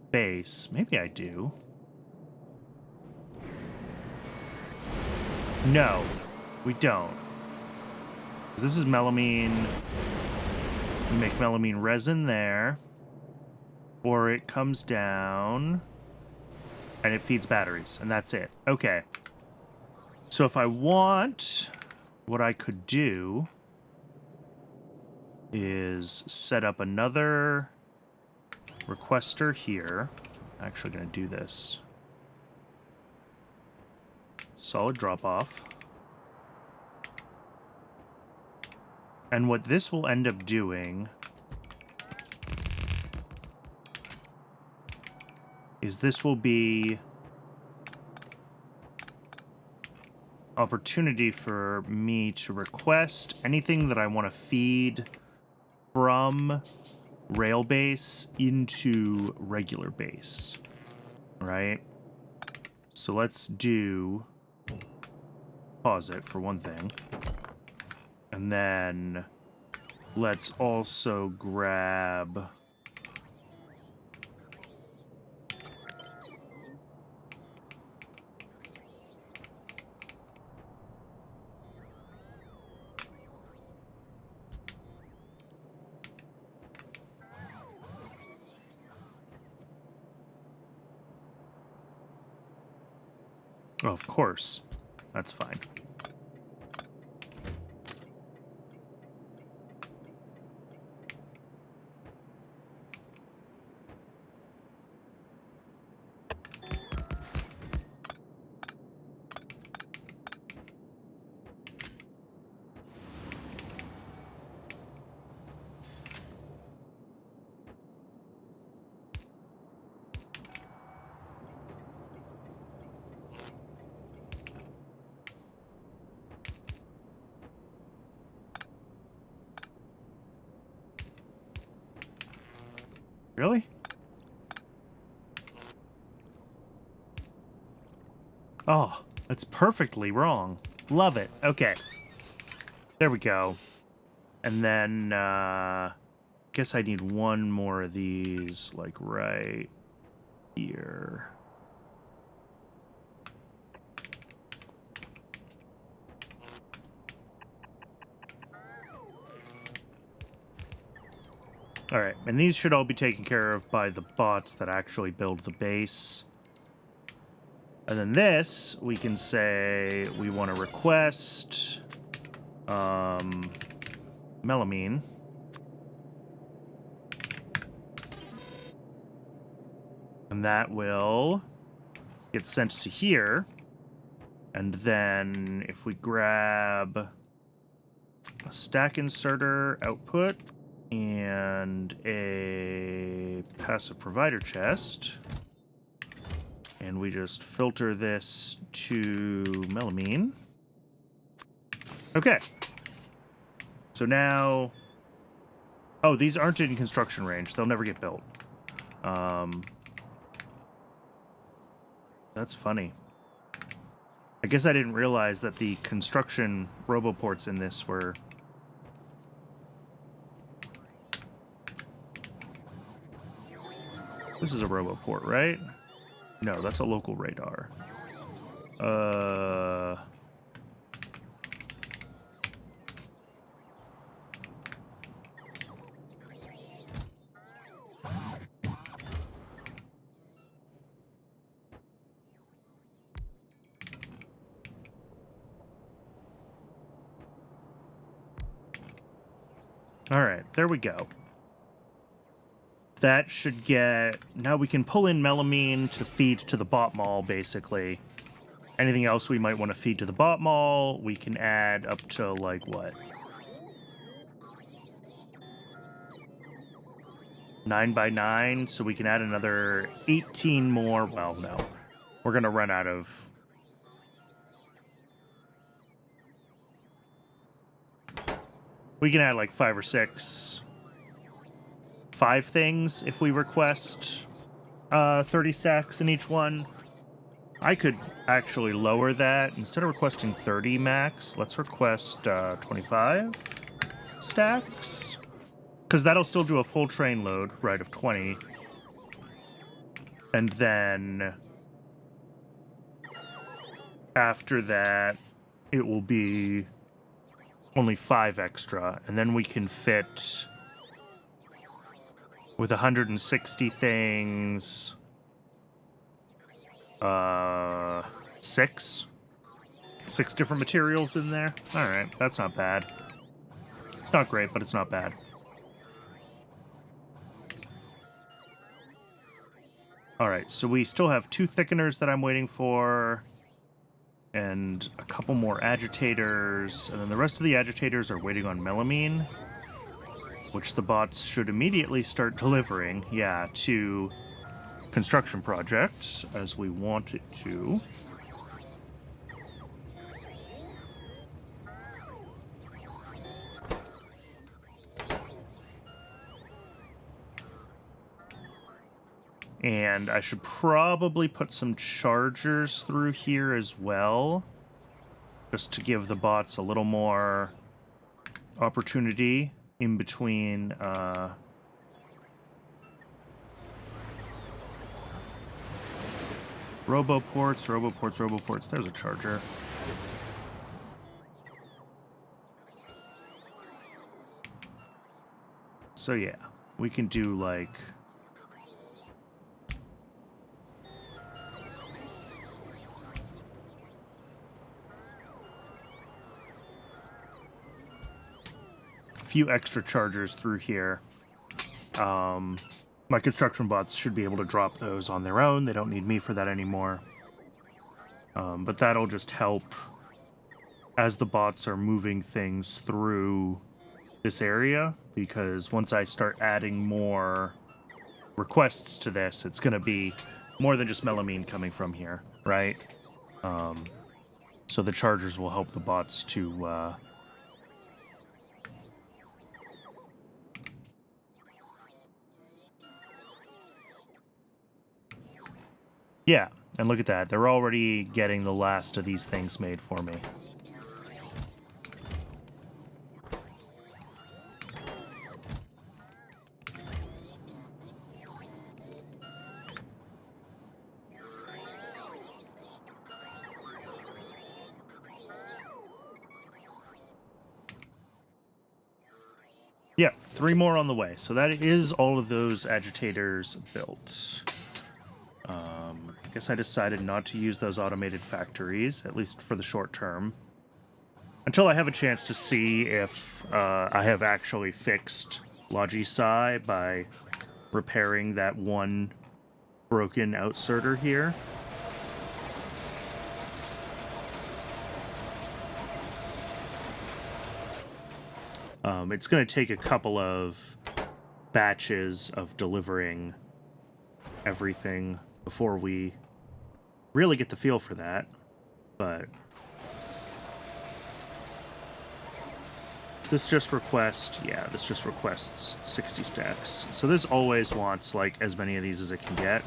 base. Maybe I do. No, we don't. 'Cause this is melamine. We make melamine resin there. Or it comes down And it feeds batteries, and that's it. Okay. So if I want, what I could do is set up another requester here. I'm actually going to do this. Solid drop-off. And what this will end up doing is this will be opportunity for me to request anything that I want to feed from rail base into regular base, right? So let's pause it for one thing. And then let's also grab oh, of course. That's fine. Really? Oh, that's perfectly wrong. Love it. Okay. There we go. And then, guess I need one more of these, like, right here. Alright, and these should all be taken care of by the bots that actually build the base. And then this, we can say we want to request melamine. And that will get sent to here. And then if we grab a stack inserter output and a passive provider chest, and we just filter this to melamine. Okay. So now... oh, these aren't in construction range. They'll never get built. That's funny. I guess I didn't realize that the construction roboports in this were... this is a roboport, right? No, that's a local radar. All right, there we go. That should get... now we can pull in melamine to feed to the bot mall, basically. Anything else we might want to feed to the bot mall, we can add up to, like, what? 9 by 9, so we can add another 18 more. Well, no. We're going to run out of... we can add, like, 5 or 6... 5 things if we request 30 stacks in each one. I could actually lower that. Instead of requesting 30 max, let's request 25 stacks. Because that'll still do a full train load, right, of 20. And then after that, it will be only 5 extra. And then we can fit... with 160 things, Six? 6 different materials in there? Alright, that's not bad. It's not great, but it's not bad. Alright, so we still have 2 thickeners that I'm waiting for, and a couple more agitators, and then the rest of the agitators are waiting on melamine, which the bots should immediately start delivering, yeah, to construction projects, as we want it to. And I should probably put some chargers through here as well, just to give the bots a little more opportunity in between roboports. There's a charger. So yeah, we can do like a few extra chargers through here. My construction bots should be able to drop those on their own. They don't need me for that anymore. But that'll just help as the bots are moving things through this area, because once I start adding more requests to this, it's going to be more than just melamine coming from here, right? So the chargers will help the bots to yeah, and look at that. They're already getting the last of these things made for me. Yeah, 3 more on the way. So that is all of those agitators built. I guess I decided not to use those automated factories, at least for the short term, until I have a chance to see if I have actually fixed Logi-Sai by repairing that one broken outserter here. It's going to take a couple of batches of delivering everything before we really get the feel for that, but this just requests 60 stacks. So this always wants like as many of these as it can get.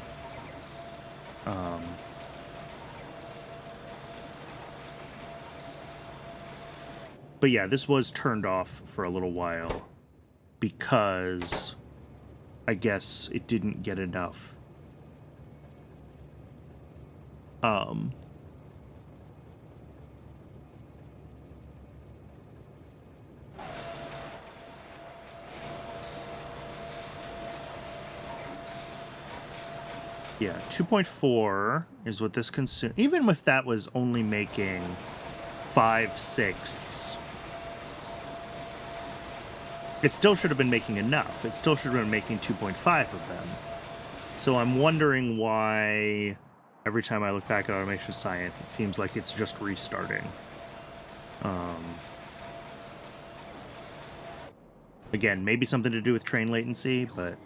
But yeah, this was turned off for a little while because I guess it didn't get enough. Yeah, 2.4 is what this consumes. Even if that was only making 5/6, it still should have been making enough. It still should have been making 2.5 of them. So I'm wondering why every time I look back at Automation Science, it seems like it's just restarting. Again, maybe something to do with train latency, but...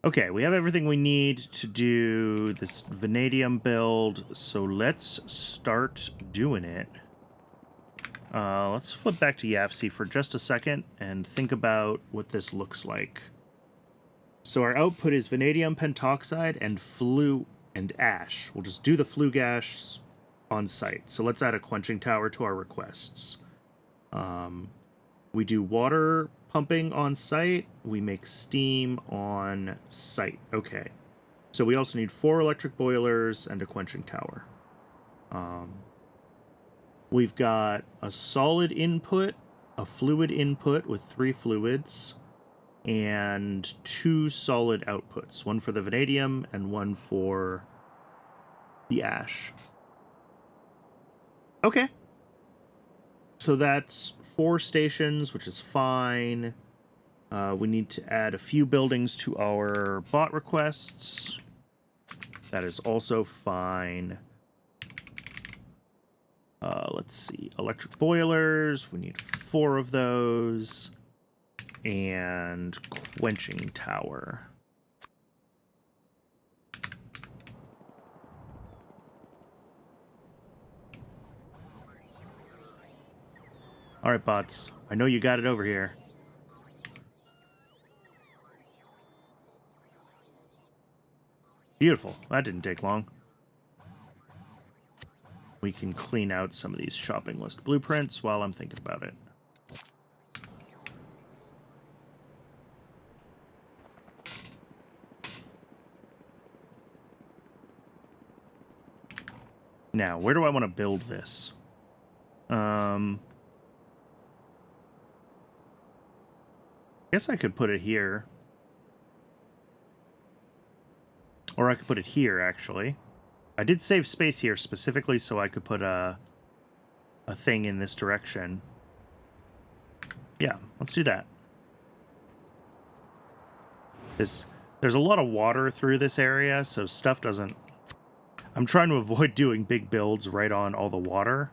Okay, we have everything we need to do this Vanadium build, so let's start doing it. Let's flip back to YAFC for just a second and think about what this looks like. So our output is Vanadium pentoxide and flue and ash. We'll just do the flue gas on site. So let's add a quenching tower to our requests. We do water pumping on site. We make steam on site. Okay. So we also need 4 electric boilers and a quenching tower. We've got a solid input, a fluid input with 3 fluids, and 2 solid outputs. One for the vanadium and one for the ash. Okay. So that's 4 stations, which is fine. We need to add a few buildings to our bot requests. That is also fine. Let's see. Electric boilers. We need 4 of those. And quenching tower. All right, bots. I know you got it over here. Beautiful. That didn't take long. We can clean out some of these shopping list blueprints while I'm thinking about it. Now, where do I want to build this? I guess I could put it here. Or I could put it here, actually. I did save space here specifically so I could put a thing in this direction. Yeah, let's do that. There's a lot of water through this area, so stuff doesn't... I'm trying to avoid doing big builds right on all the water.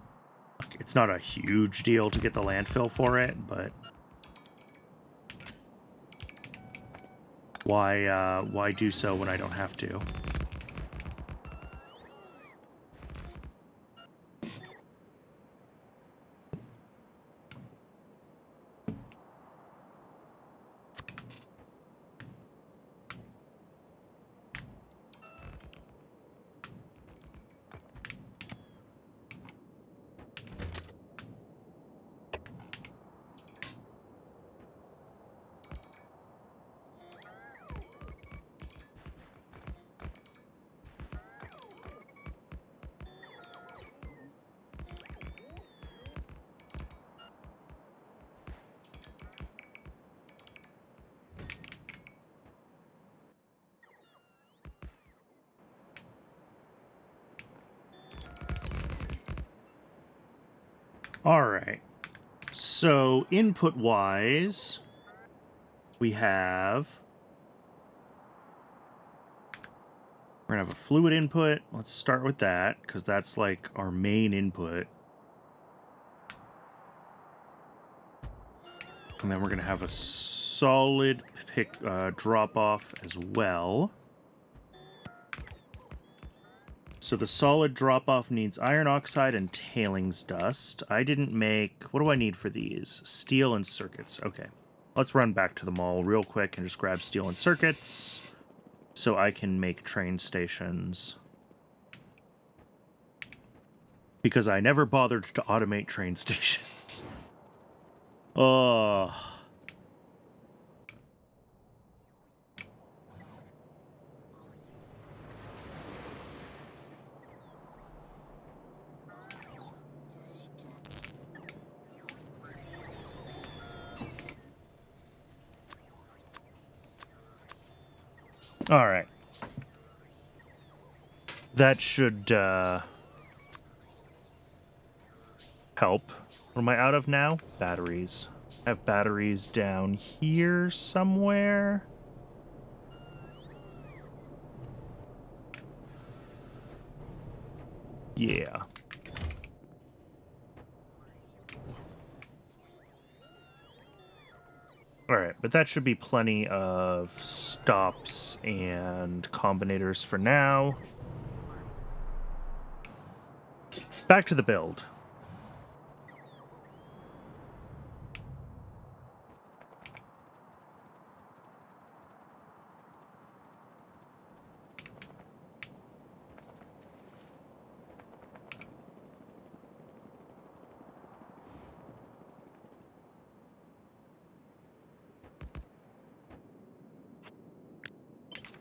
It's not a huge deal to get the landfill for it, but... Why do so when I don't have to? Alright, so input-wise, we have... We're gonna have a fluid input. Let's start with that, because that's like our main input. And then we're gonna have a solid drop-off as well. So the solid drop-off needs iron oxide and tailings dust. I didn't make... What do I need for these? Steel and circuits. Okay. Let's run back to the mall real quick and just grab steel and circuits so I can make train stations. Because I never bothered to automate train stations. Oh... Alright. That should, help. What am I out of now? Batteries. I have batteries down here somewhere. Yeah. Alright, but that should be plenty of stops and combinators for now. Back to the build.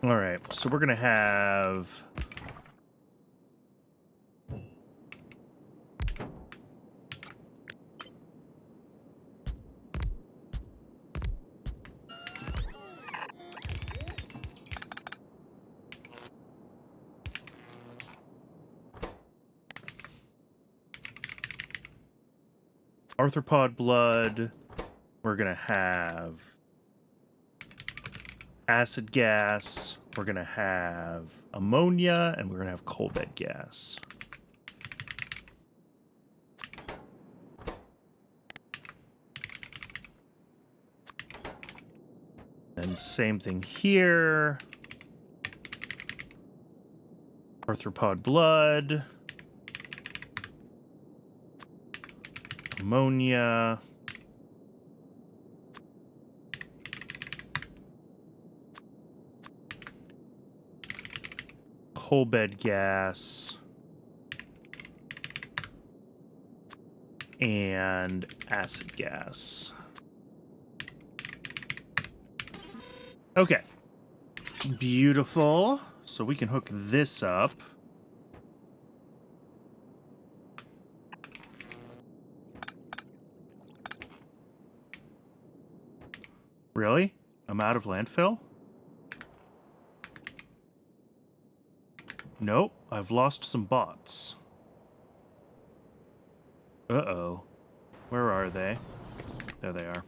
All right, so we're going to have... arthropod blood. We're going to have acid gas. We're going to have ammonia, and we're going to have coal bed gas. And same thing here. Arthropod blood. Ammonia. Coal bed gas. And acid gas. Okay. Beautiful. So we can hook this up. Really? I'm out of landfill? Nope. I've lost some bots. Uh-oh. Where are they? There they are.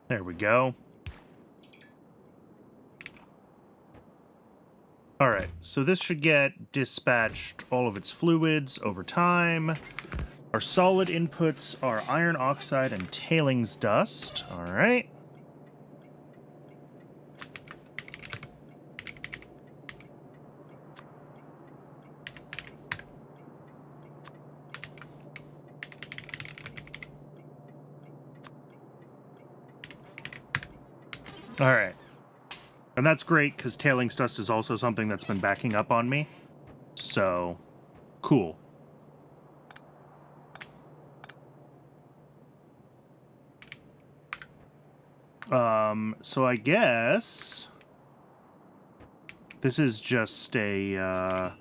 There we go. All right, so this should get dispatched all of its fluids over time. Our solid inputs are iron oxide and tailings dust. All right. All right. And that's great, because tailings dust is also something that's been backing up on me. So, cool. So I guess... this is just a,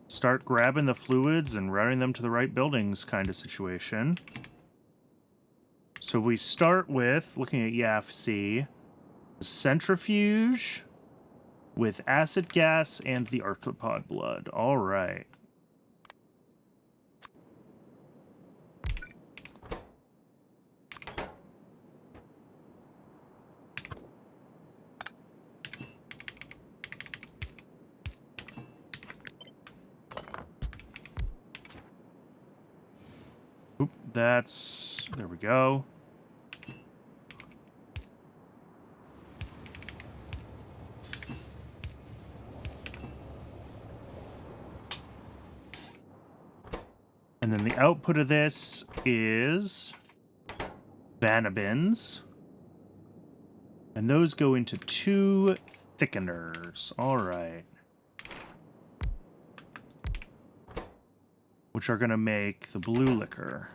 start grabbing the fluids and routing them to the right buildings kind of situation. So we start with, looking at YAFC, centrifuge with acid gas and the arthropod blood. All right. Oop, that's... there we go. And then the output of this is vanabins. And those go into 2 thickeners. All right. Which are going to make the blue liquor.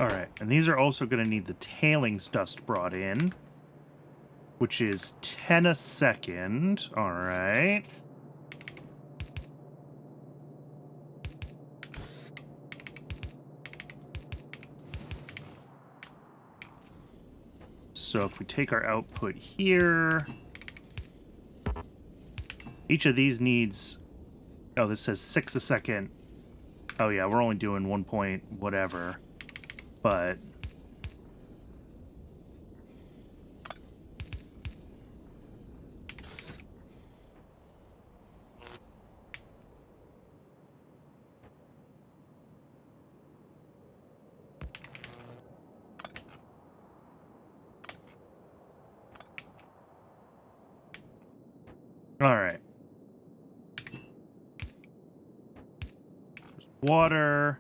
All right, and these are also going to need the tailings dust brought in, which is 10 a second. All right. So if we take our output here, each of these needs, oh, this says 6 a second. Oh yeah, we're only doing 1 point whatever, but all right. Water.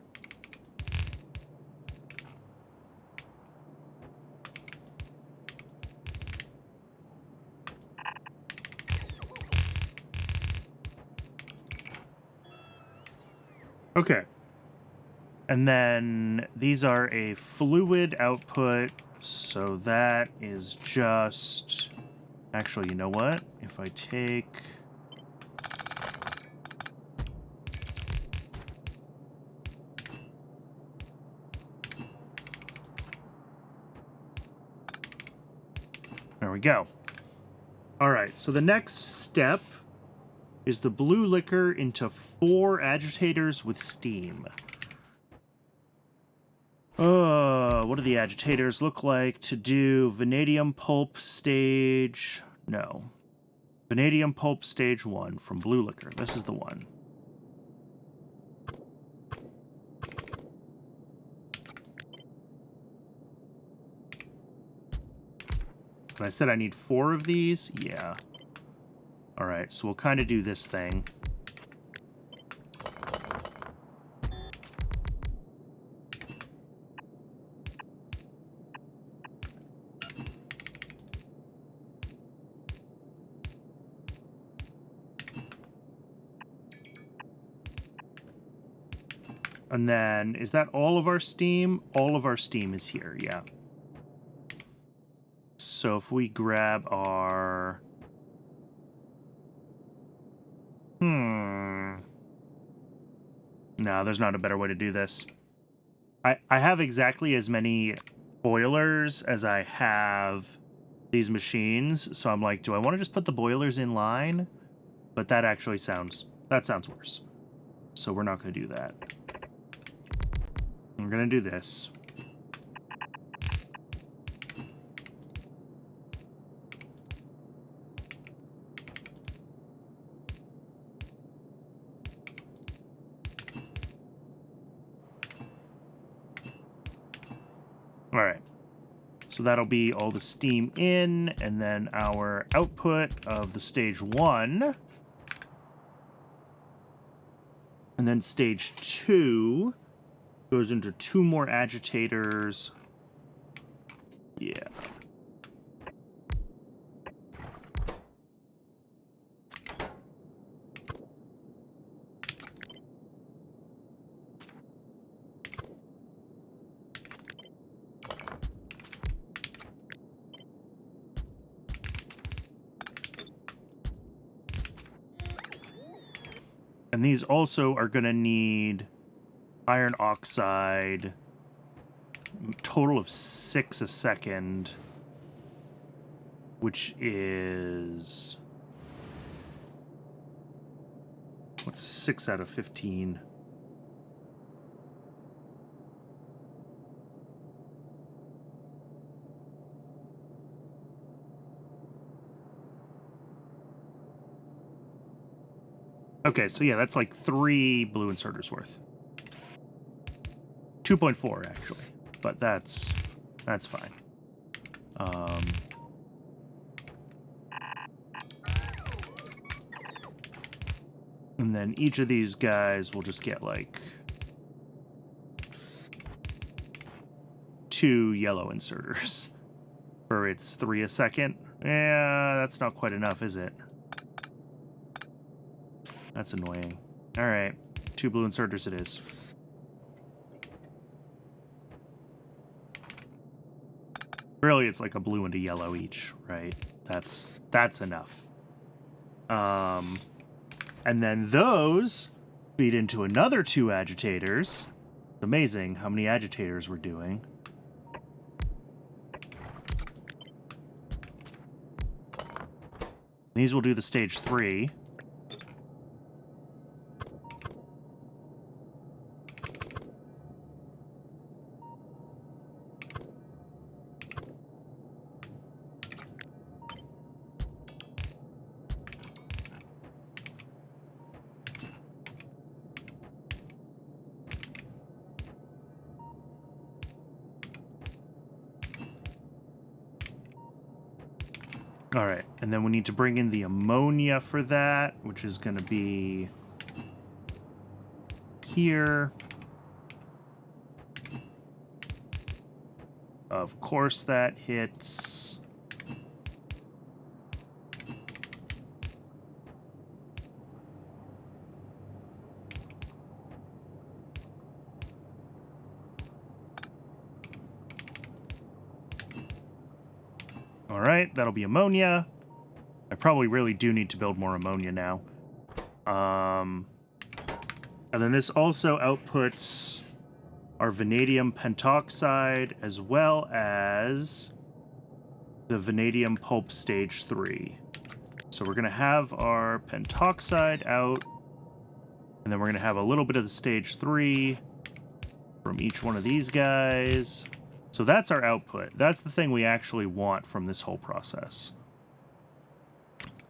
Okay. And then these are a fluid output, so that is just... Actually, you know what? If I take... There we go. All right, so the next step is the blue liquor into 4 agitators with steam. What do the agitators look like to do? Vanadium pulp stage... No. Vanadium pulp stage 1 from blue liquor. This is the one. And I said I need 4 of these? Yeah. Alright, so we'll kind of do this thing. And then, is that all of our steam? All of our steam is here, yeah. So if we grab our... No, there's not a better way to do this. I have exactly as many boilers as I have these machines, so I'm like, do I want to just put the boilers in line? But that actually sounds... That sounds worse. So we're not going to do that. We're going to do this. All right. So that'll be all the steam in, and then our output of the stage 1. And then stage 2 goes into 2 more agitators. Yeah. And these also are going to need iron oxide, total of 6 a second, which is... What's 6 out of 15? Okay, so yeah, that's like 3 blue inserters worth. 2.4 actually, but that's fine. And then each of these guys will just get like 2 yellow inserters for its 3 a second. Yeah, that's not quite enough, is it? That's annoying. All right, 2 blue inserters it is. Really, it's like a blue and a yellow each, right? That's enough. And then those feed into another 2 agitators. It's amazing how many agitators we're doing. These will do the stage 3. All right, and then we need to bring in the ammonia for that, which is going to be here. Of course that hits. All right, that'll be ammonia. I probably really do need to build more ammonia now. And then this also outputs our vanadium pentoxide as well as the vanadium pulp stage 3. So we're going to have our pentoxide out, and then we're going to have a little bit of the stage 3 from each one of these guys. So that's our output. That's the thing we actually want from this whole process.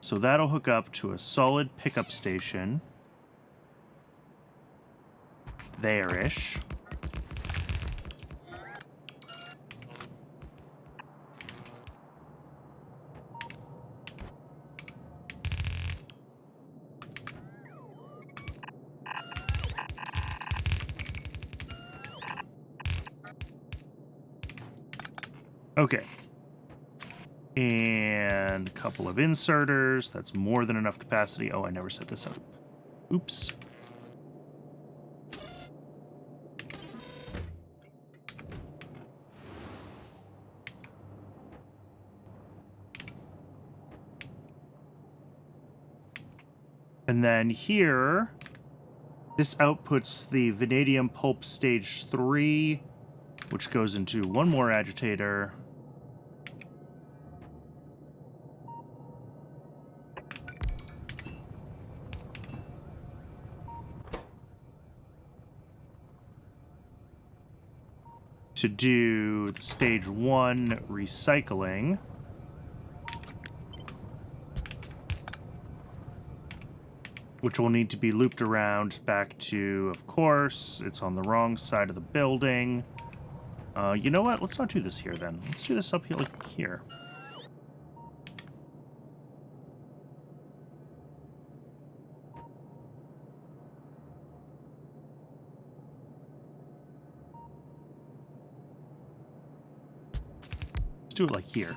So that'll hook up to a solid pickup station. There-ish. Okay. And a couple of inserters. That's more than enough capacity. Oh, I never set this up. Oops. And then here, this outputs the vanadium pulp stage 3, which goes into one more agitator. To do the stage 1 recycling. Which will need to be looped around back to, of course, it's on the wrong side of the building. You know what? Let's not do this here then. Let's do this up here, like here. Let's do it like here.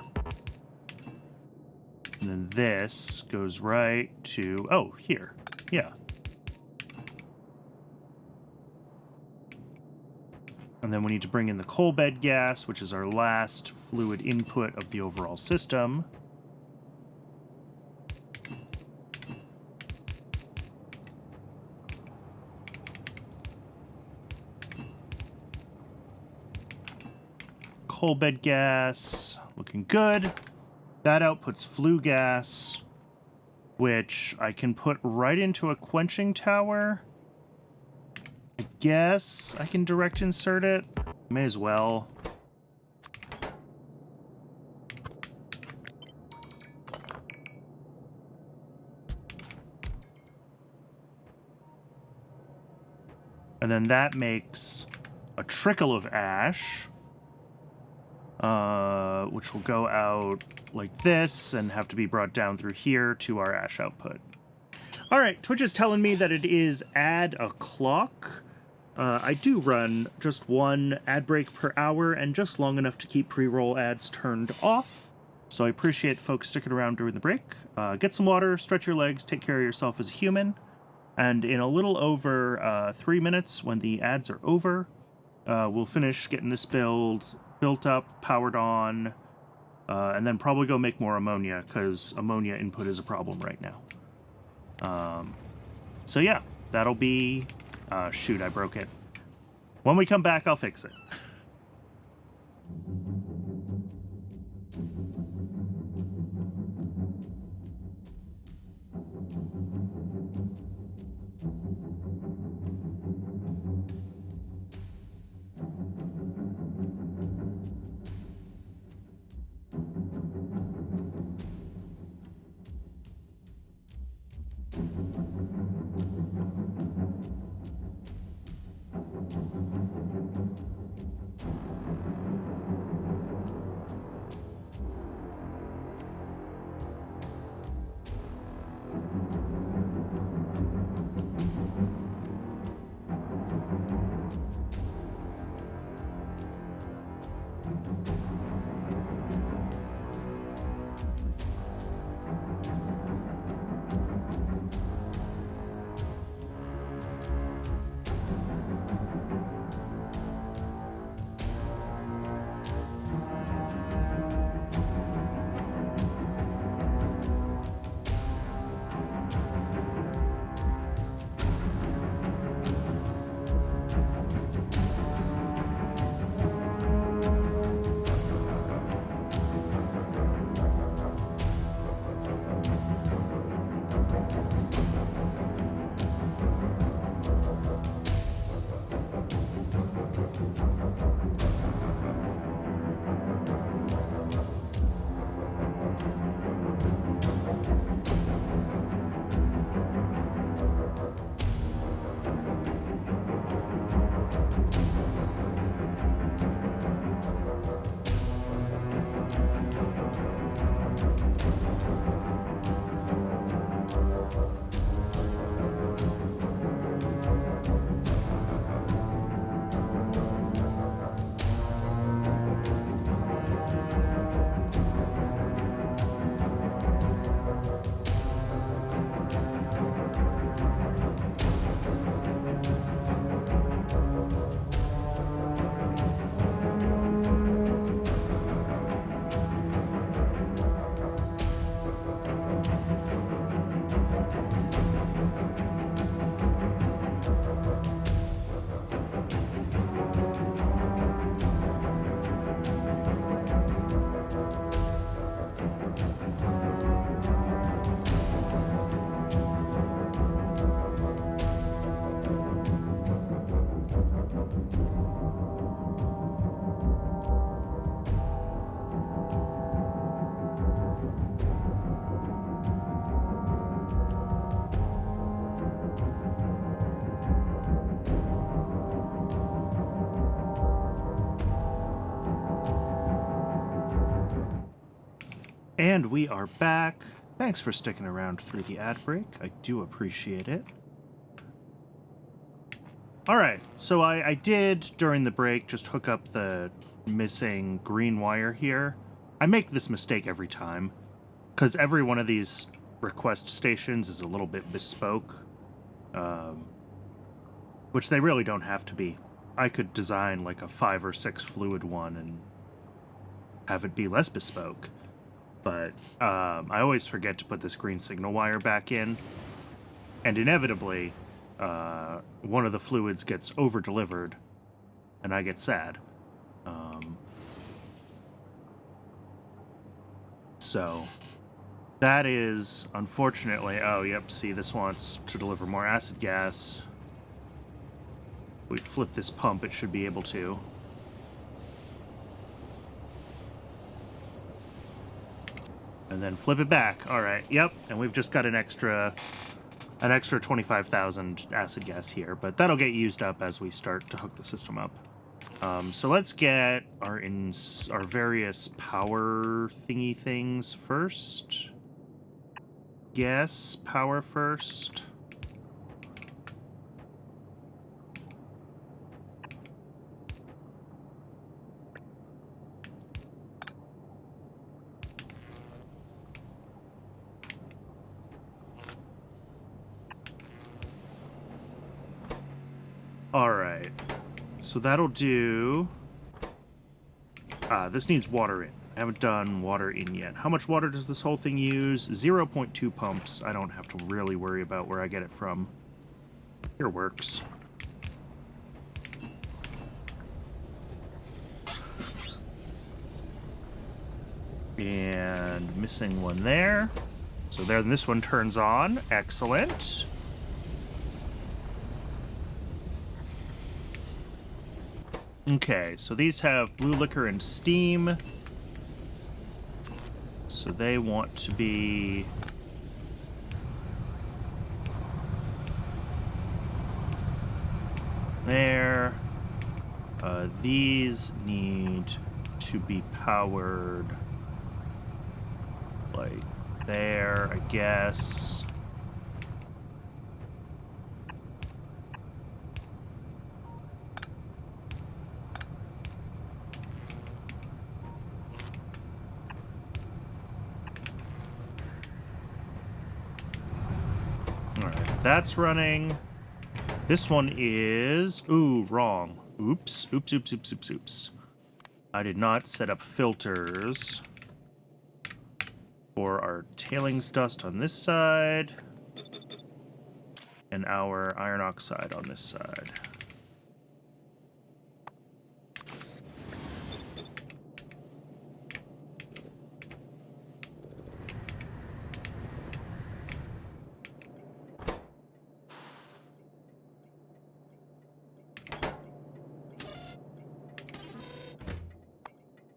And then this goes right to, oh, here. Yeah. And then we need to bring in the coal bed gas, which is our last fluid input of the overall system. Coal bed gas, looking good. That outputs flue gas, which I can put right into a quenching tower. I guess I can direct insert it. May as well. And then that makes a trickle of ash, which will go out like this and have to be brought down through here to our ash output. All right, Twitch is telling me that it is ad o'clock. I do run just one ad break per hour and just long enough to keep pre-roll ads turned off. So I appreciate folks sticking around during the break. Get some water, stretch your legs, take care of yourself as a human. And in a little over 3 minutes, when the ads are over, we'll finish getting this built up, powered on, And then probably go make more ammonia, because ammonia input is a problem right now. So yeah, that'll be... shoot, I broke it. When we come back, I'll fix it. And we are back. Thanks for sticking around through the ad break. I do appreciate it. Alright, so I did, during the break, just hook up the missing green wire here. I make this mistake every time, because every one of these request stations is a little bit bespoke, which they really don't have to be. I could design like a 5 or 6 fluid one and have it be less bespoke. But I always forget to put this green signal wire back in, and inevitably, one of the fluids gets over-delivered, and I get sad. So, that is, unfortunately... Oh, yep, see, this wants to deliver more acid gas. We flip this pump, it should be able to. And then flip it back. Alright, yep, and we've just got an extra 25,000 acid gas here, but that'll get used up as we start to hook the system up. So let's get our various power thingy things first. Yes, power first. Alright, so that'll do This needs water in. I haven't done water in yet. How much water does this whole thing use? 0.2 pumps. I don't have to really worry about where I get it from. Here works. And missing one there. So then this one turns on. Excellent. Okay, so these have blue liquor and steam. So they want to be... there. These need to be powered like there, I guess. All right, that's running. This one is... ooh, wrong. Oops, oops, oops, oops, oops, oops. I did not set up filters for our tailings dust on this side and our iron oxide on this side.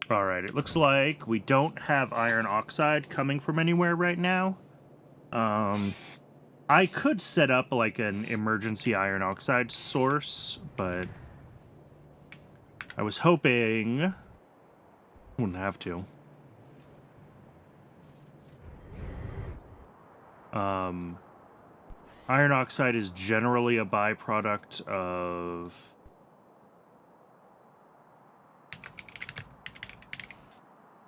All right, it looks like we don't have iron oxide coming from anywhere right now. I could set up like an emergency iron oxide source, but I was hoping wouldn't have to. Iron oxide is generally a byproduct of...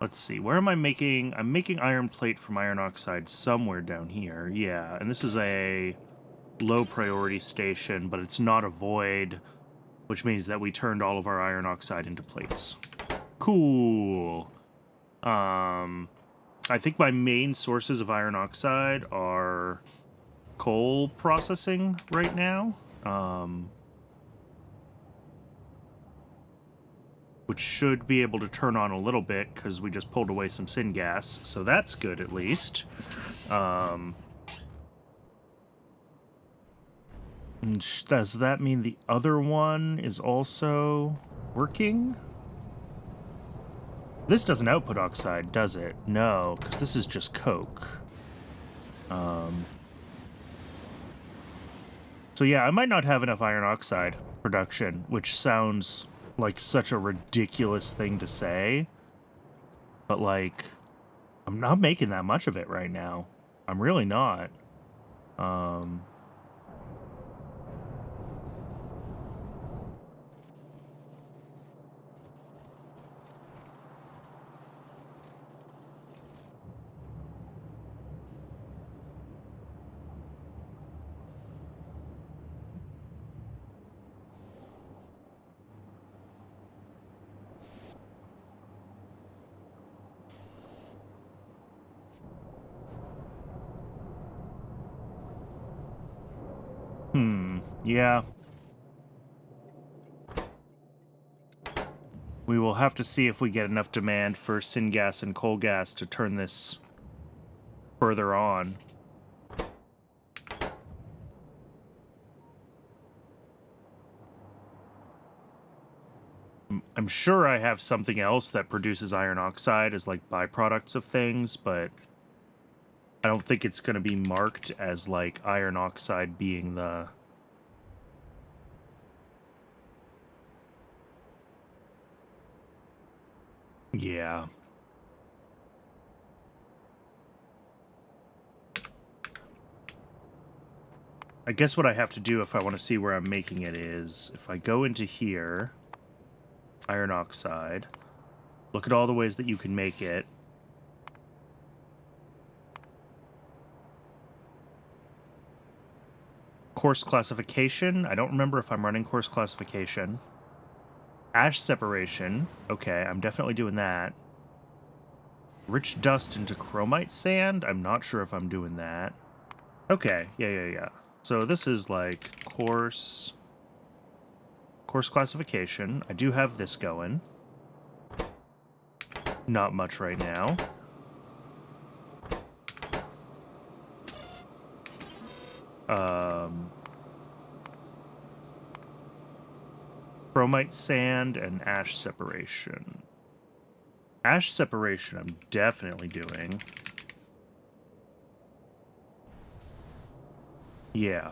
let's see, where am I making... I'm making iron plate from iron oxide somewhere down here. Yeah, and this is a low priority station, but it's not a void, which means that we turned all of our iron oxide into plates. Cool. I think my main sources of iron oxide are coal processing right now. Which should be able to turn on a little bit because we just pulled away some syngas, so that's good at least. And does that mean the other one is also working? This doesn't output oxide, does it? No, because this is just coke. So yeah, I might not have enough iron oxide production, which sounds like such a ridiculous thing to say, but like I'm not making that much of it right now. I'm really not. Yeah. We will have to see if we get enough demand for syngas and coal gas to turn this further on. I'm sure I have something else that produces iron oxide as like byproducts of things, but I don't think it's going to be marked as like iron oxide being the... yeah. I guess what I have to do if I want to see where I'm making it is, if I go into here, iron oxide, look at all the ways that you can make it. Course classification. I don't remember if I'm running course classification. Ash separation. Okay, I'm definitely doing that. Rich dust into chromite sand. I'm not sure if I'm doing that. Okay, yeah. So this is like course classification. I do have this going. Not much right now. Chromite sand and ash separation. Ash separation I'm definitely doing. Yeah.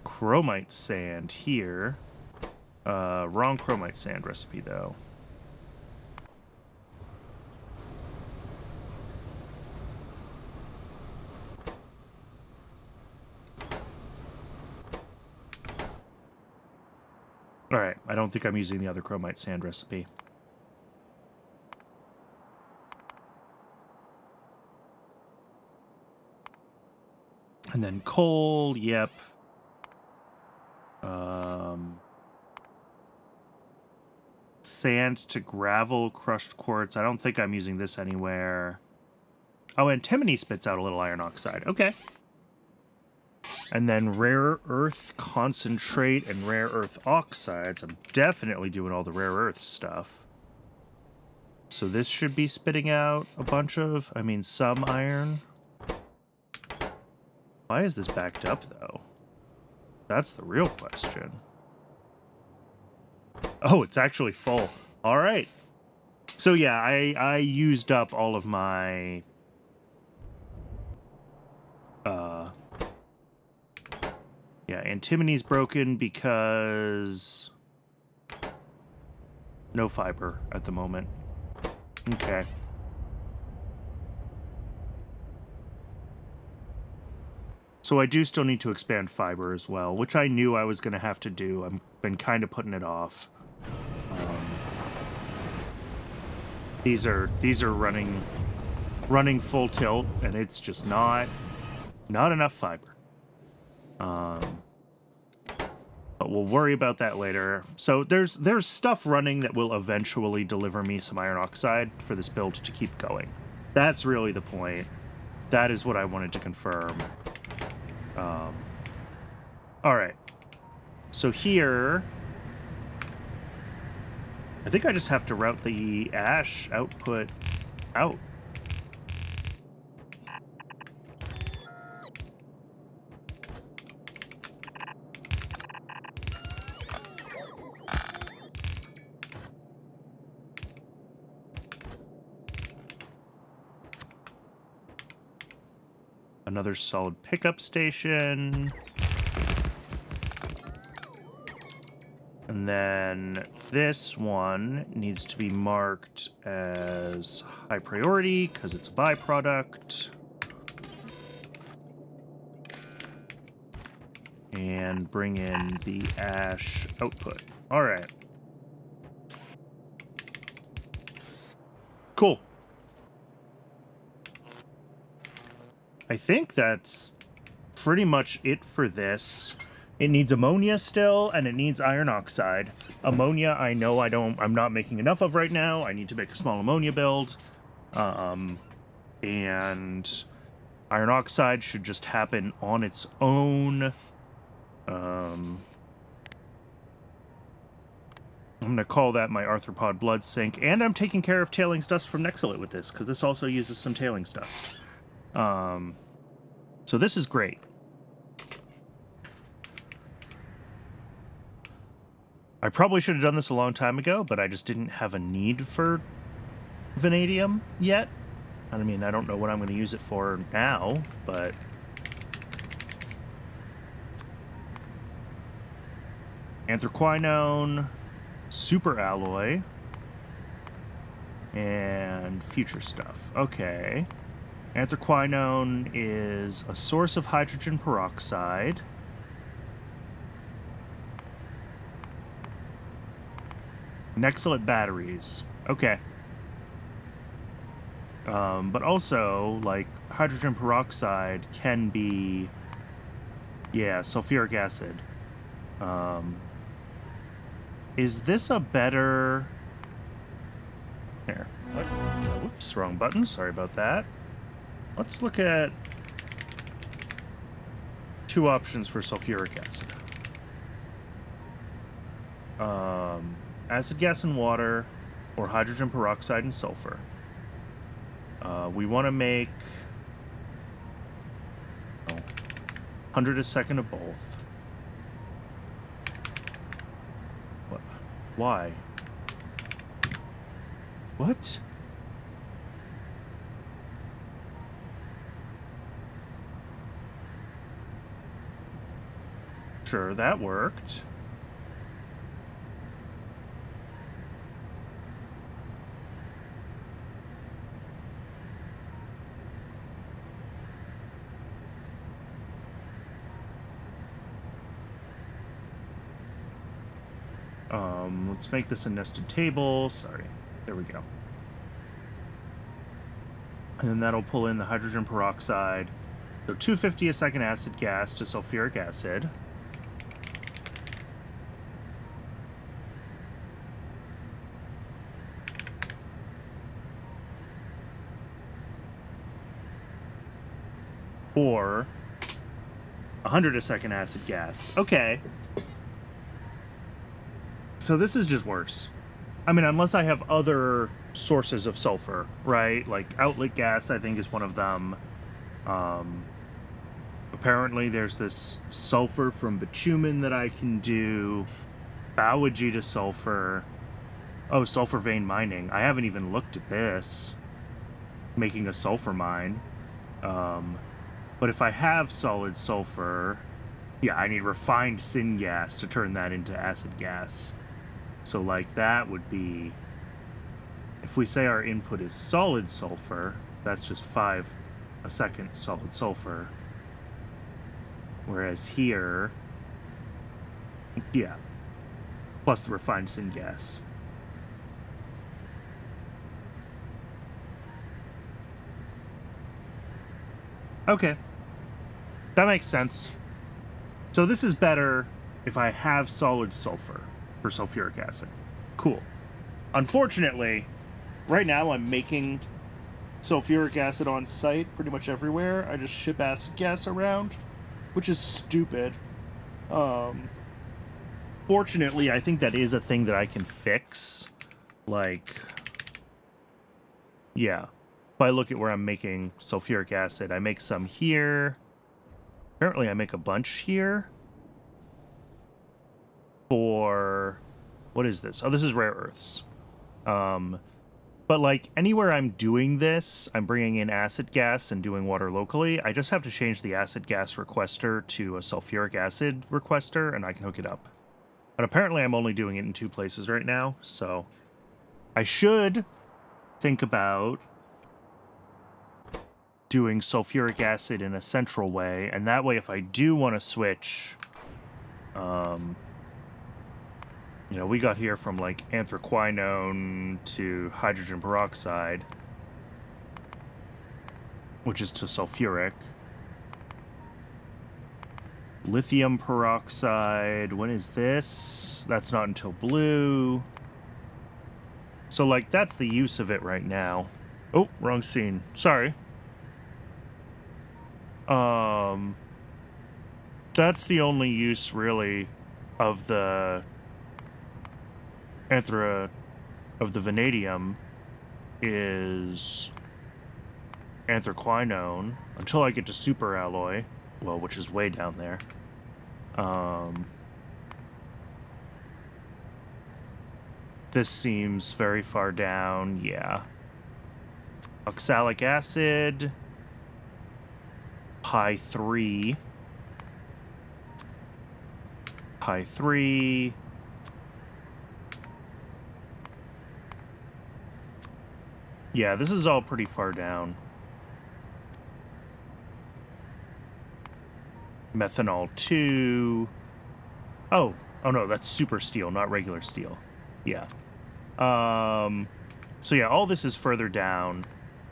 Chromite sand here. Wrong chromite sand recipe, though. Alright, I don't think I'm using the other chromite sand recipe. And then coal, yep. Sand to gravel, crushed quartz. I don't think I'm using this anywhere. Oh, antimony spits out a little iron oxide. Okay. And then rare earth concentrate and rare earth oxides. I'm definitely doing all the rare earth stuff. So this should be spitting out a bunch of, some iron. Why is this backed up, though? That's the real question. Oh, it's actually full. All right. So yeah, I used up all of my yeah, antimony's broken because no fiber at the moment. Okay. So I do still need to expand fiber as well, which I knew I was going to have to do. I've been kind of putting it off. These are running full tilt, and it's just not enough fiber. But we'll worry about that later. So there's stuff running that will eventually deliver me some iron oxide for this build to keep going. That's really the point. That is what I wanted to confirm. All right. So here, I think I just have to route the ash output out. Another solid pickup station. And then this one needs to be marked as high priority because it's a byproduct. And bring in the ash output. All right. Cool. I think that's pretty much it for this. It needs ammonia still, and it needs iron oxide. Ammonia, I know I'm not making enough of right now. I need to make a small ammonia build. And iron oxide should just happen on its own. I'm going to call that my arthropod blood sink, and I'm taking care of tailings dust from Nexilite with this, because this also uses some tailings dust. So this is great. I probably should have done this a long time ago, but I just didn't have a need for vanadium yet. I mean, I don't know what I'm going to use it for now, but... Anthraquinone, super alloy, and future stuff. Okay. Anthraquinone is a source of hydrogen peroxide. Nexilite batteries. Okay. But also, like, hydrogen peroxide can be, yeah, sulfuric acid. Is this a better... Here. What? Whoops, wrong button. Sorry about that. Let's look at two options for sulfuric acid. Acid gas and water, or hydrogen peroxide and sulfur. We want to make 100 a second of both. What? Why? What? Sure, that worked. Let's make this a nested table. Sorry. There we go. And then that'll pull in the hydrogen peroxide. So 250 a second acid gas to sulfuric acid. Or 100 a second acid gas. Okay. So this is just worse. I mean, unless I have other sources of sulfur, right? Like outlet gas, I think, is one of them. Apparently there's this sulfur from bitumen that I can do. Biogy to sulfur. Oh, sulfur vein mining. I haven't even looked at this. Making a sulfur mine. But if I have solid sulfur, yeah, I need refined syngas to turn that into acid gas. So, like, that would be... If we say our input is solid sulfur, that's just 5 a second solid sulfur. Whereas here... Yeah. Plus the refined syngas. Okay. That makes sense. So this is better if I have solid sulfur for sulfuric acid. Cool. Unfortunately, right now I'm making sulfuric acid on site pretty much everywhere. I just ship acid gas around, which is stupid. Fortunately, I think that is a thing that I can fix. Like, yeah. If I look at where I'm making sulfuric acid, I make some here. Apparently I make a bunch here. For... What is this? Oh, this is rare earths. But, like, anywhere I'm doing this, I'm bringing in acid gas and doing water locally. I just have to change the acid gas requester to a sulfuric acid requester, and I can hook it up. But apparently I'm only doing it in 2 places right now, so... I should think about doing sulfuric acid in a central way, and that way if I do want to switch... You know, we got here from, like, anthraquinone to hydrogen peroxide, which is to sulfuric. Lithium peroxide, when is this? That's not until blue. So, like, that's the use of it right now. Oh, wrong scene. Sorry. That's the only use, really, of the... of the vanadium is anthraquinone until I get to super alloy, well, which is way down there. This seems very far down, yeah. Oxalic acid, pi 3, pi 3. Yeah, this is all pretty far down. Methanol 2. Oh no, that's super steel, not regular steel. Yeah. So yeah, all this is further down.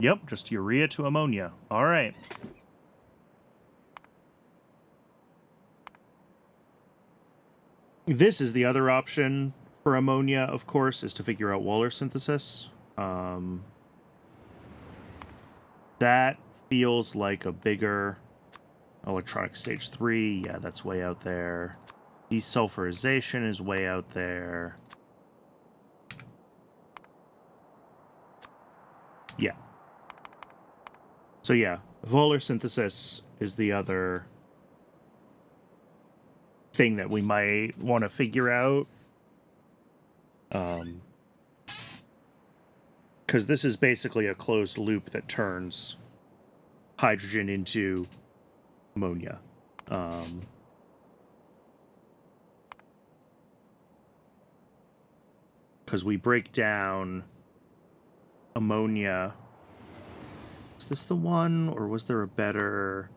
Yep, just urea to ammonia. All right. This is the other option for ammonia, of course, is to figure out Wöhler synthesis. That feels like a bigger electronic stage 3. Yeah, that's way out there. Desulfurization is way out there. Yeah. So yeah, Wöhler synthesis is the other thing that we might want to figure out. Because this is basically a closed loop that turns hydrogen into ammonia. Because we break down ammonia. Is this the one, or was there a better...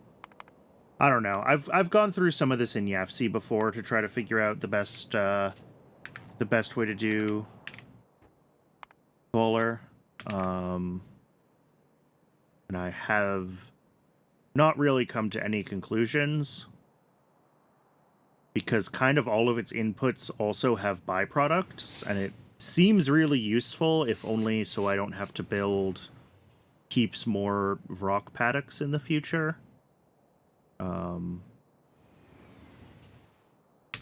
I don't know. I've gone through some of this in YAFC before to try to figure out the best way to do Wöhler. And I have not really come to any conclusions, because kind of all of its inputs also have byproducts, and it seems really useful, if only so I don't have to build heaps more rock paddocks in the future.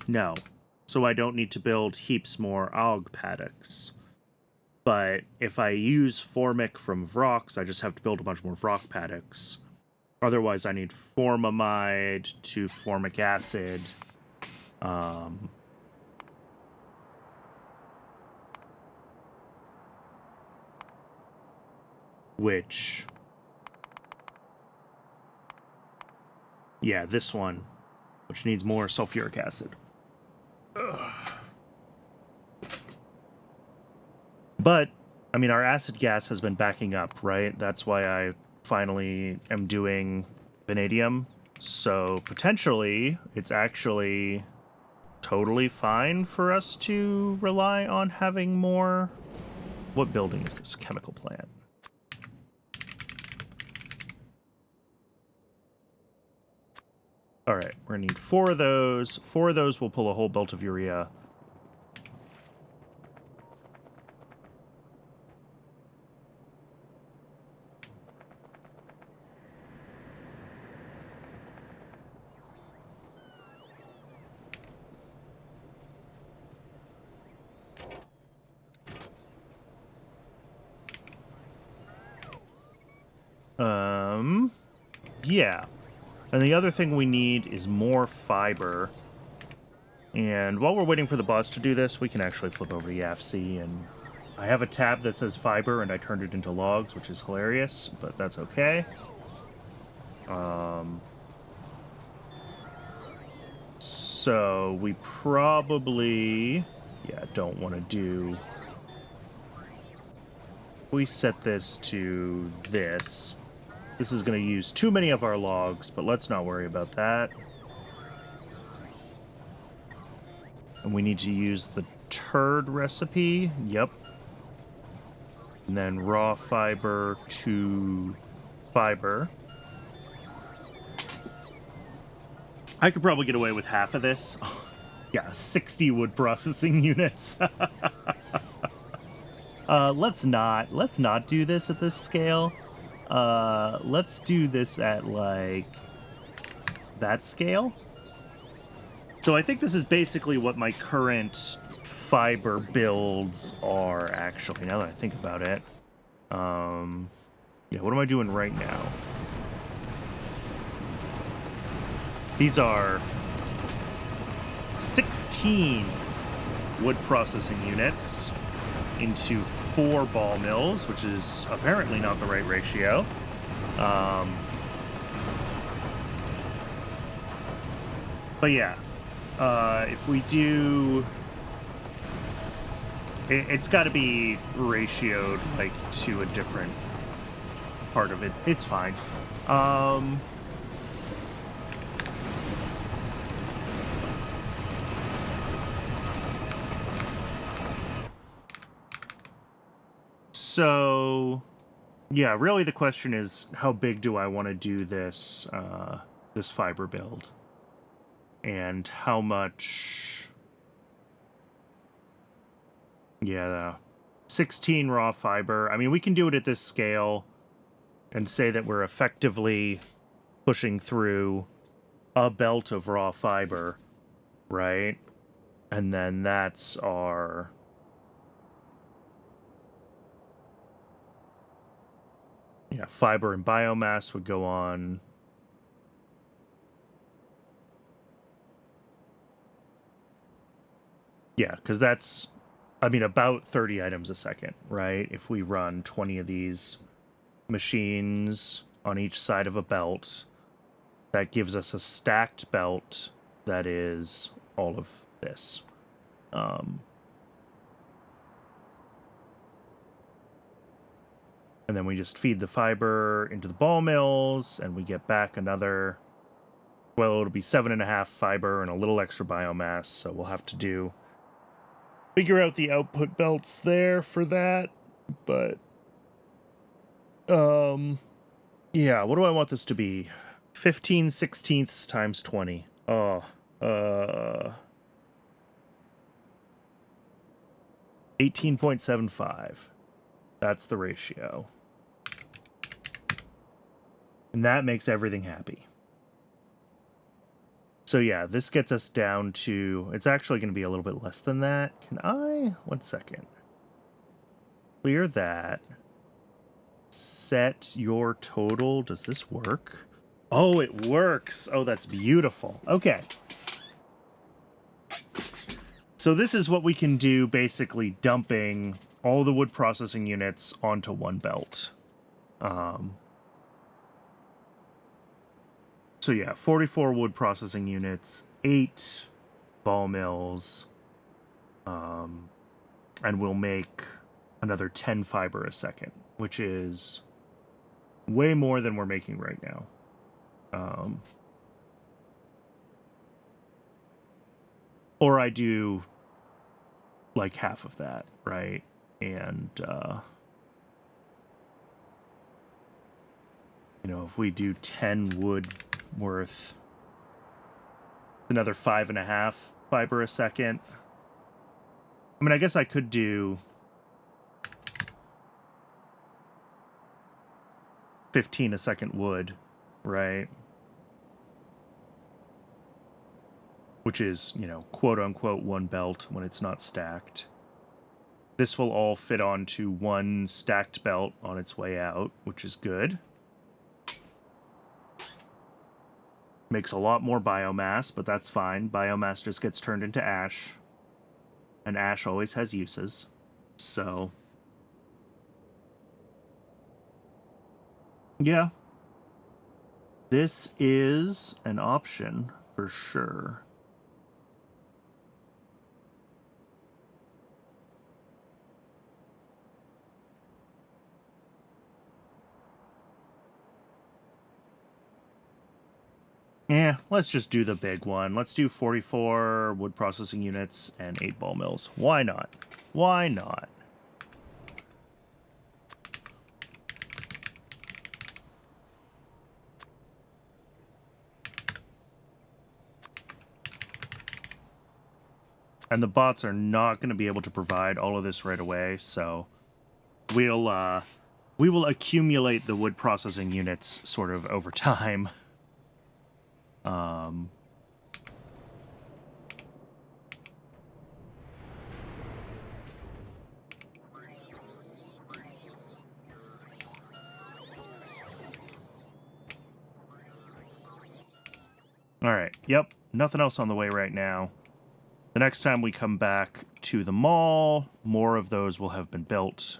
No. So I don't need to build heaps more AUG paddocks. But if I use formic from Vrox, I just have to build a bunch more Vrock paddocks. Otherwise, I need formamide to formic acid. Which... yeah, this one. Which needs more sulfuric acid. Ugh. But, I mean, our acid gas has been backing up, right? That's why I finally am doing vanadium. So, potentially, it's actually totally fine for us to rely on having more... What building is this? Chemical plant. Alright, we're gonna need 4 of those. 4 of those will pull a whole belt of urea. Yeah. And the other thing we need is more fiber. And while we're waiting for the boss to do this, we can actually flip over to YAFC, and I have a tab that says fiber, and I turned it into logs, which is hilarious, but that's okay. So we probably, don't want to do... We set this to this. This is going to use too many of our logs, but let's not worry about that. And we need to use the turd recipe. Yep. And then raw fiber to fiber. I could probably get away with half of this. Yeah, 60 wood processing units. Let's not do this at this scale. Let's do this at, like, that scale. So I think this is basically what my current fiber builds are, actually, now that I think about it. Yeah, what am I doing right now? These are 16 wood processing units into 4 ball mills, which is apparently not the right ratio. But yeah, if we do... It's got to be ratioed, like, to a different part of it. It's fine. So Yeah, really the question is, how big do I want to do this, this fiber build? And how much... Yeah, 16 raw fiber. I mean, we can do it at this scale and say that we're effectively pushing through a belt of raw fiber, right? And then that's our... Yeah, fiber and biomass would go on. Yeah, because that's, I mean, about 30 items a second, right? If we run 20 of these machines on each side of a belt, that gives us a stacked belt that is all of this. And then we just feed the fiber into the ball mills, and we get back another... Well, it'll be 7.5 fiber and a little extra biomass, so we'll have to figure out the output belts there for that, but... Yeah, what do I want this to be? 15 sixteenths times 20. Oh, 18.75. That's the ratio. And that makes everything happy. So yeah, this gets us down to... It's actually going to be a little bit less than that. Can I... 1 second. Clear that. Set your total. Does this work? Oh, it works. Oh, that's beautiful. Okay. So this is what we can do, basically dumping all the wood processing units onto one belt. So yeah, 44 wood processing units, 8 ball mills, and we'll make another 10 fiber a second, which is way more than we're making right now. Or I do like half of that, right? And, you know, if we do 10 wood worth, another 5.5 fiber a second. I mean, I guess I could do 15 a second wood, right? Which is, you know, quote-unquote one belt when it's not stacked. This will all fit onto one stacked belt on its way out, which is good. Makes a lot more biomass, but that's fine. Biomass just gets turned into ash. And ash always has uses. So... yeah. This is an option for sure. Yeah, let's just do the big one. Let's do 44 wood processing units and 8 ball mills. Why not? Why not? And the bots are not going to be able to provide all of this right away, so we will accumulate the wood processing units sort of over time. All right. Yep. Nothing else on the way right now. The next time we come back to the mall, more of those will have been built.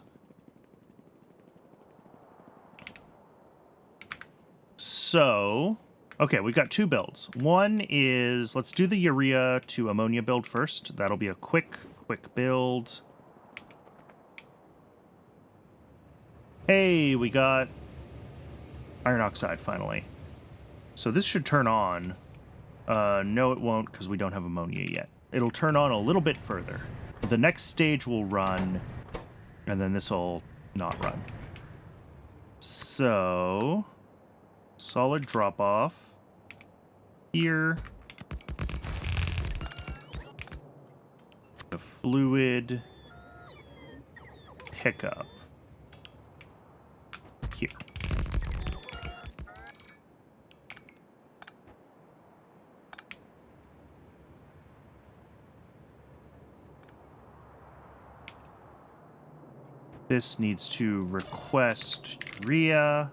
So, okay, we've got 2 builds. One is, let's do the urea to ammonia build first. That'll be a quick build. Hey, we got iron oxide finally. So this should turn on. No, it won't because we don't have ammonia yet. It'll turn on a little bit further. The next stage will run, and then this will not run. So, solid drop-off here. The fluid pickup here. This needs to request urea.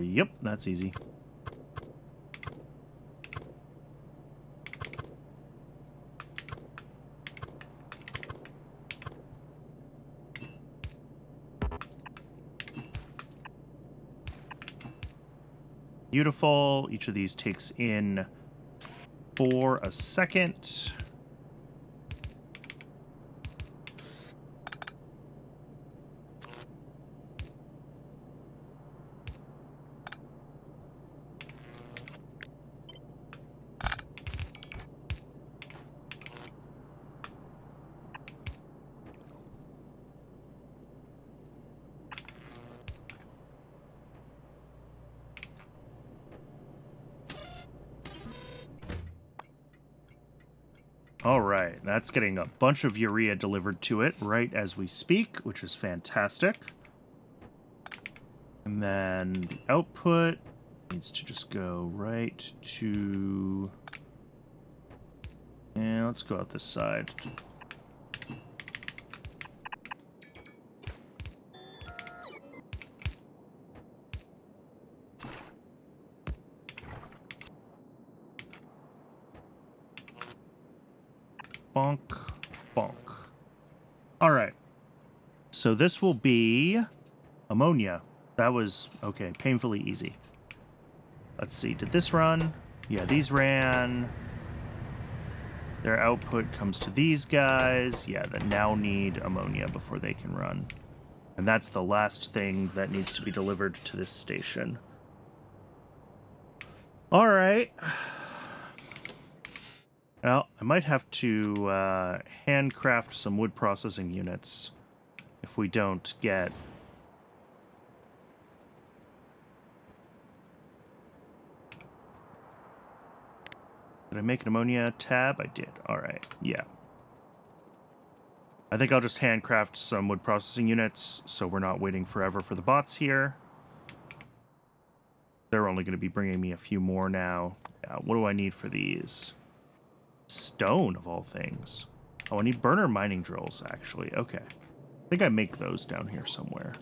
Yep, that's easy. Beautiful. Each of these takes in for a second. All right, that's getting a bunch of urea delivered to it right as we speak, which is fantastic. And then the output needs to just go right to... Yeah, let's go out this side. Bonk, bonk. All right. So this will be ammonia. That was, okay, painfully easy. Let's see, did this run? Yeah, these ran. Their output comes to these guys. Yeah, that now need ammonia before they can run. And that's the last thing that needs to be delivered to this station. All right. Well, I might have to handcraft some wood processing units if we don't get... Did I make an ammonia tab? I did. All right. Yeah. I think I'll just handcraft some wood processing units so we're not waiting forever for the bots here. They're only going to be bringing me a few more now. What do I need for these? Stone, of all things. Oh, I need burner mining drills, actually. Okay. I think I make those down here somewhere.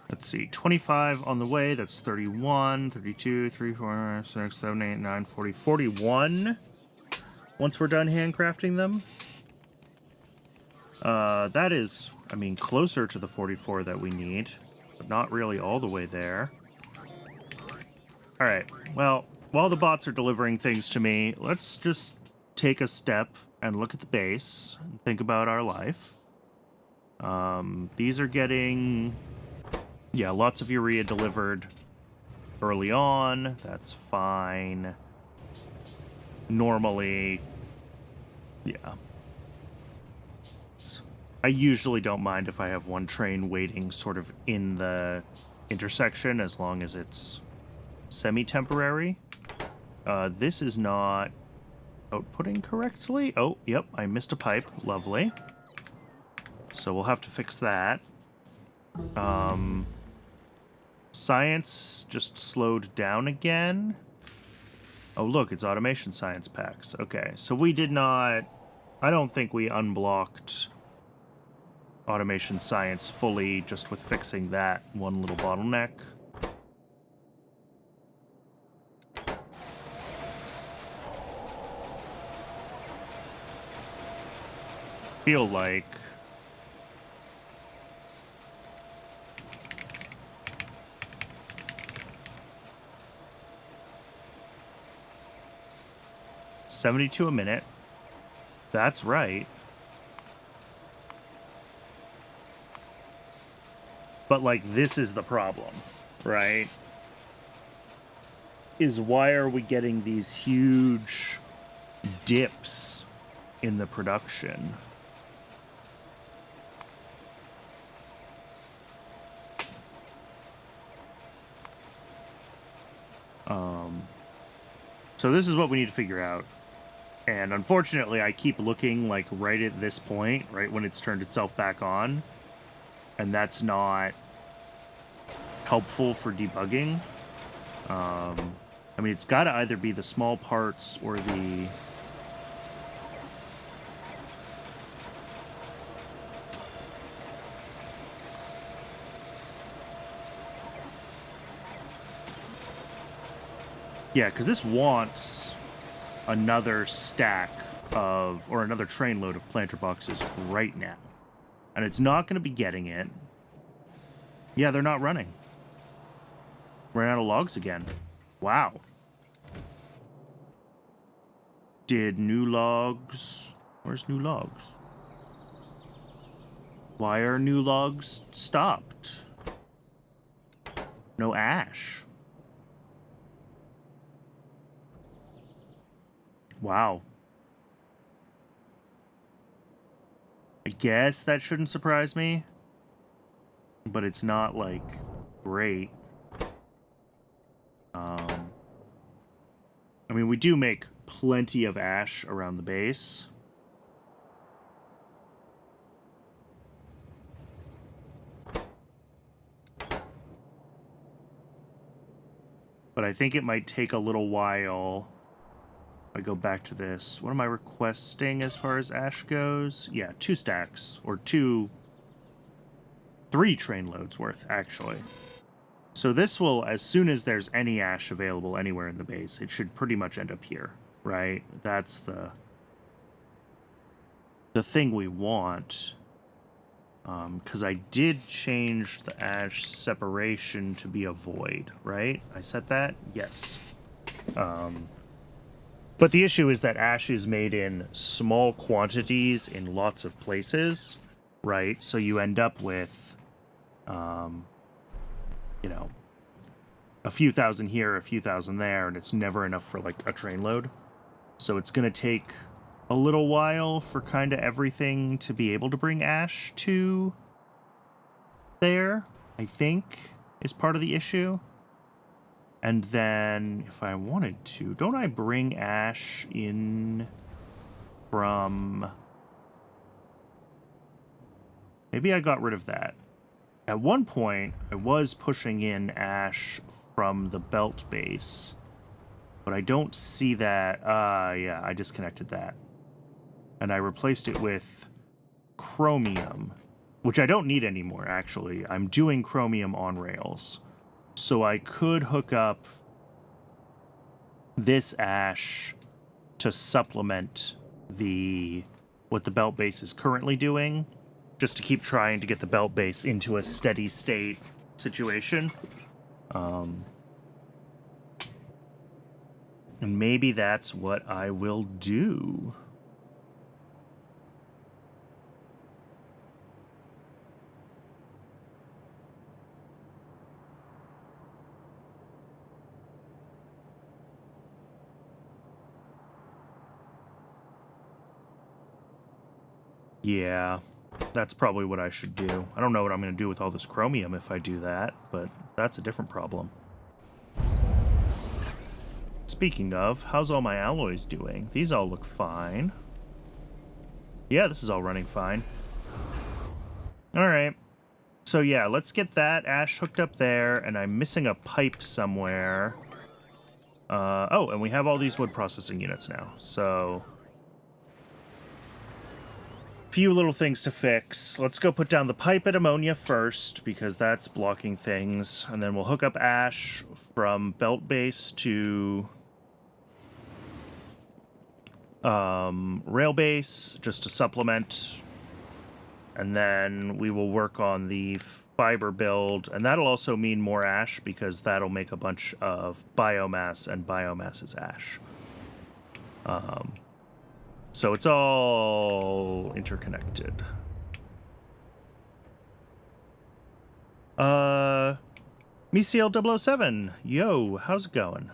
Let's see, 25 on the way, that's 31, 32, 34, 6, 7, 8, 9, 40, 41. Once we're done handcrafting them. That is, I mean, closer to the 44 that we need, but not really all the way there. Alright, well, while the bots are delivering things to me, let's just take a step and look at the base and think about our life. These are getting, yeah, lots of urea delivered early on. That's fine. Normally, yeah. I usually don't mind if I have one train waiting sort of in the intersection as long as it's semi-temporary. This is not outputting correctly. Oh, yep, I missed a pipe. Lovely. So we'll have to fix that. Science just slowed down again. Oh, look, it's automation science packs. Okay, so we did not... I don't think we unblocked automation science fully just with fixing that one little bottleneck. Feel like... $72 a minute. That's right. But, like, this is the problem, right? Is why are we getting these huge dips in the production? So this is what we need to figure out. And unfortunately, I keep looking, like, right at this point, right when it's turned itself back on. And that's not helpful for debugging. I mean, it's got to either be the small parts or the... Yeah, because this wants another stack of, or another trainload of planter boxes right now. And it's not going to be getting it. Yeah, they're not running. Ran out of logs again. Wow. Did new logs... Where's new logs? Why are new logs stopped? No ash. Wow. I guess that shouldn't surprise me. But it's not, like, great. I mean, we do make plenty of ash around the base. But I think it might take a little while. I go back to this. What am I requesting as far as ash goes? Yeah, 2 stacks. Or 3 train loads worth, actually. So this will, as soon as there's any ash available anywhere in the base, it should pretty much end up here, right? That's the thing we want. Because I did change the ash separation to be a void, right? I set that? Yes. But the issue is that ash is made in small quantities in lots of places, right? So you end up with, you know, a few thousand here, a few thousand there, and it's never enough for, like, a train load. So it's going to take a little while for kind of everything to be able to bring ash to there, I think, is part of the issue. And then, if I wanted to, don't I bring ash in from... Maybe I got rid of that. At one point, I was pushing in ash from the belt base, but I don't see that. Yeah, I disconnected that. And I replaced it with chromium, which I don't need anymore, actually. I'm doing chromium on rails. So I could hook up this ash to supplement what the belt base is currently doing, just to keep trying to get the belt base into a steady state situation. And maybe that's what I will do. Yeah, that's probably what I should do. I don't know what I'm going to do with all this chromium if I do that, but that's a different problem. Speaking of, how's all my alloys doing? These all look fine. Yeah, this is all running fine. All right. So yeah, let's get that ash hooked up there, and I'm missing a pipe somewhere. Oh, and we have all these wood processing units now, so... Few little things to fix. Let's go put down the pipe at ammonia first, because that's blocking things, and then we'll hook up ash from belt base to... rail base, just to supplement, and then we will work on the fiber build, and that'll also mean more ash because that'll make a bunch of biomass, and biomass is ash. So it's all interconnected. MeCL007, yo, how's it going?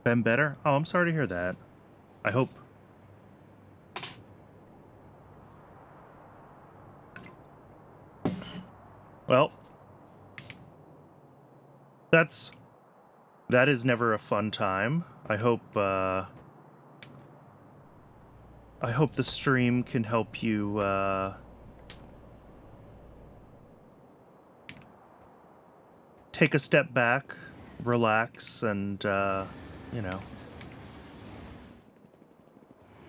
Been better? Oh, I'm sorry to hear that. I hope. Well, that is never a fun time. I hope the stream can help you take a step back, relax, and you know,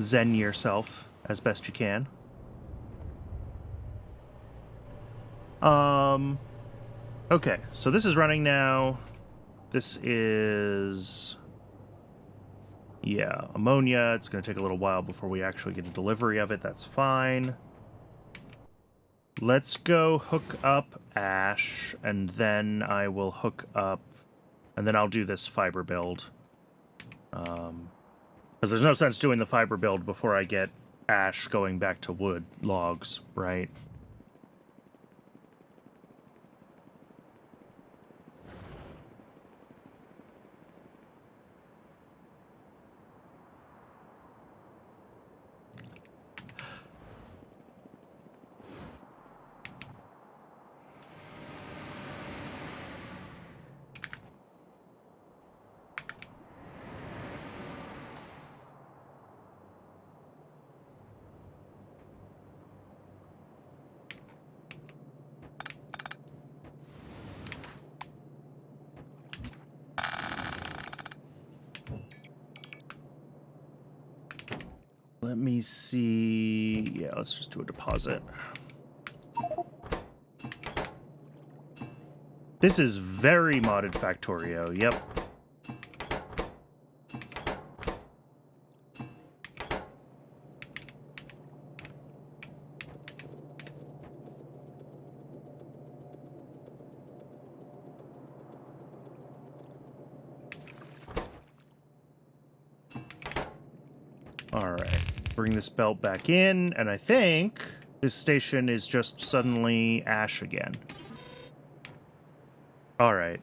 zen yourself as best you can. Okay, so this is running now. This is... yeah, ammonia. It's going to take a little while before we actually get a delivery of it. That's fine. Let's go hook up ash, and then I will hook up... and then I'll do this fiber build. Because there's no sense doing the fiber build before I get ash going back to wood logs, right? Let me see... yeah, let's just do a deposit. This is very modded Factorio, yep. Alright, bring this belt back in, and I think this station is just suddenly ash again. Alright.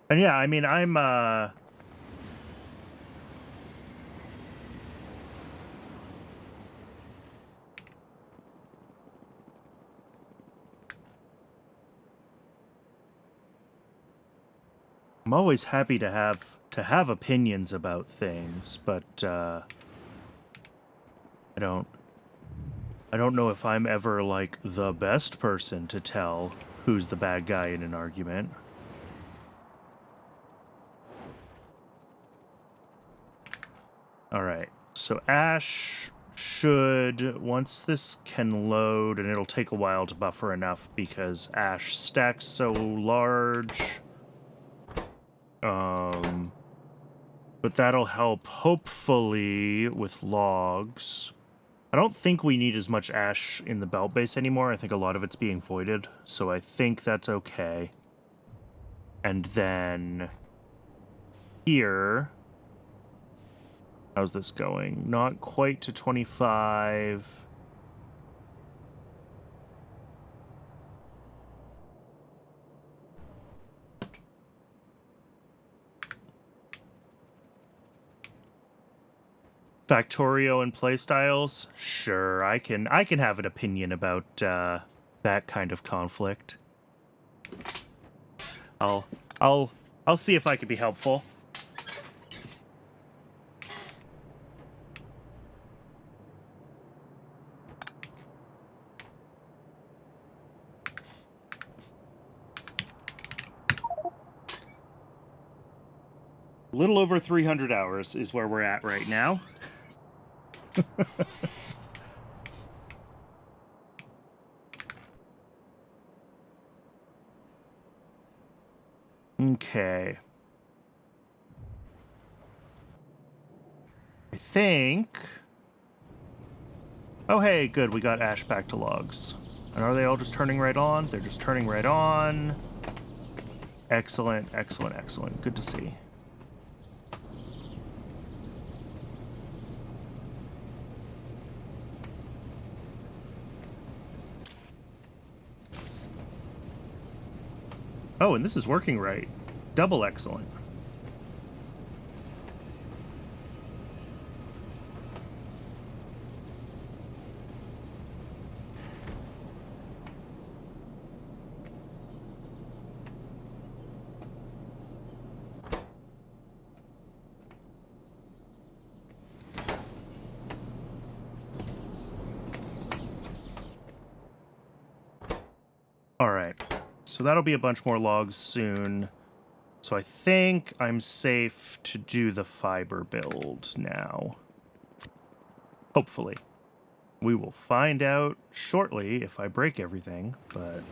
And yeah, I mean, I'm always happy to have opinions about things, but I don't know if I'm ever like the best person to tell who's the bad guy in an argument. All right, so ash should, once this can load, and it'll take a while to buffer enough because ash stacks so large. But that'll help, hopefully, with logs. I don't think we need as much ash in the belt base anymore. I think a lot of it's being voided, so I think that's okay. And then... here... How's this going? Not quite to 25. Factorio and playstyles? Sure, I can have an opinion about that kind of conflict. I'll see if I can be helpful. A little over 300 hours is where we're at right now. Okay. I think... Oh, hey, good. We got ash back to logs. And are they all just turning right on? They're just turning right on. Excellent, excellent, excellent. Good to see. Oh, and this is working right. Double excellent. All right. So that'll be a bunch more logs soon. So I think I'm safe to do the fiber build now. Hopefully. We will find out shortly if I break everything, but...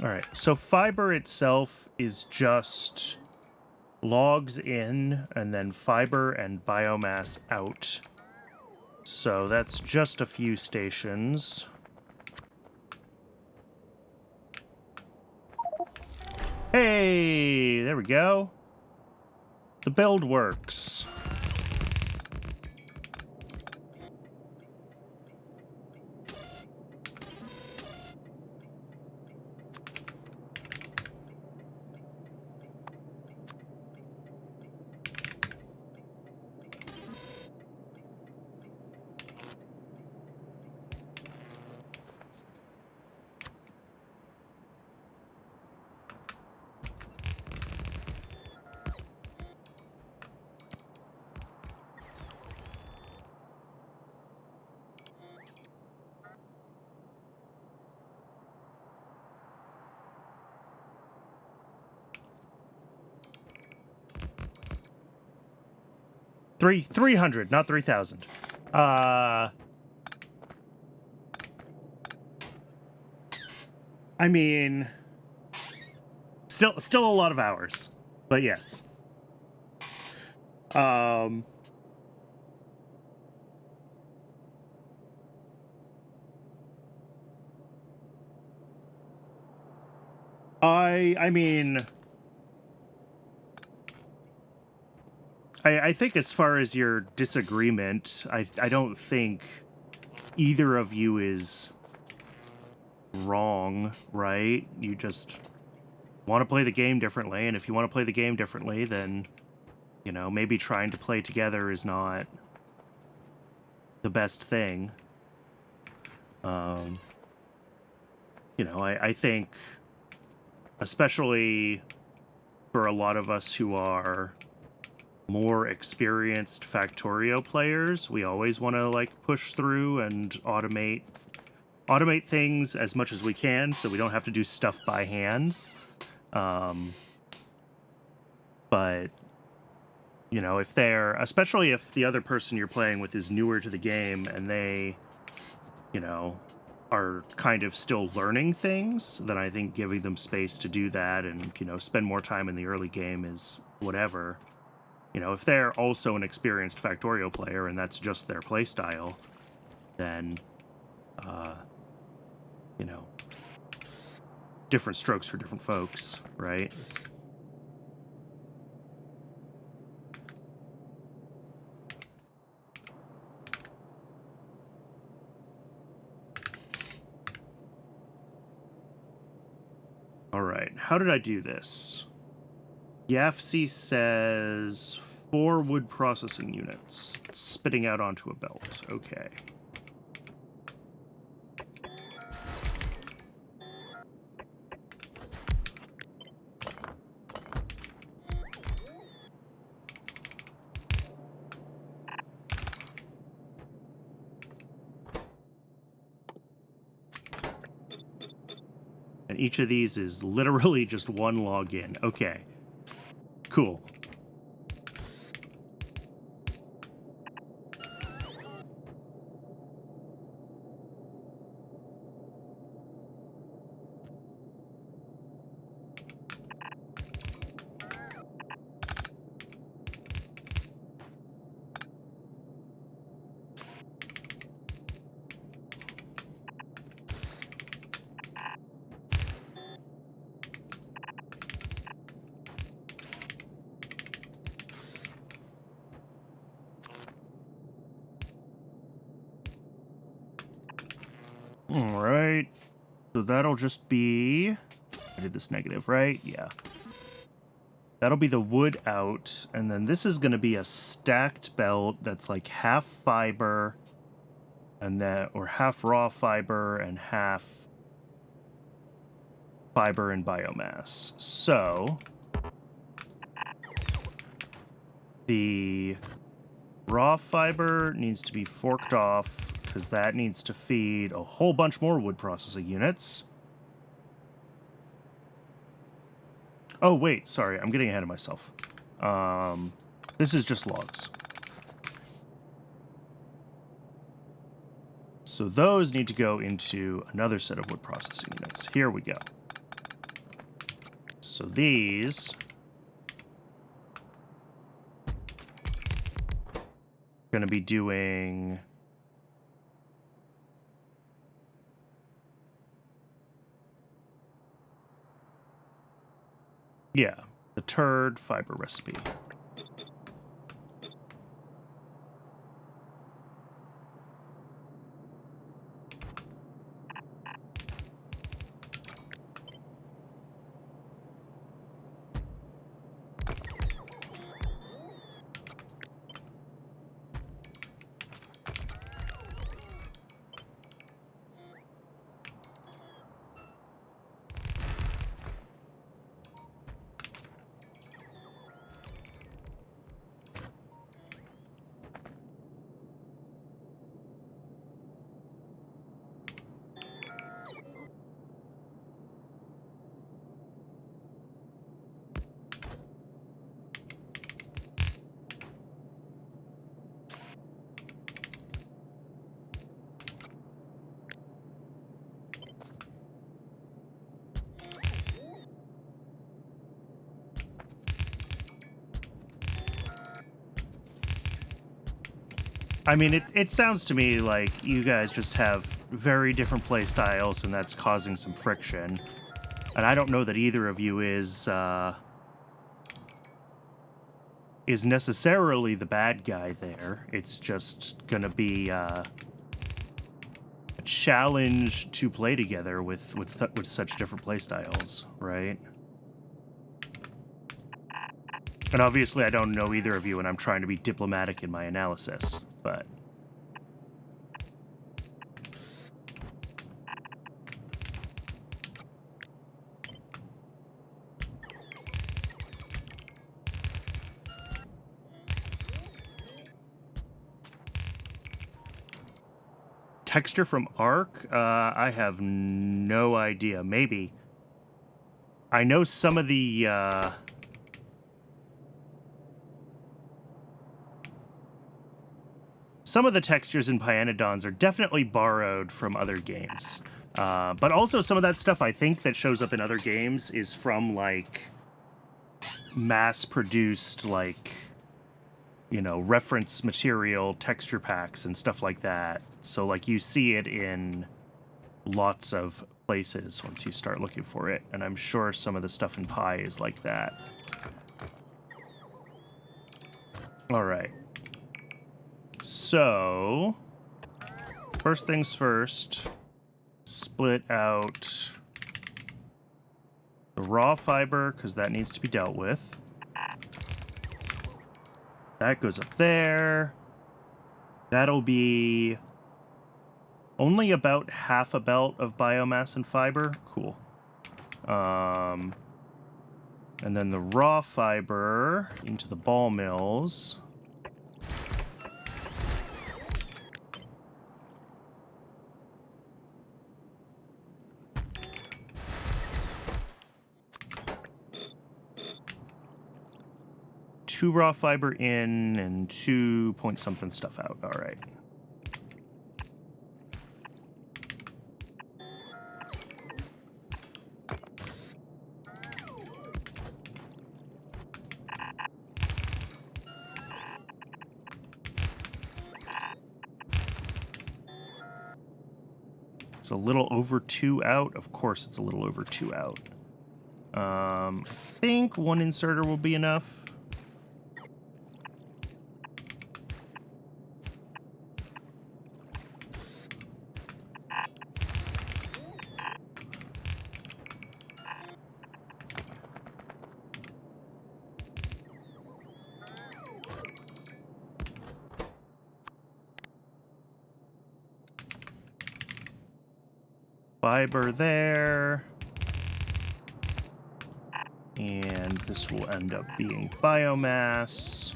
All right, so fiber itself is just logs in and then fiber and biomass out. So that's just a few stations. Hey, there we go. The build works. Three hundred, not 3,000. I mean, still a lot of hours, but yes. I mean, I think as far as your disagreement, I don't think either of you is wrong, right? You just want to play the game differently, and if you want to play the game differently, then, you know, maybe trying to play together is not the best thing. You know, I think, especially for a lot of us who are more experienced Factorio players, we always want to, like, push through and automate things as much as we can so we don't have to do stuff by hands. But You know, if they're, especially if the other person you're playing with is newer to the game and they, you know, are kind of still learning things, then I think giving them space to do that and, you know, spend more time in the early game is whatever. You know, if they're also an experienced Factorio player and that's just their playstyle, then, you know, different strokes for different folks, right? All right, how did I do this? YAFC says 4 wood processing units, spitting out onto a belt. Okay. And each of these is literally just one login. Okay. Cool. All right. So that'll just be... I did this negative, right? Yeah. That'll be the wood out, and then this is going to be a stacked belt that's like half fiber, and that, or half raw fiber and half fiber and biomass. So the raw fiber needs to be forked off because that needs to feed a whole bunch more wood processing units. Oh, wait, sorry, I'm getting ahead of myself. This is just logs. So those need to go into another set of wood processing units. Here we go. So these are going to be doing... Yeah, the turd fiber recipe. I mean, it sounds to me like you guys just have very different play styles, and that's causing some friction. And I don't know that either of you is necessarily the bad guy there. It's just gonna be a challenge to play together with such different play styles, right? And obviously, I don't know either of you, and I'm trying to be diplomatic in my analysis, but... Texture from Arc? I have no idea. Maybe. I know some of the, some of the textures in Pyanodons are definitely borrowed from other games. But also some of that stuff I think that shows up in other games is from, like, mass-produced, like, you know, reference material texture packs and stuff like that. So, like, you see it in lots of places once you start looking for it. And I'm sure some of the stuff in Pi is like that. All right. So, first things first, split out the raw fiber, because that needs to be dealt with. That goes up there. That'll be only about half a belt of biomass and fiber. Cool. And then the raw fiber into the ball mills. Two raw fiber in and 2 point something stuff out. All right. It's a little over 2 out. Of course, it's a little over 2 out. I think 1 inserter will be enough. Fiber there. And this will end up being biomass.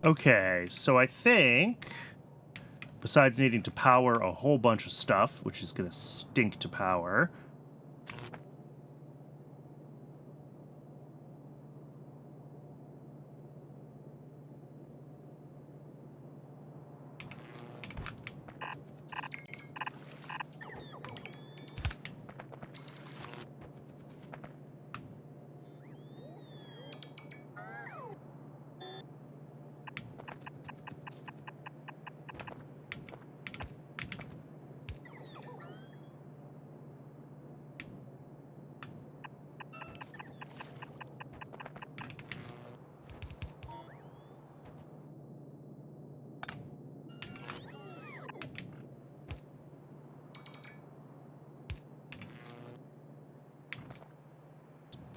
Okay, so I think, besides needing to power a whole bunch of stuff, which is going to stink to power,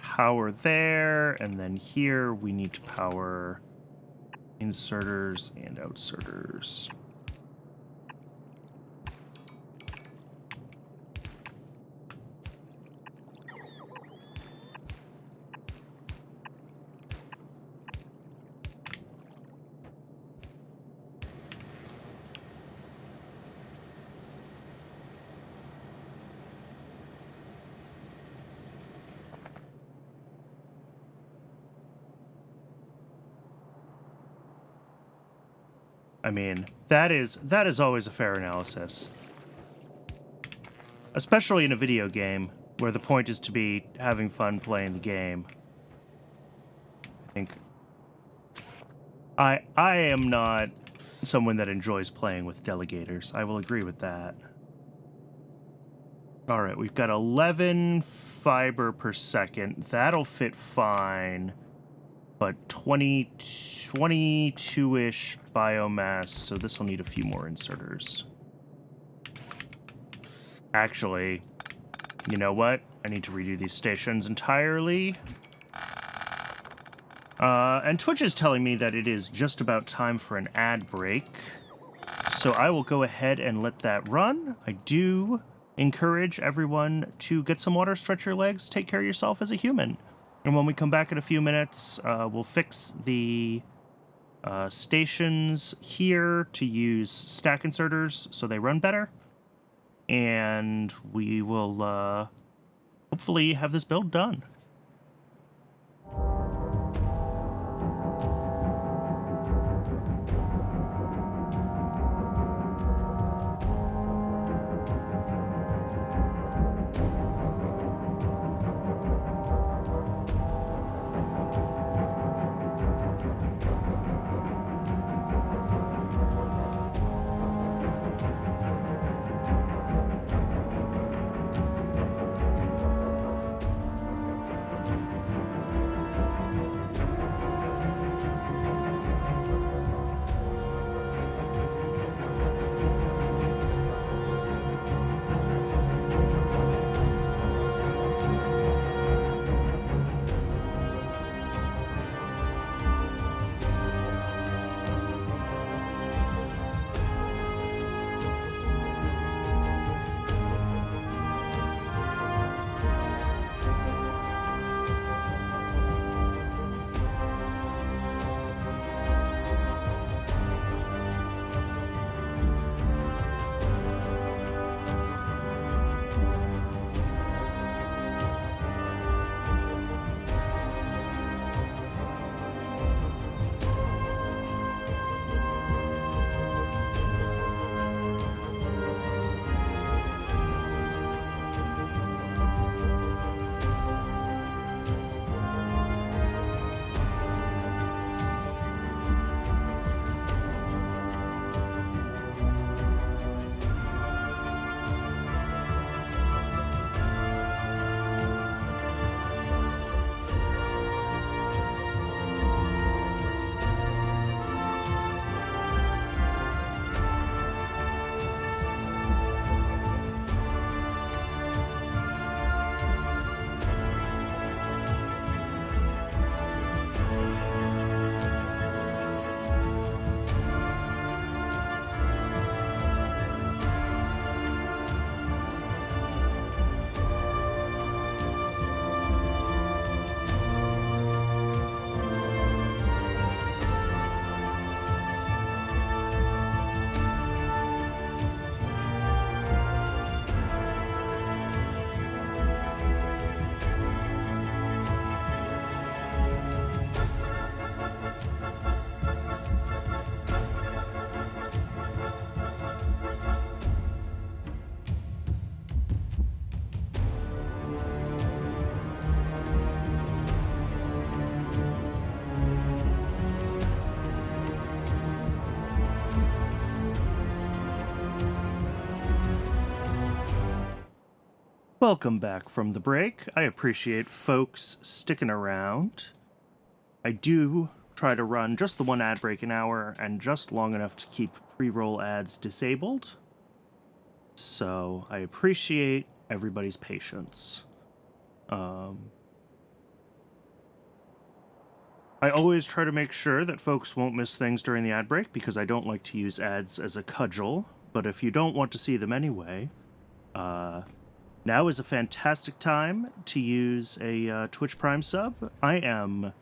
power there, and then here we need to power inserters and outserters. I mean, that is always a fair analysis. Especially in a video game, where the point is to be having fun playing the game. I think I am not someone that enjoys playing with delegators. I will agree with that. All right, we've got 11 fiber per second. That'll fit fine. But 22-ish biomass, so this will need a few more inserters. Actually, you know what? I need to redo these stations entirely. And Twitch is telling me that it is just about time for an ad break. So I will go ahead and let that run. I do encourage everyone to get some water, stretch your legs, take care of yourself as a human. And when we come back in a few minutes, we'll fix the stations here to use stack inserters so they run better. And we will hopefully have this build done. Welcome back from the break. I appreciate folks sticking around. I do try to run just the one ad break an hour and just long enough to keep pre-roll ads disabled. So I appreciate everybody's patience. I always try to make sure that folks won't miss things during the ad break because I don't like to use ads as a cudgel. But if you don't want to see them anyway, now is a fantastic time to use a Twitch Prime sub. I am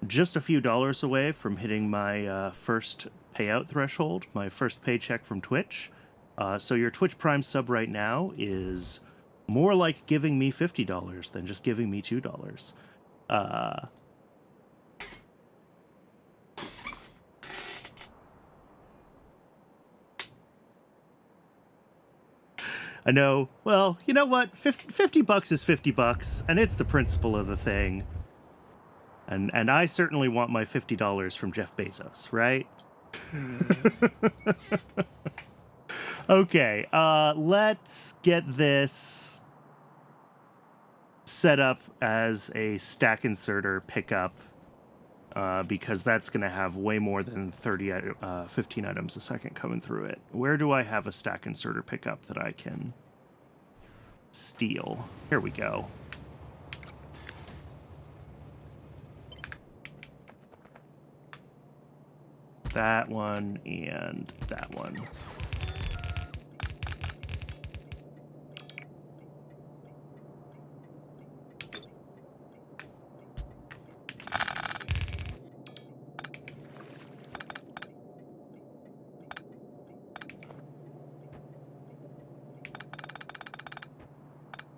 just a few dollars away from hitting my first payout threshold, my first paycheck from Twitch. So your Twitch Prime sub right now is more like giving me $50 than just giving me $2. I know, well, you know what? 50 bucks is 50 bucks, and it's the principle of the thing. And I certainly want my $50 from Jeff Bezos, right? Okay, let's get this set up as a stack inserter pickup, because that's going to have way more than 15 items a second coming through it. Where do I have a stack inserter pickup that I can steal? Here we go. That one and that one.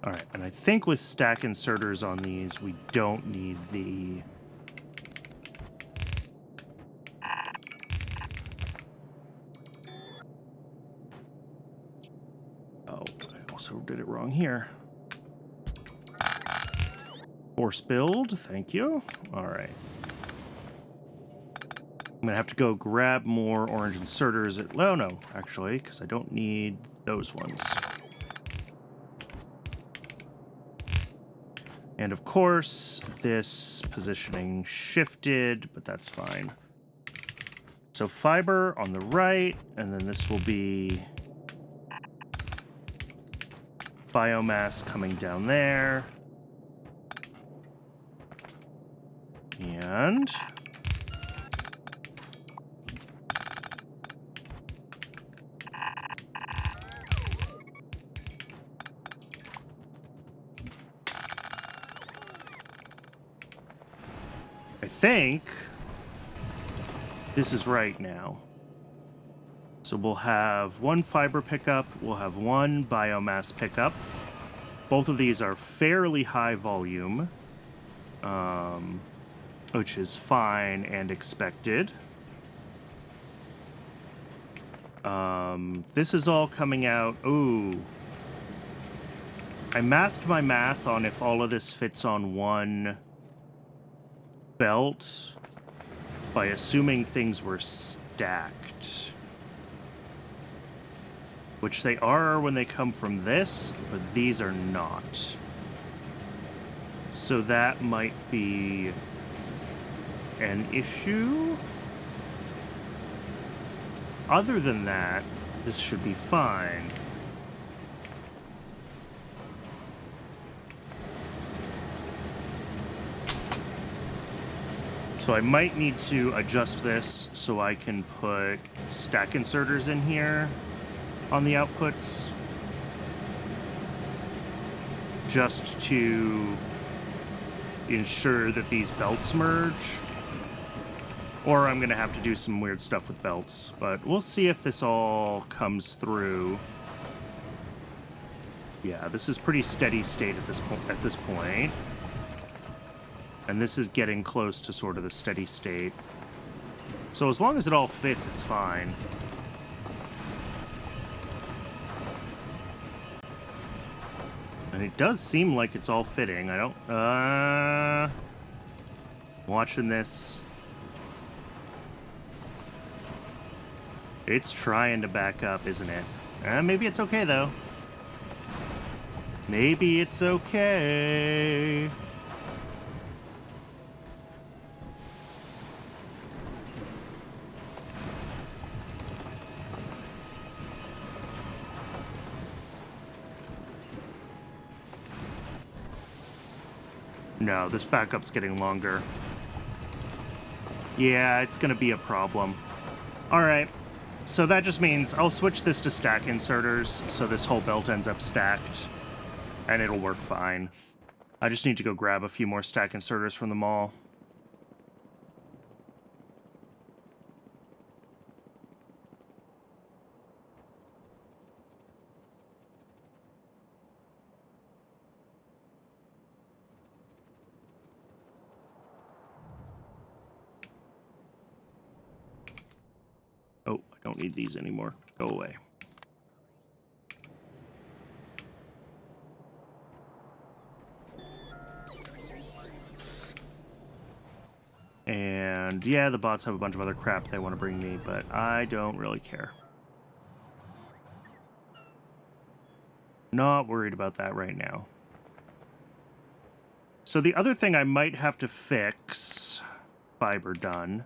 All right, and I think with stack inserters on these, we don't need the... Oh, I also did it wrong here. Force build, thank you. All right. I'm gonna have to go grab more orange inserters at... Oh, no, actually, because I don't need those ones. And of course, this positioning shifted, but that's fine. So fiber on the right, and then this will be biomass coming down there. And I think this is right now. So we'll have one fiber pickup, we'll have one biomass pickup. Both of these are fairly high volume, which is fine and expected. This is all coming out. Ooh. I mathed my math on if all of this fits on one belt by assuming things were stacked. Which they are when they come from this, but these are not. So that might be an issue. Other than that, this should be fine. So I might need to adjust this so I can put stack inserters in here on the outputs, just to ensure that these belts merge. Or I'm gonna have to do some weird stuff with belts, but we'll see if this all comes through. Yeah, this is pretty steady state at this point. And this is getting close to sort of the steady state. So as long as it all fits, it's fine. And it does seem like it's all fitting. I don't... Watching this. It's trying to back up, isn't it? Maybe it's okay, though. Maybe it's okay. No, this backup's getting longer. Yeah, it's gonna be a problem. Alright, so that just means I'll switch this to stack inserters, so this whole belt ends up stacked, and it'll work fine. I just need to go grab a few more stack inserters from the mall. Oh, I don't need these anymore. Go away. And yeah, the bots have a bunch of other crap they want to bring me, but I don't really care. Not worried about that right now. So the other thing I might have to fix, fiber done,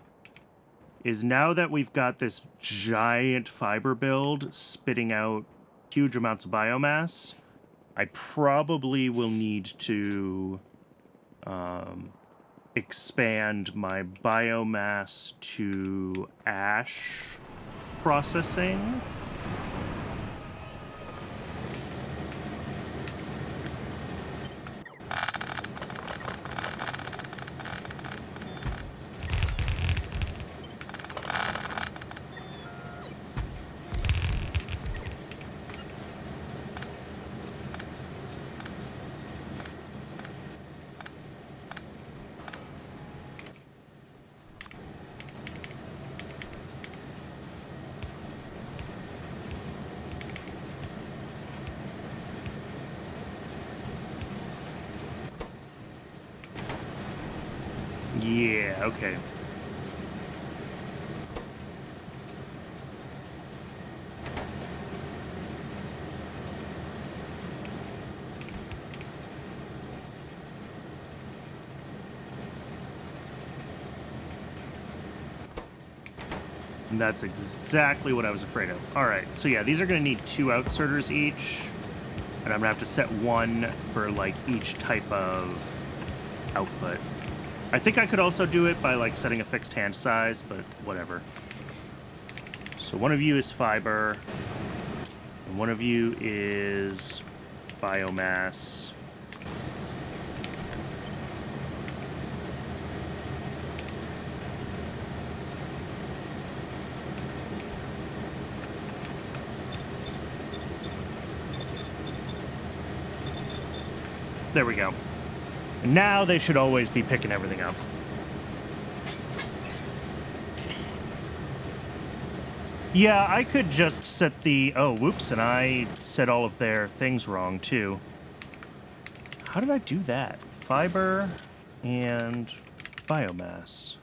is now that we've got this giant fiber build spitting out huge amounts of biomass, I probably will need to expand my biomass to ash processing. Yeah, okay. And that's exactly what I was afraid of. All right, so yeah, these are going to need 2 outserters each. And I'm going to have to set 1 for, like, each type of output. I think I could also do it by, like, setting a fixed hand size, but whatever. So one of you is fiber, and one of you is biomass. There we go. And now they should always be picking everything up. Yeah, I could just set the... Oh, whoops, and I set all of their things wrong, too. How did I do that? Fiber and biomass.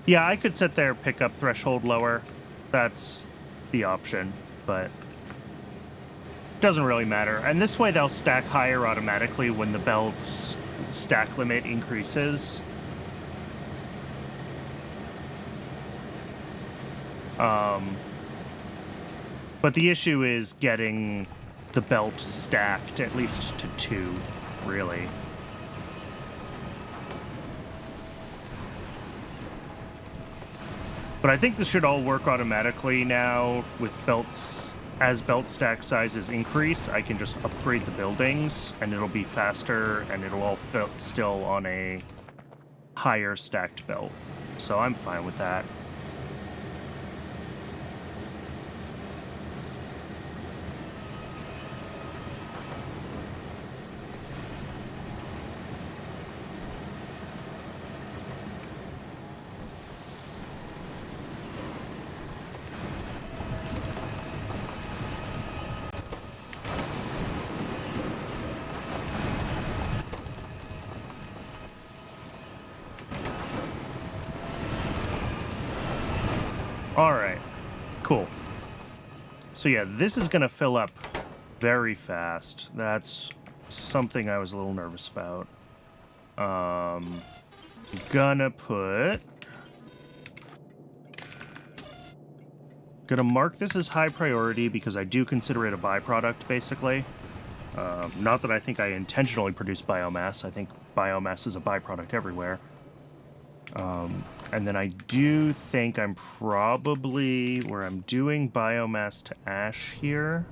Yeah, I could set their pickup threshold lower. That's the option, but... doesn't really matter. And this way they'll stack higher automatically when the belt's stack limit increases. But the issue is getting the belt stacked at least to 2, really. But I think this should all work automatically now with belts. As belt stack sizes increase, I can just upgrade the buildings, and it'll be faster, and it'll all fit still on a higher stacked belt. So I'm fine with that. All right, cool. So yeah, this is gonna fill up very fast. That's something I was a little nervous about. Gonna mark this as high priority because I do consider it a byproduct, basically. Not that I think I intentionally produce biomass. I think biomass is a byproduct everywhere. And then I do think I'm probably, where I'm doing biomass to ash here.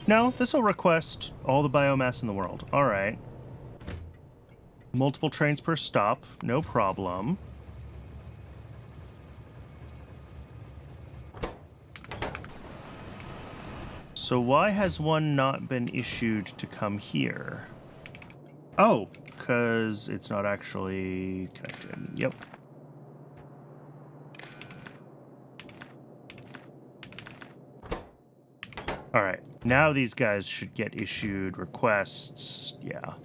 No, this will request all the biomass in the world. All right. Multiple trains per stop, no problem. So why has one not been issued to come here? Oh, because it's not actually connected. Yep. All right, now these guys should get issued requests. Yeah.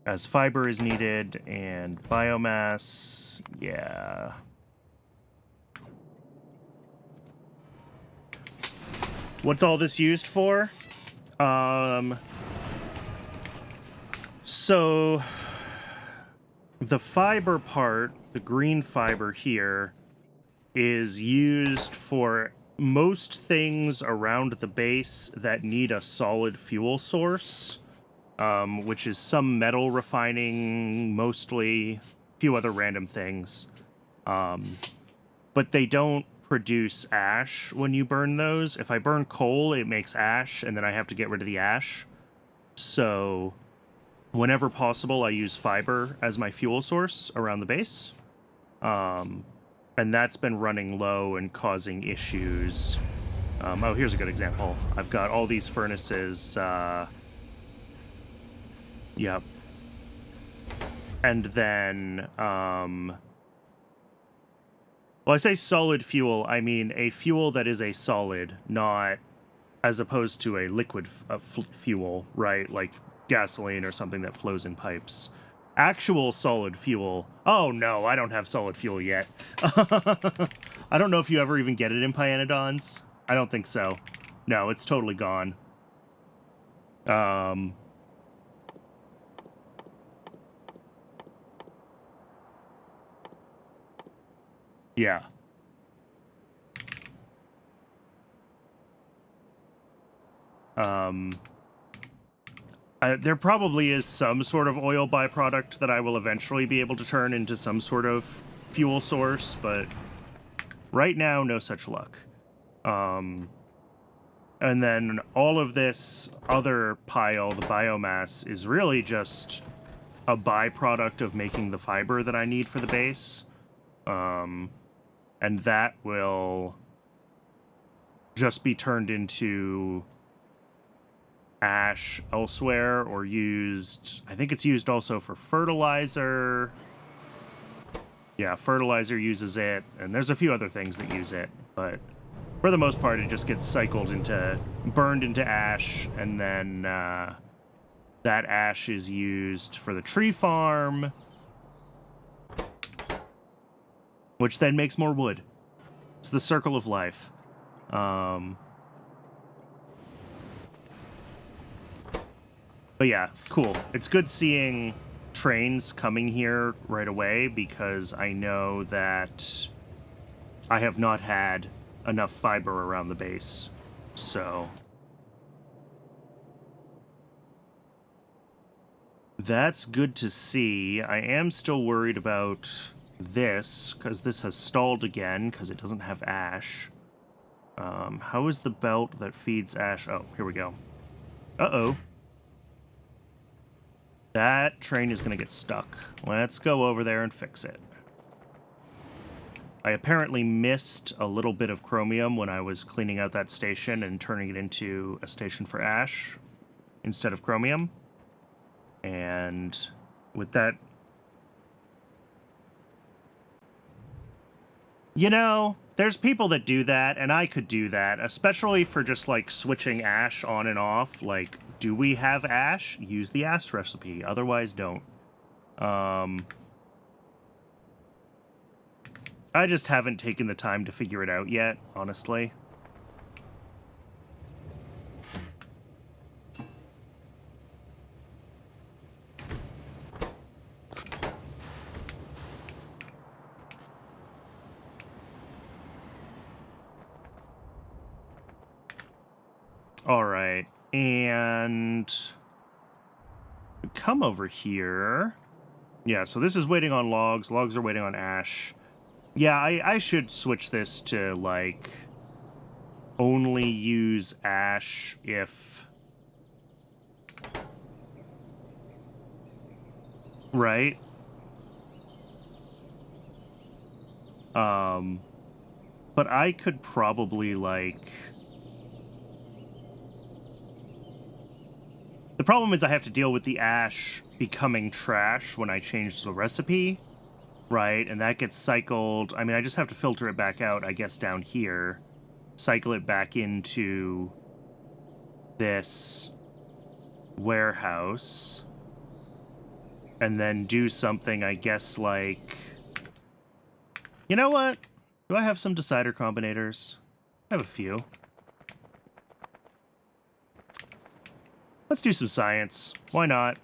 As fiber is needed and biomass. Yeah. What's all this used for? So the fiber part, the green fiber here, is used for most things around the base that need a solid fuel source, which is some metal refining, mostly, a few other random things. But they don't produce ash when you burn those. If I burn coal, it makes ash, and then I have to get rid of the ash. So whenever possible, I use fiber as my fuel source around the base. And that's been running low and causing issues. Oh, here's a good example. I've got all these furnaces. Yep. And then, Well, I say solid fuel, I mean a fuel that is a solid, not as opposed to a liquid fuel, right? Like gasoline or something that flows in pipes. Actual solid fuel. Oh no, I don't have solid fuel yet. I don't know if you ever even get it in Pyanodons. I don't think so. No, it's totally gone. Yeah. There probably is some sort of oil byproduct that I will eventually be able to turn into some sort of fuel source, but right now, no such luck. And then all of this other pile, the biomass, is really just a byproduct of making the fiber that I need for the base. And that will just be turned into ash elsewhere or used. I think it's used also for fertilizer. Yeah, fertilizer uses it, and there's a few other things that use it, but for the most part, it just gets burned into ash, and then that ash is used for the tree farm, which then makes more wood. It's the circle of life. But yeah, cool. It's good seeing trains coming here right away because I know that I have not had enough fiber around the base. So that's good to see. I am still worried about this because this has stalled again because it doesn't have ash. How is the belt that feeds ash? Oh, here we go. Uh-oh. That train is going to get stuck. Let's go over there and fix it. I apparently missed a little bit of chromium when I was cleaning out that station and turning it into a station for ash instead of chromium. And with that... You know, there's people that do that, and I could do that, especially for just, like, switching ash on and off. Like, do we have ash? Use the ash recipe. Otherwise, don't. I just haven't taken the time to figure it out yet, honestly. All right, and come over here. Yeah, so this is waiting on logs. Logs are waiting on ash. Yeah, I should switch this to, like, only use ash if... Right? But I could probably, like... The problem is I have to deal with the ash becoming trash when I change the recipe, right? And that gets cycled. I mean, I just have to filter it back out, I guess, down here. Cycle it back into this warehouse. And then do something, I guess, like... You know what? Do I have some decider combinators? I have a few. Let's do some science. Why not?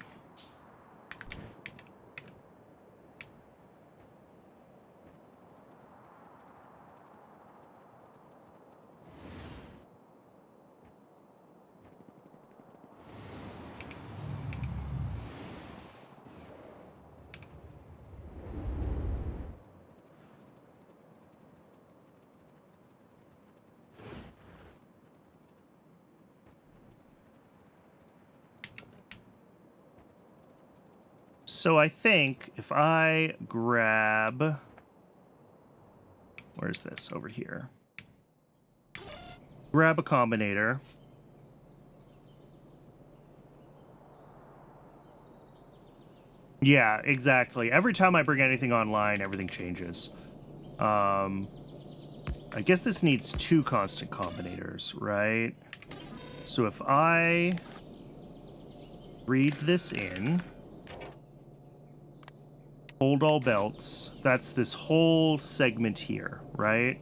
So I think if I grab... Where's this? Over here. Grab a combinator. Yeah, exactly. Every time I bring anything online, everything changes. I guess this needs 2 constant combinators, right? So if I read this in, hold all belts, that's this whole segment here, right?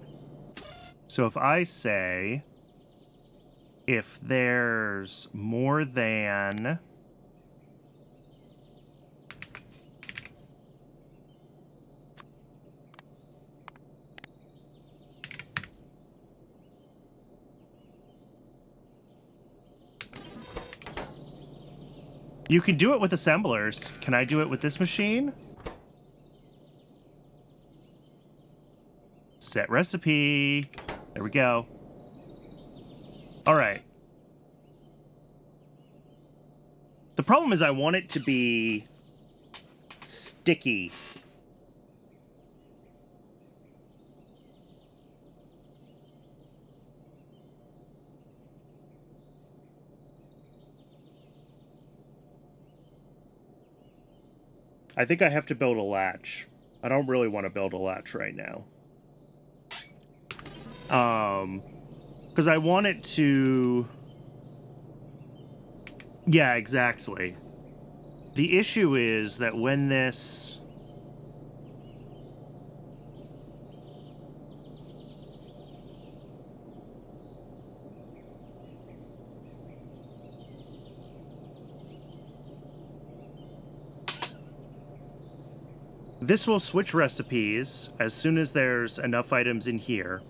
So if I say, if there's more than you can do it with assemblers. Can I do it with this machine? Set recipe. There we go. All right. The problem is I want it to be sticky. I think I have to build a latch. I don't really want to build a latch right now. Because I want it to... Yeah, exactly. The issue is that when this... This will switch recipes as soon as there's enough items in here.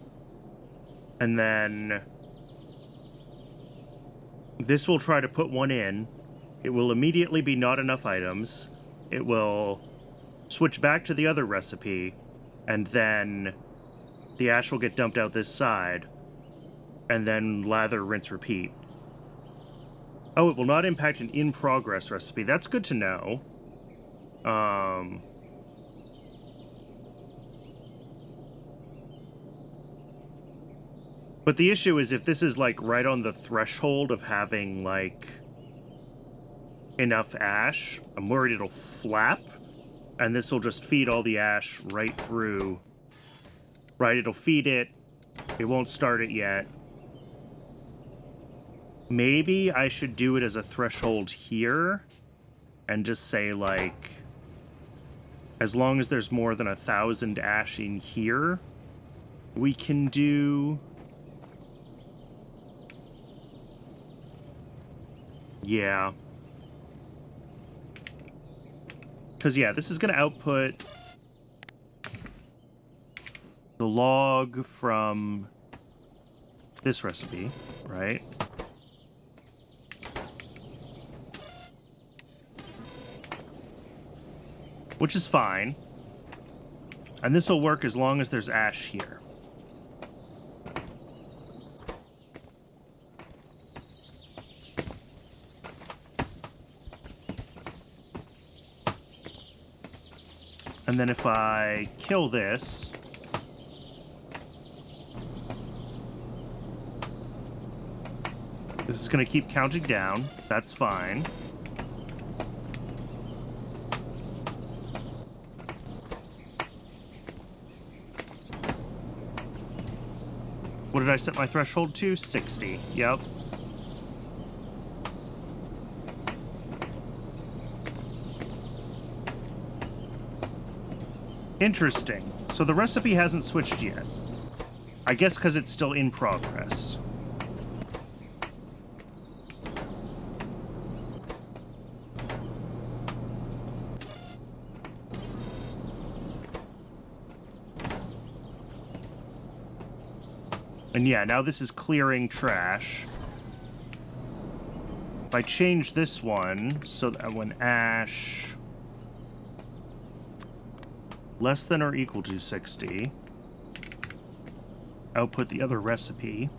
And then this will try to put one in. It will immediately be not enough items. It will switch back to the other recipe. And then the ash will get dumped out this side. And then lather, rinse, repeat. Oh, it will not impact an in-progress recipe. That's good to know. But the issue is if this is, like, right on the threshold of having, like, enough ash, I'm worried it'll flap, and this will just feed all the ash right through. Right, it'll feed it. It won't start it yet. Maybe I should do it as a threshold here, and just say, like, as long as there's more than 1,000 ash in here, we can do... Yeah. Because, yeah, this is going to output the log from this recipe, right? Which is fine. And this will work as long as there's ash here. And then if I kill this... This is going to keep counting down. That's fine. What did I set my threshold to? 60. Yep. Interesting. So the recipe hasn't switched yet. I guess because it's still in progress. And yeah, now this is clearing trash. If I change this one so that when ash... less than or equal to 60. Output the other recipe.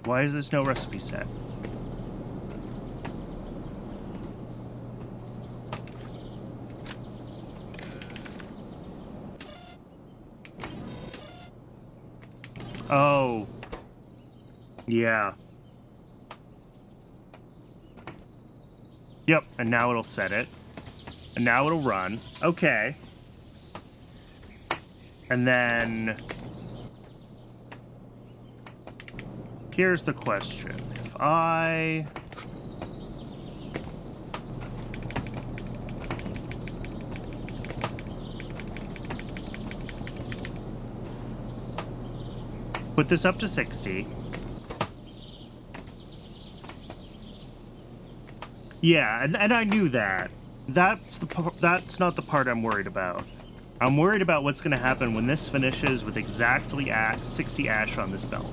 Why is this no recipe set? Oh. Yeah. Yep, and now it'll set it. And now it'll run. Okay. And then... here's the question. If I... put this up to 60. Yeah, and I knew that. That's not the part I'm worried about. I'm worried about what's going to happen when this finishes with exactly at 60 ash on this belt.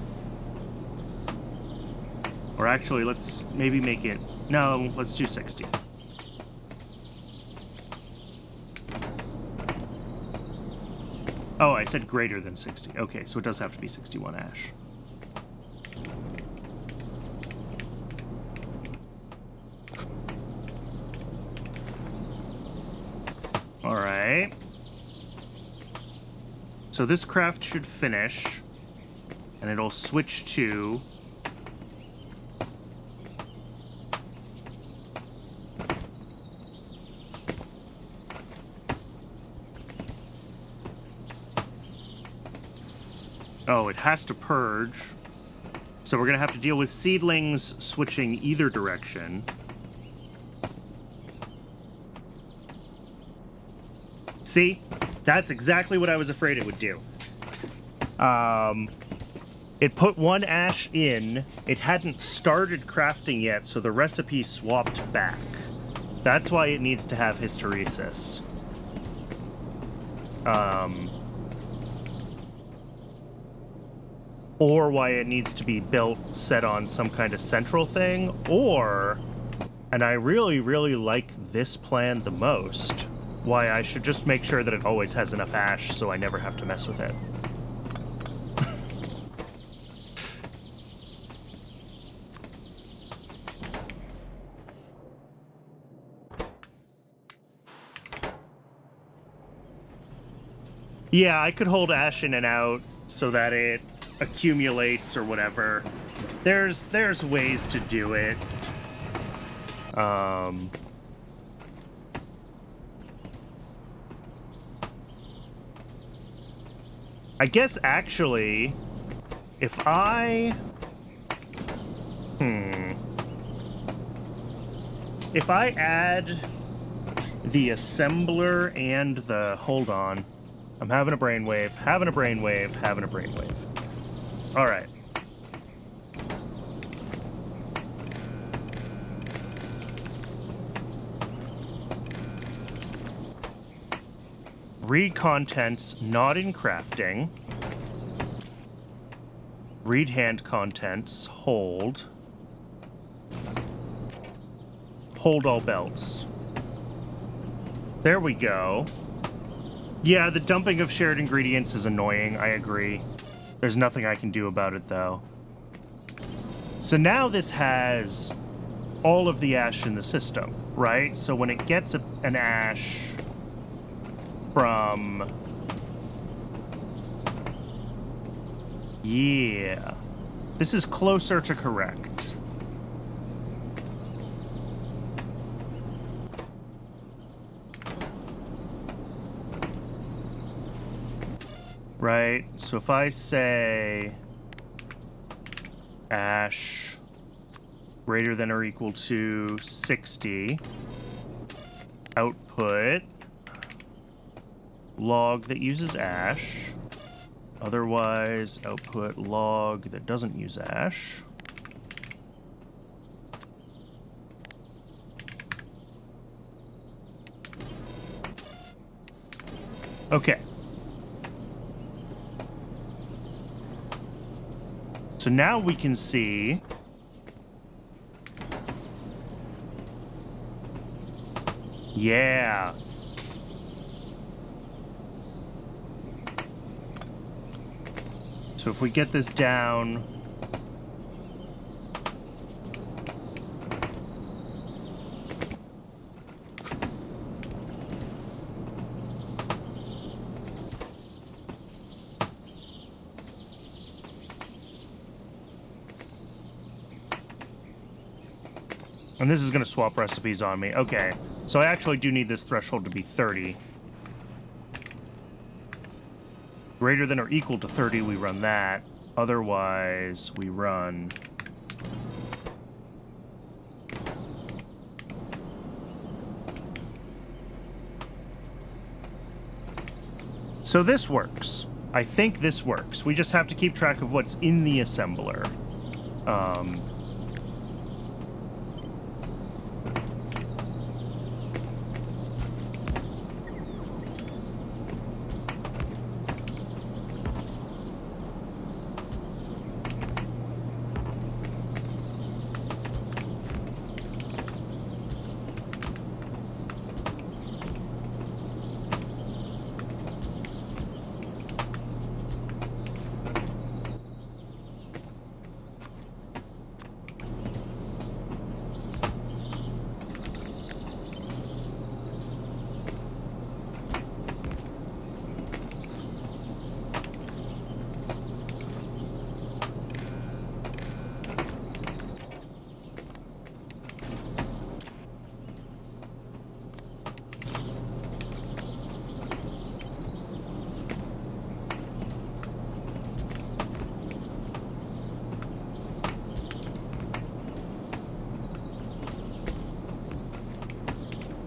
Or actually, let's maybe make it... no, let's do 60. Oh, I said greater than 60. Okay, so it does have to be 61 ash. All right. So this craft should finish, and it'll switch to... oh, it has to purge. So we're going to have to deal with seedlings switching either direction. See? That's exactly what I was afraid it would do. It put one ash in. It hadn't started crafting yet, so the recipe swapped back. That's why it needs to have hysteresis. Or why it needs to be built set on some kind of central thing, or, and I really, really like this plan the most, why I should just make sure that it always has enough ash so I never have to mess with it. Yeah, I could hold ash in and out so that it accumulates or whatever. There's ways to do it. I guess actually, if I... if I add the assembler and the... hold on. I'm having a brainwave, having a brainwave, having a brainwave. All right. Read contents not in crafting. Read hand contents, hold. Hold all belts. There we go. Yeah, the dumping of shared ingredients is annoying, I agree. There's nothing I can do about it, though. So now this has all of the ash in the system, right? So when it gets an ash from... yeah. This is closer to correct. Right, so if I say ash greater than or equal to 60, output log that uses ash, otherwise output log that doesn't use ash. Okay. So now we can see yeah. So if we get this down, And this is going to swap recipes on me. Okay, so I actually do need this threshold to be 30. Greater than or equal to 30, we run that. Otherwise, we run... So this works. I think this works. We just have to keep track of what's in the assembler.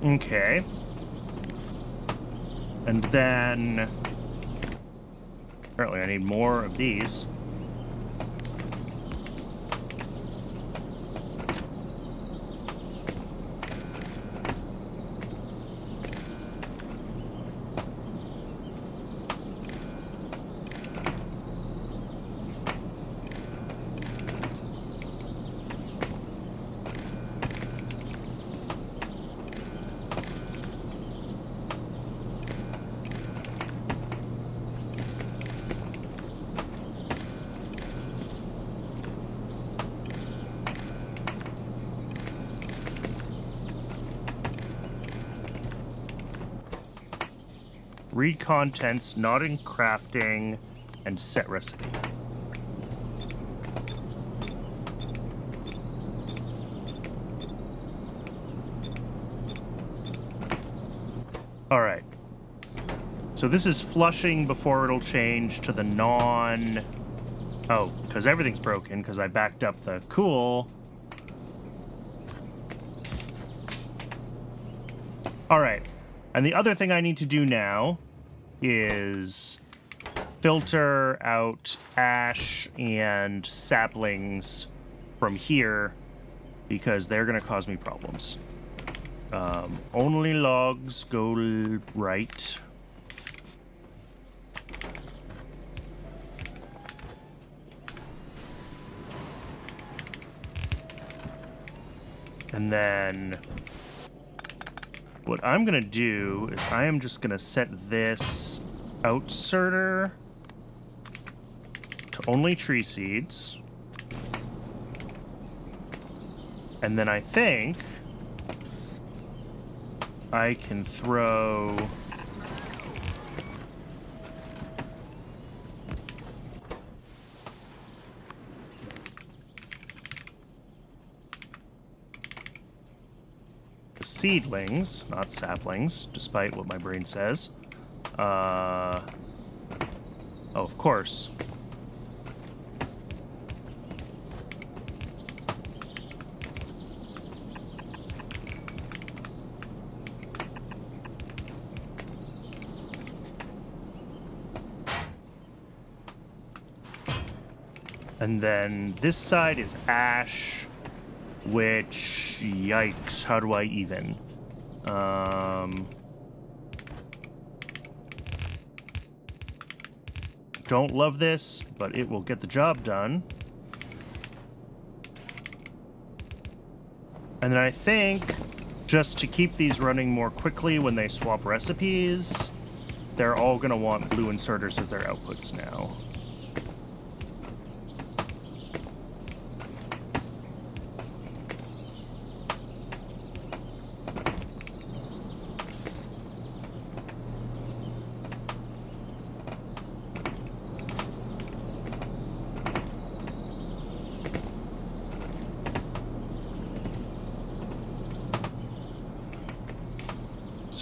Okay. And then... Apparently I need more of these. Read contents, not in crafting, and set recipe. Alright. So this is flushing before it'll change to the non... Oh, because everything's broken, because I backed up the cool. Alright. And the other thing I need to do now is filter out ash and saplings from here because they're going to cause me problems. Only logs go right. And then what I'm going to do is I am just going to set this outserter to only tree seeds. And then I think I can throw... seedlings, not saplings, despite what my brain says. Oh, of course. And then this side is ash, which, yikes, how do I even? Don't love this, but it will get the job done. And then I think, just to keep these running more quickly when they swap recipes, they're all going to want blue inserters as their outputs now.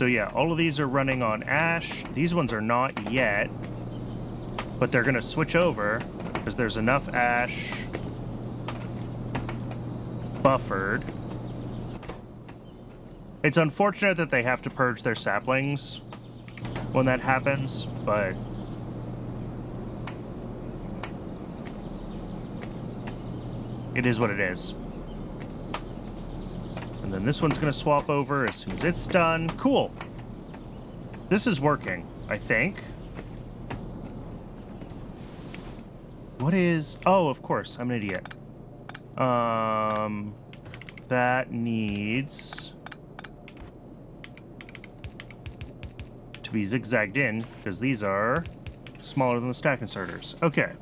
So yeah, all of these are running on ash. These ones are not yet, but they're going to switch over because there's enough ash buffered. It's unfortunate that they have to purge their saplings when that happens, but it is what it is. And then this one's going to swap over as soon as it's done. Cool. This is working, I think. What is... Oh, of course. I'm an idiot. That needs to be zigzagged in, because these are smaller than the stack inserters. Okay.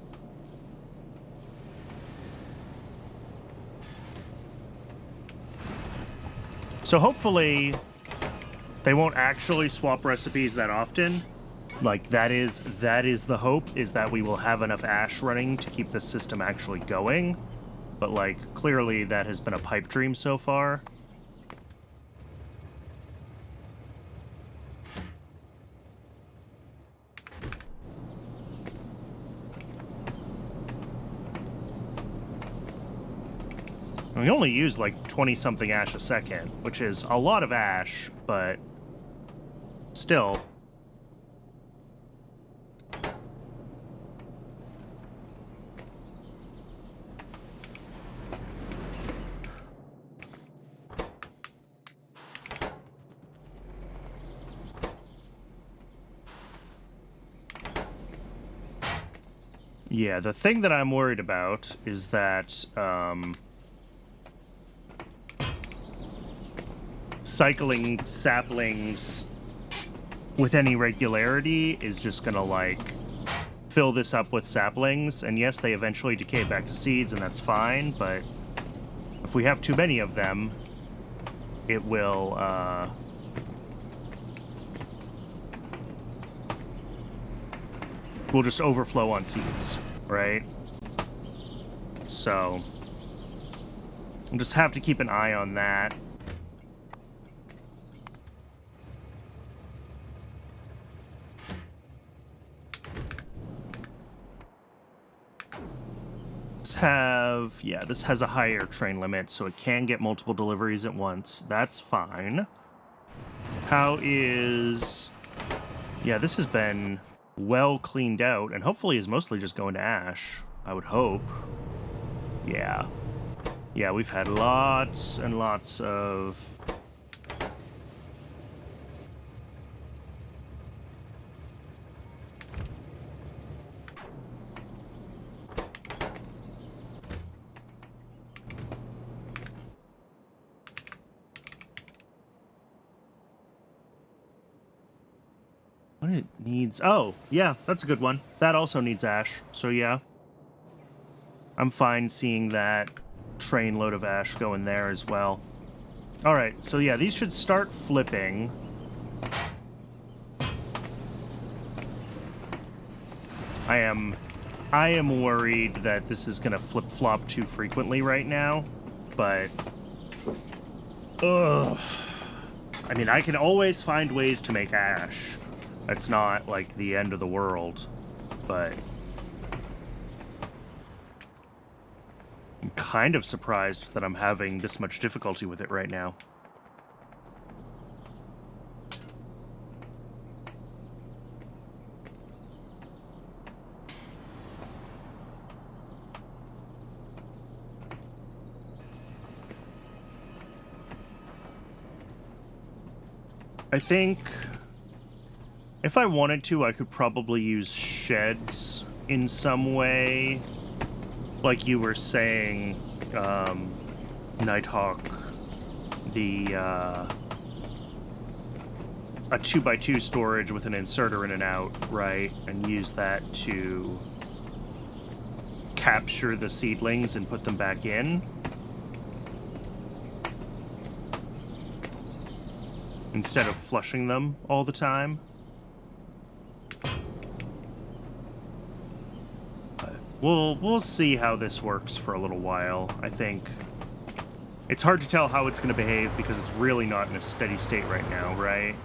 So hopefully they won't actually swap recipes that often. Like, that is the hope, is that we will have enough ash running to keep the system actually going. But, like, clearly that has been a pipe dream so far. We only use like 20-something ash a second, which is a lot of ash, but still. Yeah, the thing that I'm worried about is that, cycling saplings with any regularity is just gonna, like, fill this up with saplings, and yes, they eventually decay back to seeds, and that's fine, but if we have too many of them, it will, will just overflow on seeds, right? So, we'll just have to keep an eye on that. This has a higher train limit, so it can get multiple deliveries at once. That's fine. How is... Yeah, this has been well cleaned out, and hopefully is mostly just going to ash. I would hope. Yeah. Yeah, we've had lots and lots of... What it needs... Oh, yeah, that's a good one. That also needs ash, so yeah. I'm fine seeing that train load of ash go in there as well. Alright, so yeah, these should start flipping. I am worried that this is going to flip-flop too frequently right now, but... Ugh. I mean, I can always find ways to make ash. That's not, like, the end of the world, but... I'm kind of surprised that I'm having this much difficulty with it right now. I think if I wanted to, I could probably use sheds in some way. Like you were saying, Nighthawk, a 2x2 storage with an inserter in and out, right? And use that to capture the seedlings and put them back in. Instead of flushing them all the time. But we'll see how this works for a little while. I think it's hard to tell how it's going to behave because it's really not in a steady state right now, right?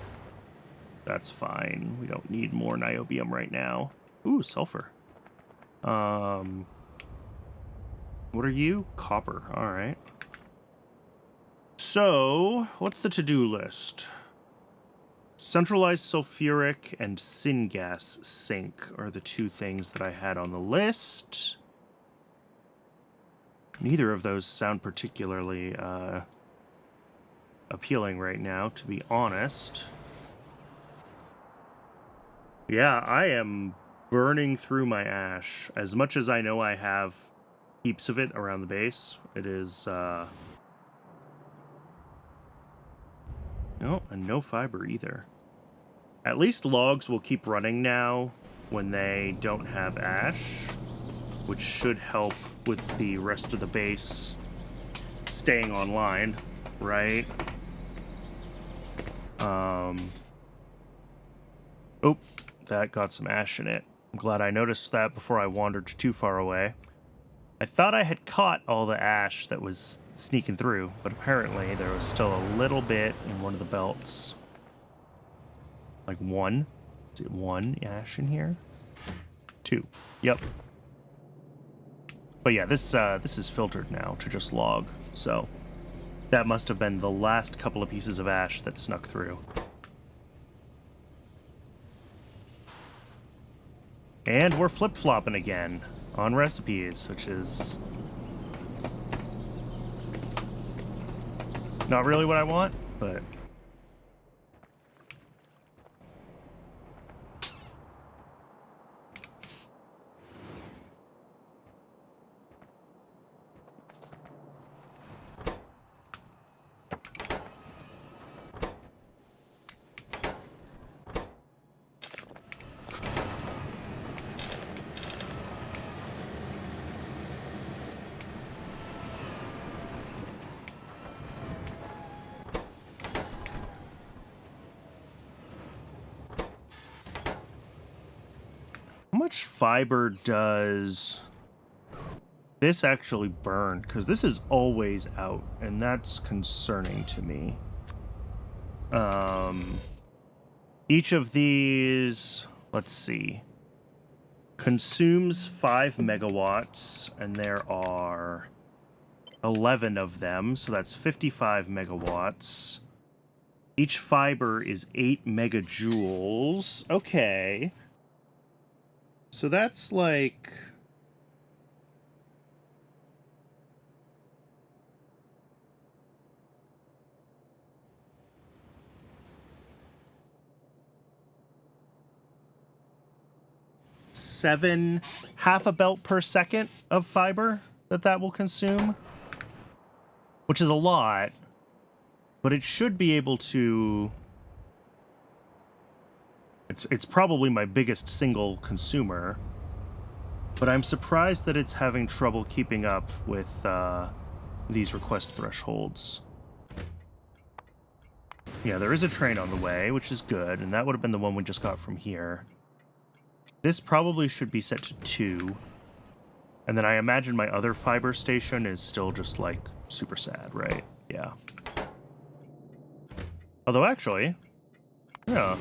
That's fine. We don't need more niobium right now. Ooh, sulfur. What are you? Copper. All right. So, what's the to-do list? Centralized sulfuric and syngas sink are the two things that I had on the list. Neither of those sound particularly appealing right now, to be honest. Yeah, I am burning through my ash. As much as I know I have heaps of it around the base, it is... Oh, and no fiber either. At least logs will keep running now when they don't have ash, which should help with the rest of the base staying online, right? Oh, that got some ash in it. I'm glad I noticed that before I wandered too far away. I thought I had caught all the ash that was sneaking through, but apparently there was still a little bit in one of the belts. Like one? Is it one ash in here? Two. Yep. But yeah, this is filtered now to just log, so that must have been the last couple of pieces of ash that snuck through. And we're flip-flopping again on recipes, which is not really what I want, but... How much fiber does this actually burn? Because this is always out, and that's concerning to me. Each of these, let's see, consumes 5 megawatts, and there are 11 of them, so that's 55 megawatts. Each fiber is 8 megajoules. Okay. So that's like... half a belt per second of fiber that will consume, which is a lot, but it should be able to... It's probably my biggest single consumer, but I'm surprised that it's having trouble keeping up with these request thresholds. Yeah, there is a train on the way, which is good, and that would have been the one we just got from here. This probably should be set to 2. And then I imagine my other fiber station is still just, like, super sad, right? Yeah. Although, actually... Yeah.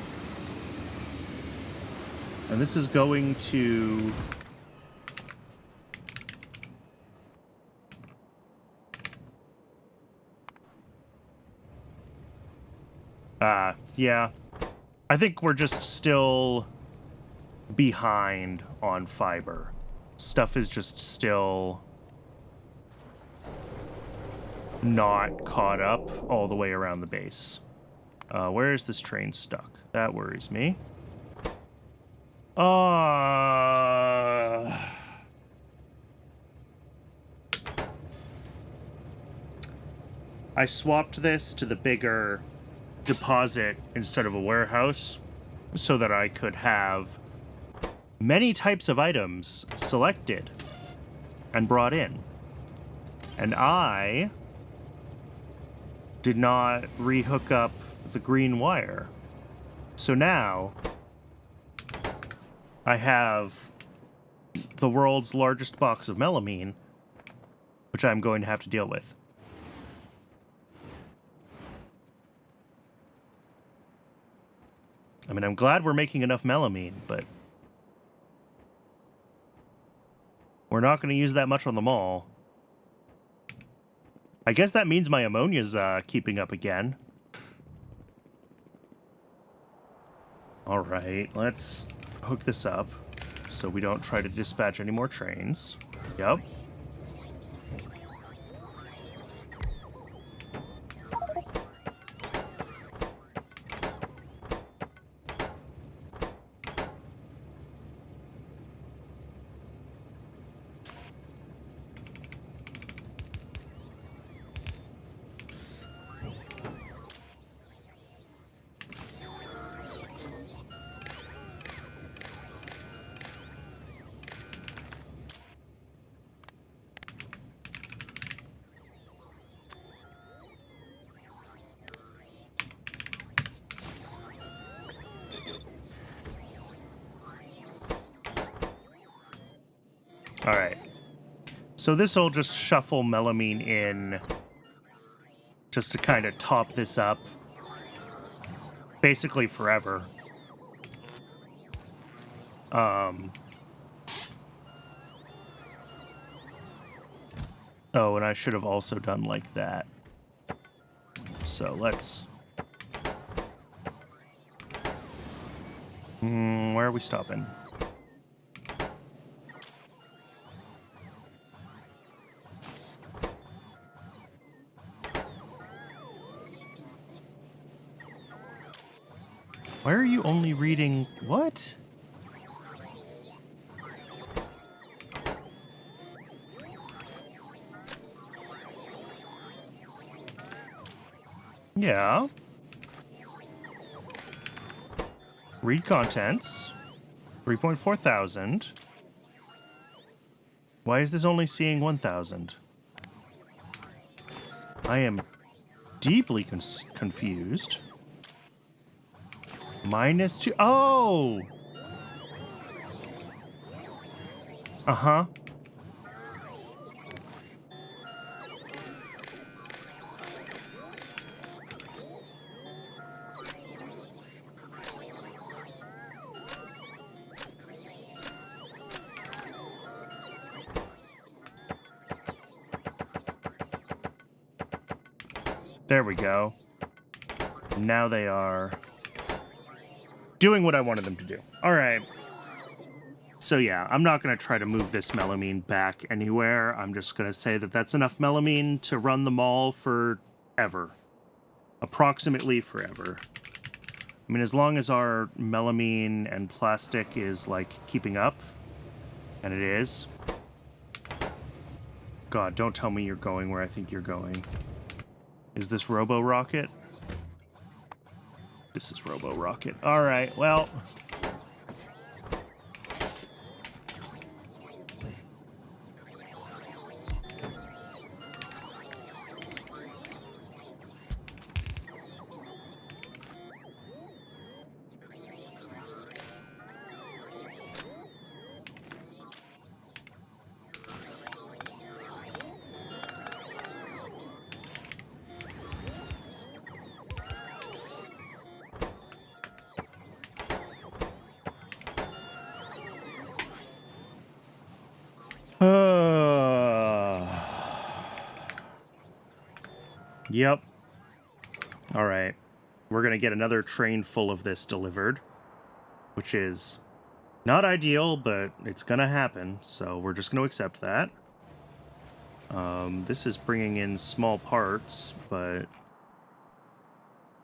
And this is going to... yeah. I think we're just still behind on fiber. Stuff is just still not caught up all the way around the base. Where is this train stuck? That worries me. I swapped this to the bigger deposit instead of a warehouse so that I could have many types of items selected and brought in. And I did not rehook up the green wire. So now I have the world's largest box of melamine, which I'm going to have to deal with. I mean, I'm glad we're making enough melamine, but we're not going to use that much on the mall. I guess that means my ammonia's keeping up again. All right, let's hook this up so we don't try to dispatch any more trains. Yep. All right. So this will just shuffle melamine in just to kind of top this up. Basically forever. Oh, and I should have also done like that. So let's... where are we stopping? Why are you only reading... What? Yeah. Read contents. 3.4 thousand. Why is this only seeing 1,000? I am deeply confused. -2. Oh! Uh-huh. There we go. Now they are doing what I wanted them to do. All right. So yeah, I'm not going to try to move this melamine back anywhere. I'm just going to say that that's enough melamine to run the mall forever. Approximately forever. I mean, as long as our melamine and plastic is, like, keeping up, and it is. God, don't tell me you're going where I think you're going. Is this Robo-Rocket? This is Robo-Rocket. All right, well... Yep. All right. We're going to get another train full of this delivered, which is not ideal, but it's going to happen, so we're just going to accept that. This is bringing in small parts, but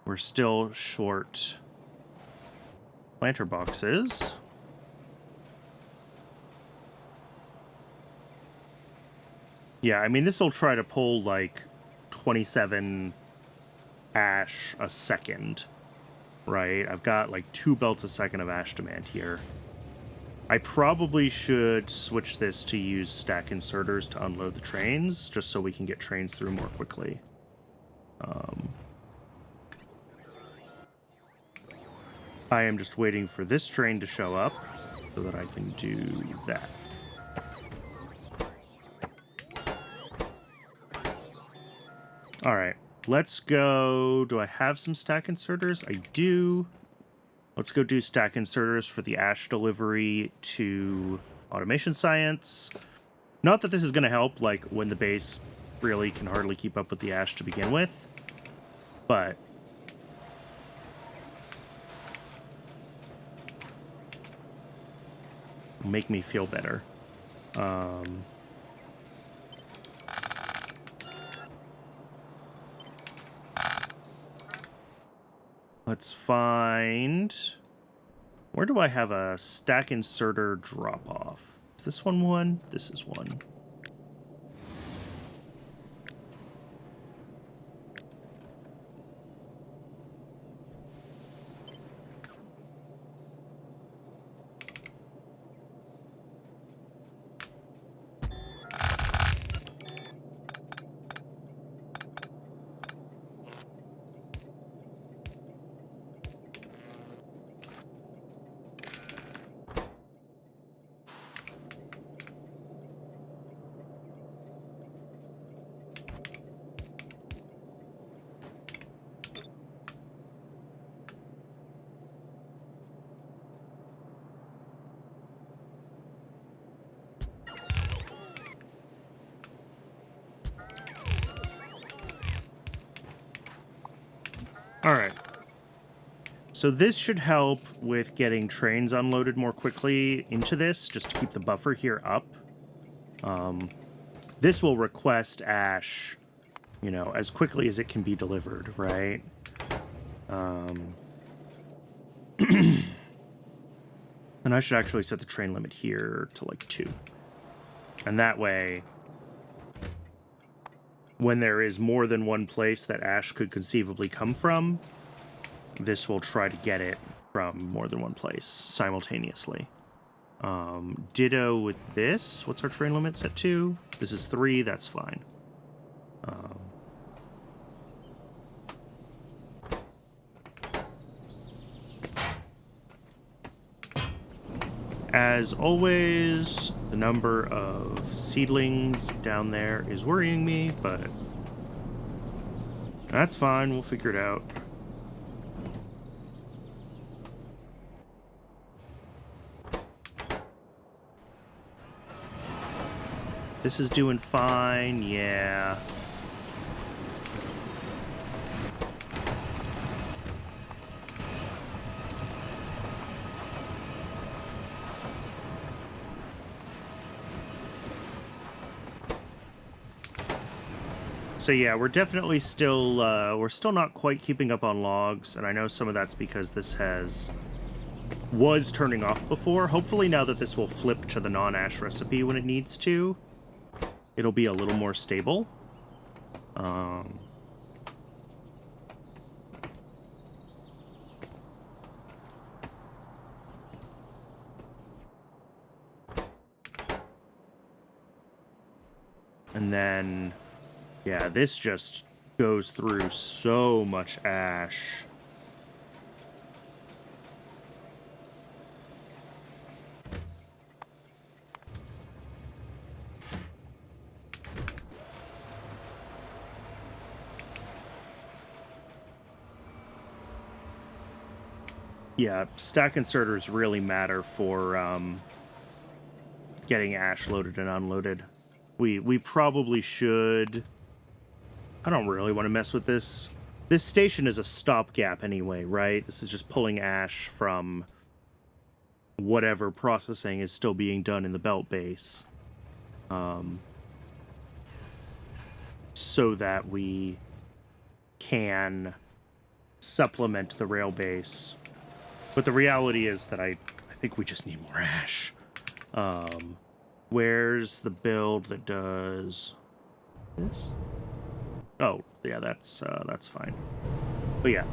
we're still short planter boxes. Yeah, I mean, this will try to pull, like, 27 ash a second, right? I've got, like, 2 belts a second of ash demand here. I probably should switch this to use stack inserters to unload the trains, just so we can get trains through more quickly. I am just waiting for this train to show up so that I can do that. All right, let's go. Do I have some stack inserters? I do. Let's go do stack inserters for the ash delivery to automation science. Not that this is going to help, like, when the base really can hardly keep up with the ash to begin with, but make me feel better. Let's find... Where do I have a stack inserter drop-off? Is this one? This is one. All right. So this should help with getting trains unloaded more quickly into this, just to keep the buffer here up. This will request ash, you know, as quickly as it can be delivered, right? And I should actually set the train limit here to, like, 2. And that way, when there is more than one place that ash could conceivably come from, this will try to get it from more than one place simultaneously. Ditto with this. What's our train limit? Set 2. This is 3. That's fine. As always, the number of seedlings down there is worrying me, but that's fine. We'll figure it out. This is doing fine, yeah. So yeah, we're definitely still, we're still not quite keeping up on logs, and I know some of that's because this was turning off before. Hopefully now that this will flip to the non-ash recipe when it needs to, it'll be a little more stable. And then, yeah, this just goes through so much ash. Yeah, stack inserters really matter for getting ash loaded and unloaded. We probably should... I don't really want to mess with this. This station is a stopgap anyway, right? This is just pulling ash from whatever processing is still being done in the belt base. So that we can supplement the rail base. But the reality is that I think we just need more ash. Where's the build that does this? Oh, yeah, that's fine. But yeah,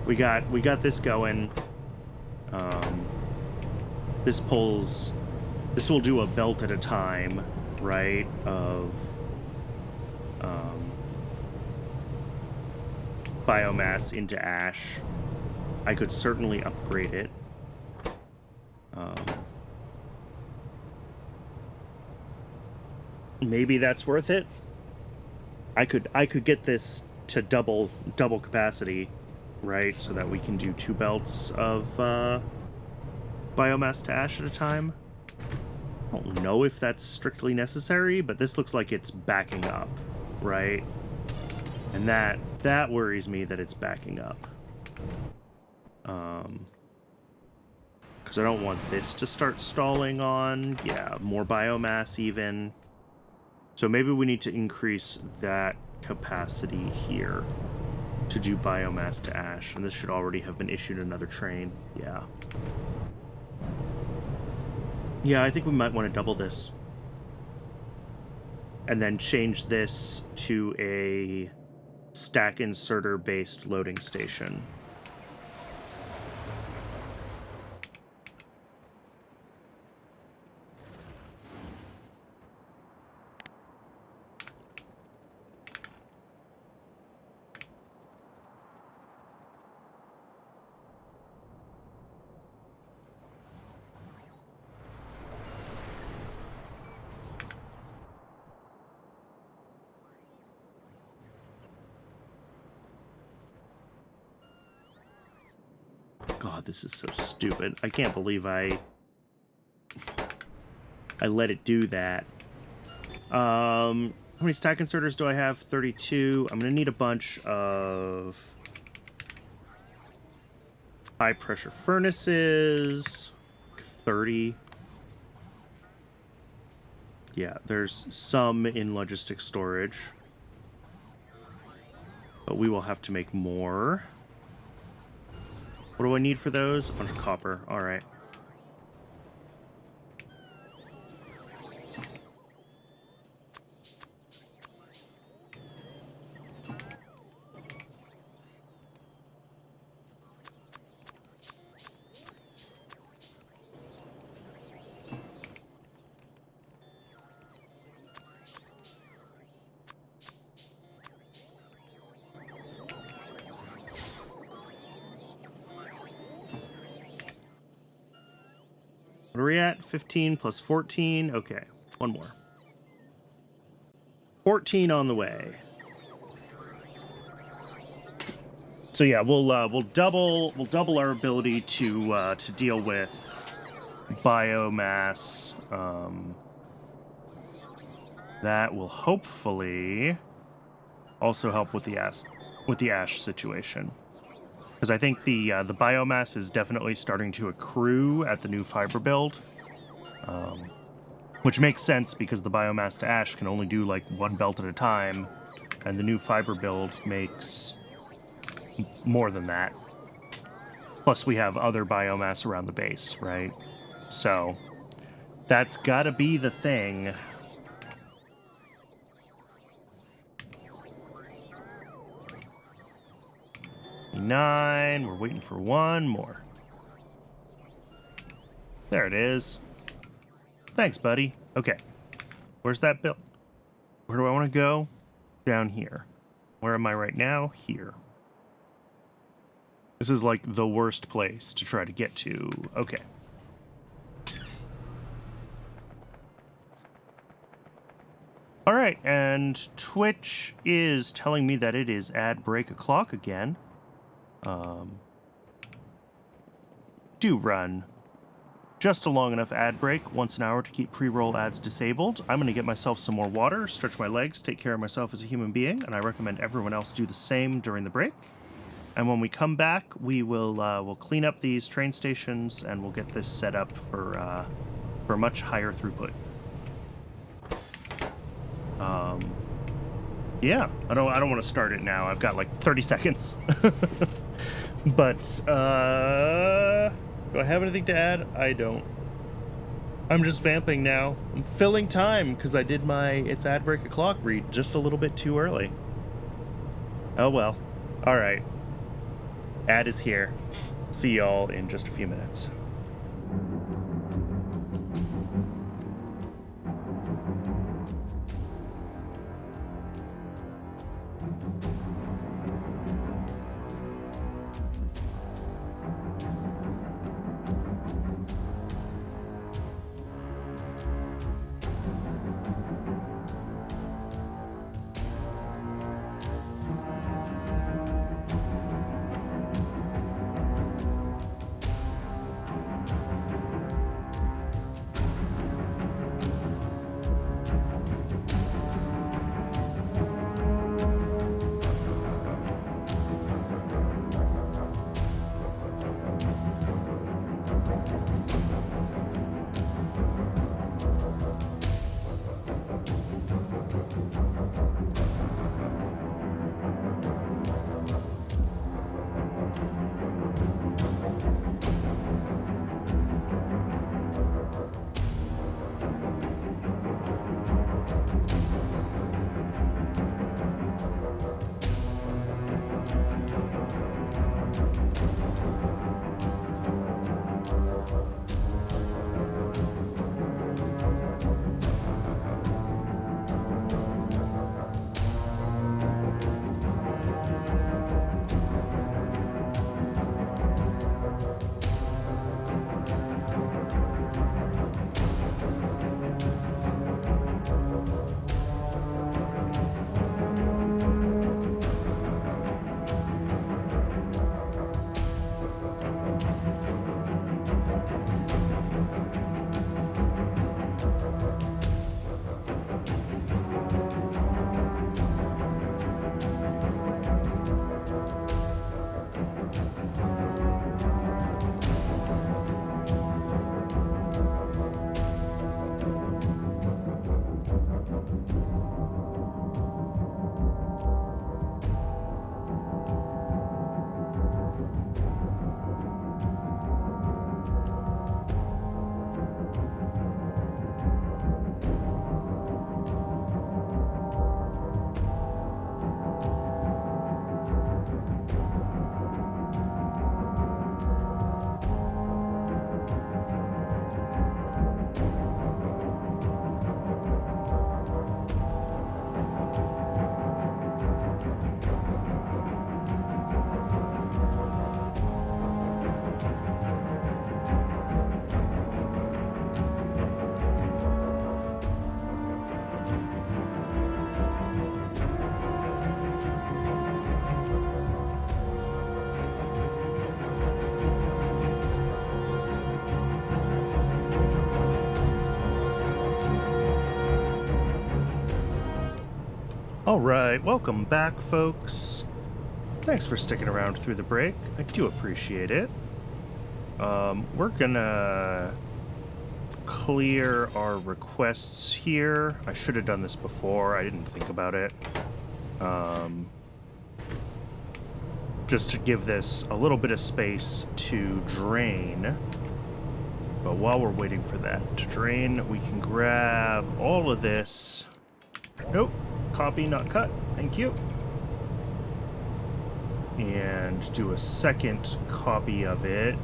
we got this going. This will do a belt at a time, right? Of biomass into ash. I could certainly upgrade it. Maybe that's worth it. I could get this to double capacity right? So that we can do 2 belts of biomass to ash at a time. I don't know if that's strictly necessary, but this looks like it's backing up, right? And that worries me that it's backing up. Because I don't want this to start stalling on. Yeah, more biomass even. So maybe we need to increase that capacity here to do biomass to ash. And this should already have been issued another train. Yeah. Yeah, I think we might want to double this. And then change this to a stack inserter based loading station. God, this is so stupid. I can't believe I let it do that. How many stack inserters do I have? 32. I'm gonna need a bunch of high pressure furnaces. 30. Yeah, there's some in logistics storage. But we will have to make more. What do I need for those? A bunch of copper. All right. What are we at? 15 plus 14. Okay, one more. 14 on the way. So yeah, we'll double our ability to deal with biomass. That will hopefully also help with the ash situation. Because I think the biomass is definitely starting to accrue at the new fiber build, which makes sense because the biomass to ash can only do like 1 belt at a time, and the new fiber build makes more than that. Plus we have other biomass around the base, right? So that's gotta be the thing. We're waiting for one more. There it is. Thanks, buddy. Okay. Where's that build? Where do I want to go? Down here. Where am I right now? Here. This is like the worst place to try to get to. Okay. All right, and Twitch is telling me that it is ad break o'clock again. Do run just a long enough ad break, once an hour, to keep pre-roll ads disabled. I'm going to get myself some more water, stretch my legs, take care of myself as a human being, and I recommend everyone else do the same during the break. And when we come back, we will we'll clean up these train stations, and we'll get this set up for much higher throughput. Yeah, I don't want to start it now. I've got like 30 seconds. But, do I have anything to add? I don't. I'm just vamping now. I'm filling time because I did my It's Ad Break O'Clock read just a little bit too early. Oh well. Alright. Ad is here. See y'all in just a few minutes. All right, welcome back, folks. Thanks for sticking around through the break. I do appreciate it. We're gonna clear our requests here. I should have done this before. I didn't think about it. Just to give this a little bit of space to drain. But while we're waiting for that to drain, we can grab all of this. Nope. Copy, not cut. Thank you. And do a second copy of it.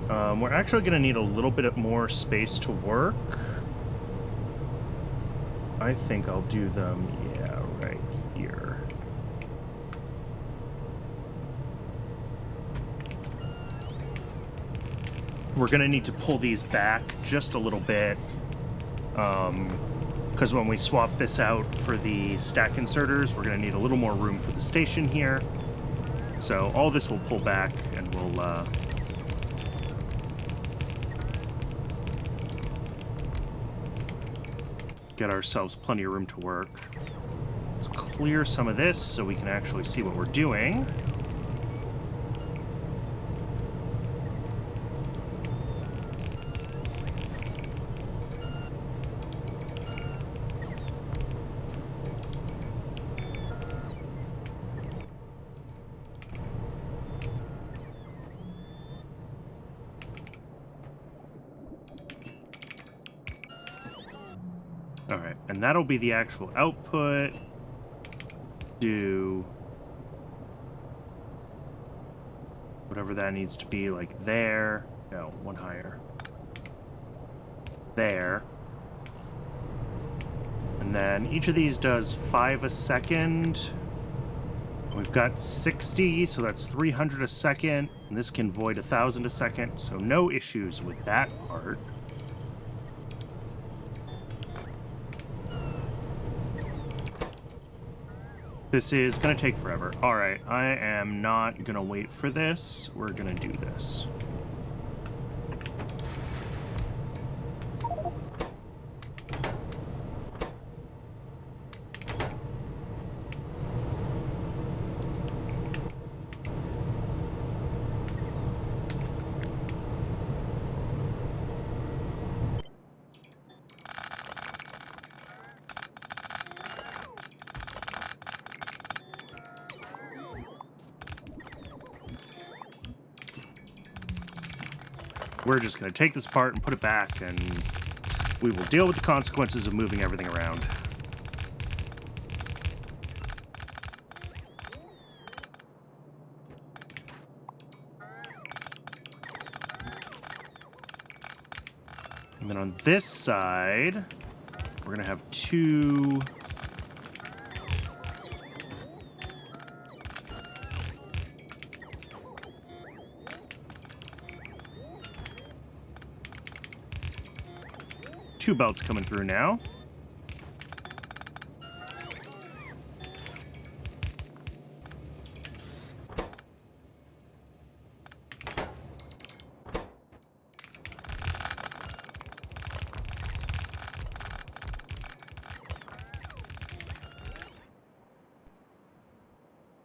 We're actually going to need a little bit more space to work. I think I'll do them, yeah, right here. We're going to need to pull these back just a little bit. Because when we swap this out for the stack inserters, we're going to need a little more room for the station here. So all this will pull back, and we'll get ourselves plenty of room to work. Let's clear some of this so we can actually see what we're doing. All right, and that'll be the actual output. Do whatever that needs to be, like there. No, one higher. There. And then each of these does 5 a second. We've got 60, so that's 300 a second. And this can void 1,000 a second, so no issues with that part. This is going to take forever. All right, I am not going to wait for this. We're going to do this. We're just going to take this apart and put it back, and we will deal with the consequences of moving everything around. And then on this side, we're going to have 2... two belts coming through now.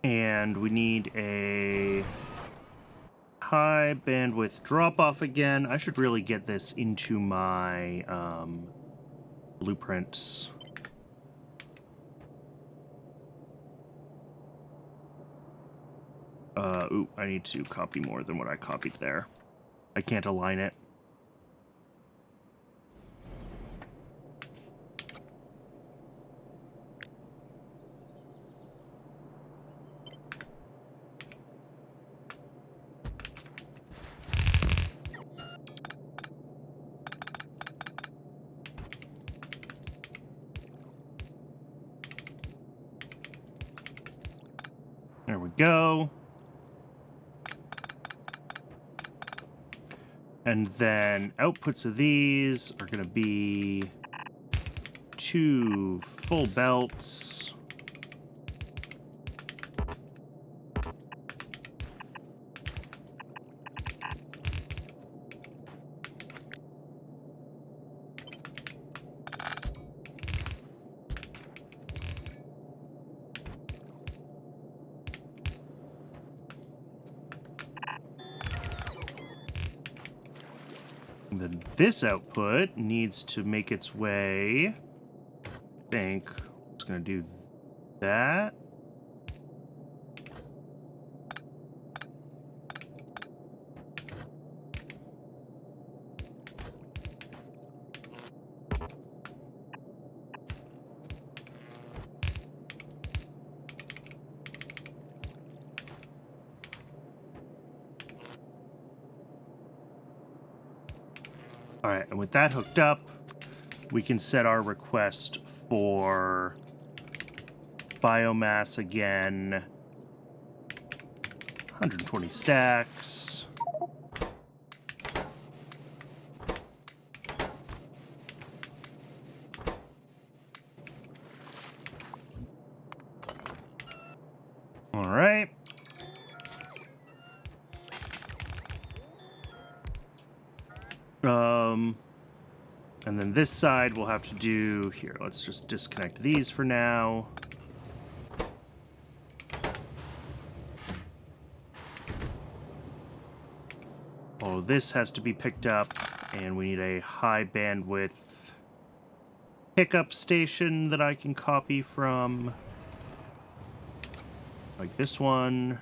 And we need a high bandwidth drop off again. I should really get this into my blueprints. Ooh, I need to copy more than what I copied there. I can't align it. There we go. And then outputs of these are going to be 2 full belts. And then this output needs to make its way. I think it's going to do that. All right, and with that hooked up, we can set our request for biomass again. 120 stacks. All right. And then this side we'll have to do here. Let's just disconnect these for now. Oh, this has to be picked up, and we need a high bandwidth pickup station that I can copy from. Like this one.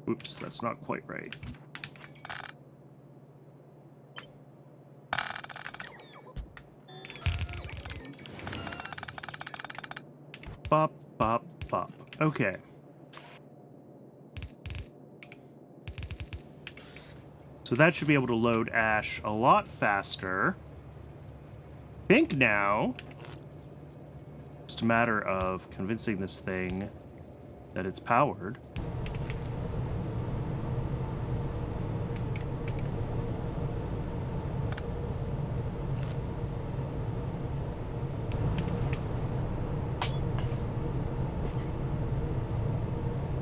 Oops, that's not quite right. Bop, bop, bop. Okay. So that should be able to load ash a lot faster. I think now, just a matter of convincing this thing that it's powered.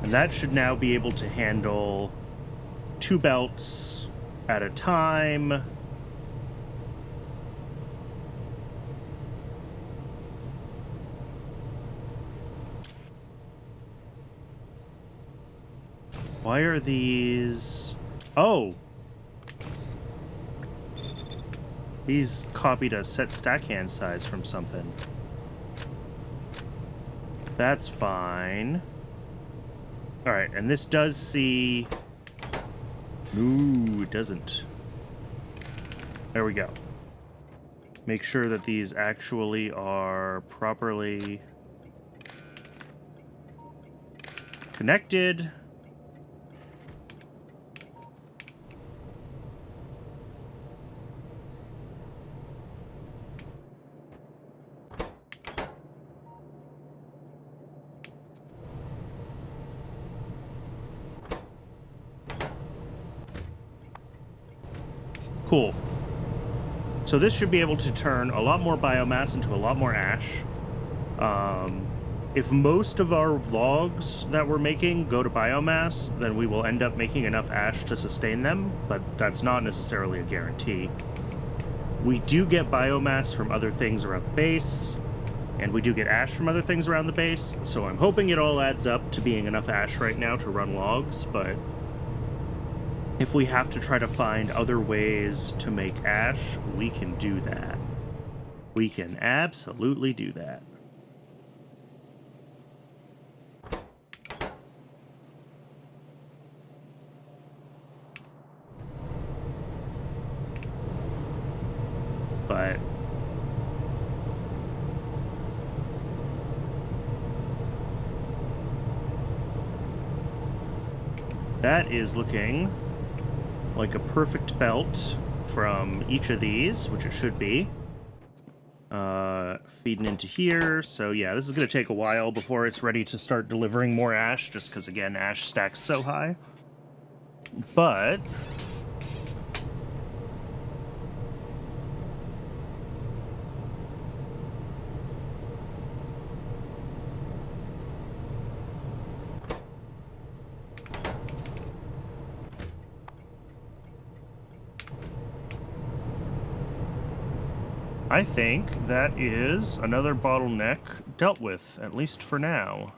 And that should now be able to handle 2 belts at a time. Why are these... Oh! These copied a set stack hand size from something. That's fine. Alright, and this does see... Ooh, it doesn't. There we go. Make sure that these actually are properly connected. Cool. So this should be able to turn a lot more biomass into a lot more ash. If most of our logs that we're making go to biomass, then we will end up making enough ash to sustain them, but that's not necessarily a guarantee. We do get biomass from other things around the base, and we do get ash from other things around the base, so I'm hoping it all adds up to being enough ash right now to run logs, but if we have to try to find other ways to make ash, we can do that. We can absolutely do that. But that is looking like a perfect belt from each of these, which it should be. Feeding into here. So yeah, this is going to take a while before it's ready to start delivering more ash, just because, again, ash stacks so high. But I think that is another bottleneck dealt with, at least for now.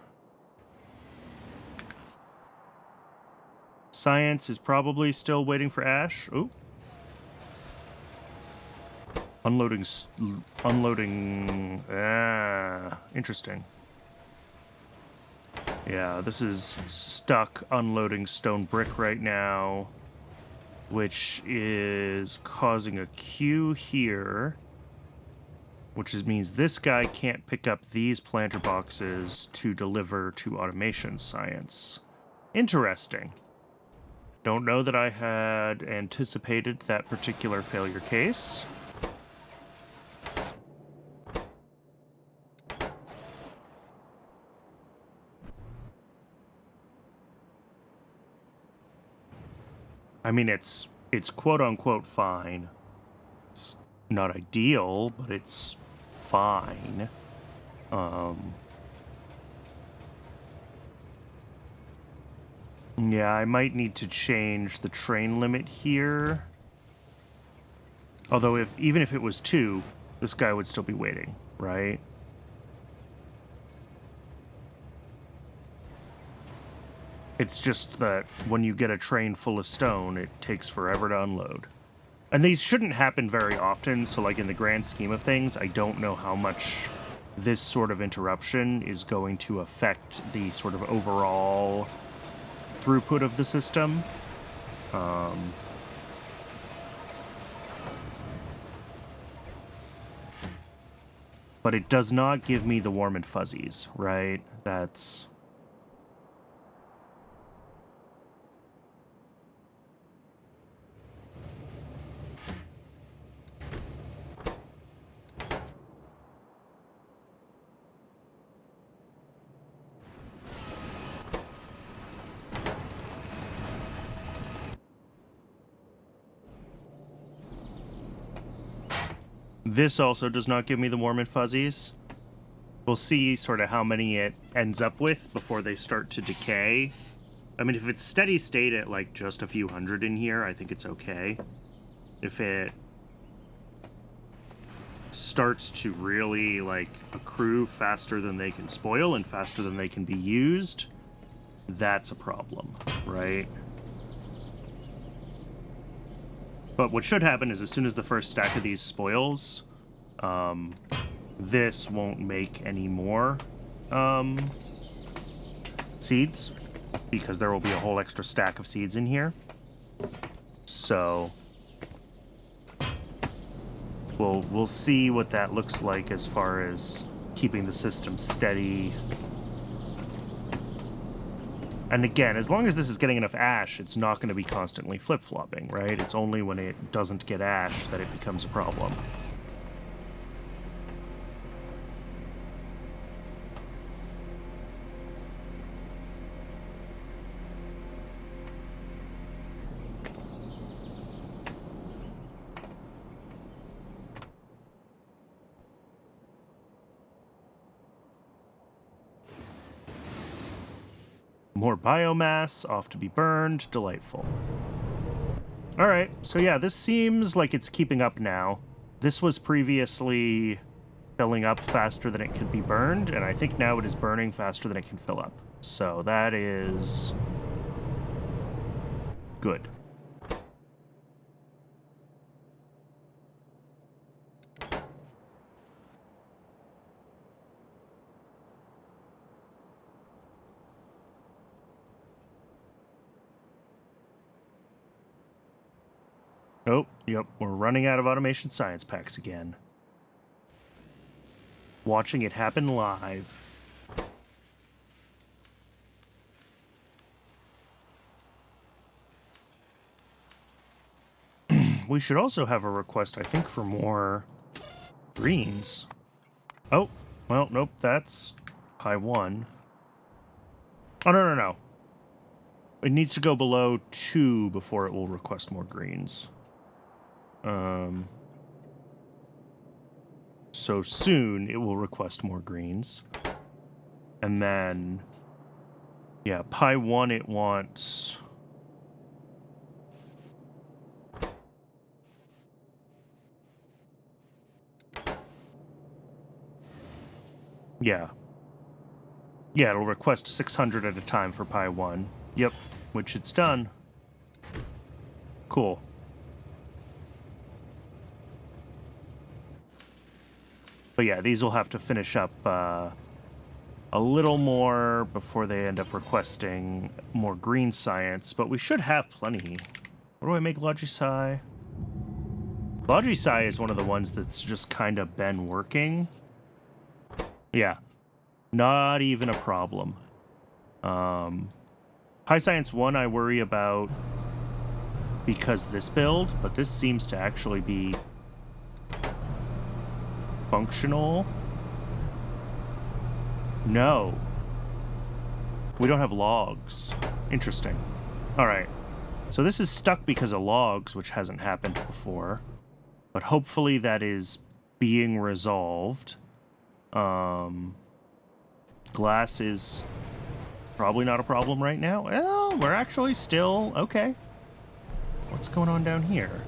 Science is probably still waiting for Ash. Ooh. Unloading. Interesting. Yeah, this is stuck unloading stone brick right now, which is causing a queue here, which means this guy can't pick up these planter boxes to deliver to automation science. Interesting. Don't know that I had anticipated that particular failure case. I mean, it's quote-unquote fine. It's not ideal, but it's fine. Yeah, I might need to change the train limit here. Although even if it was 2, this guy would still be waiting, right? It's just that when you get a train full of stone, it takes forever to unload. And these shouldn't happen very often, so like in the grand scheme of things, I don't know how much this sort of interruption is going to affect the sort of overall throughput of the system. But it does not give me the warm and fuzzies, right? That's... This also does not give me the warm and fuzzies. We'll see sort of how many it ends up with before they start to decay. I mean, if it's steady state at like just a few hundred in here, I think it's okay. If it starts to really like accrue faster than they can spoil and faster than they can be used, that's a problem, right? But what should happen is as soon as the first stack of these spoils, this won't make any more seeds, because there will be a whole extra stack of seeds in here. So we'll see what that looks like as far as keeping the system steady. And again, as long as this is getting enough ash, it's not going to be constantly flip-flopping, right? It's only when it doesn't get ash that it becomes a problem. More biomass, off to be burned, delightful. Alright, so yeah, this seems like it's keeping up now. This was previously filling up faster than it could be burned, and I think now it is burning faster than it can fill up. So that is good. Oh, yep, we're running out of automation science packs again. Watching it happen live. We should also have a request, I think, for more greens. Oh, well, nope, that's high 1. Oh, no. It needs to go below 2 before it will request more greens. So soon it will request more greens. And then, yeah, pi 1 it wants... Yeah. Yeah, it'll request 600 at a time for Pi 1. Yep, which it's done. Cool. But yeah, these will have to finish up a little more before they end up requesting more green science, but we should have plenty. What do I make Logisci? Logisci is one of the ones that's just kind of been working. Yeah, not even a problem. High Science 1 I worry about because this build, but this seems to actually be functional. No. We don't have logs. Interesting. Alright. So this is stuck because of logs, which hasn't happened before. But hopefully that is being resolved. Glass is probably not a problem right now. Well, we're actually still... Okay. What's going on down here?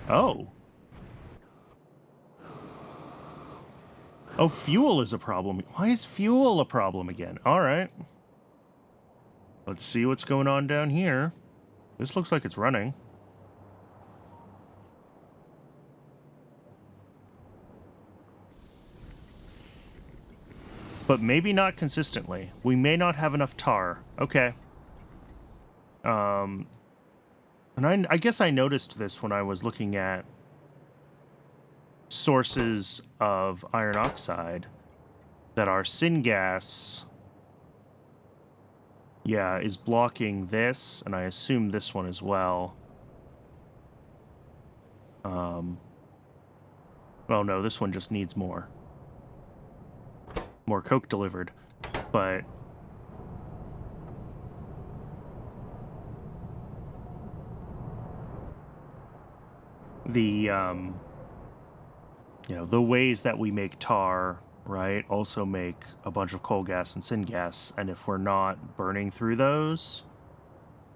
Oh. Oh, fuel is a problem. Why is fuel a problem again? All right. Let's see what's going on down here. This looks like it's running. But maybe not consistently. We may not have enough tar. Okay. And I guess I noticed this when I was looking at sources of iron oxide, that our syngas, yeah, is blocking this, and I assume this one as well. Well, no, this one just needs more coke delivered, but the you know, the ways that we make tar, right, also make a bunch of coal gas and syngas, and if we're not burning through those,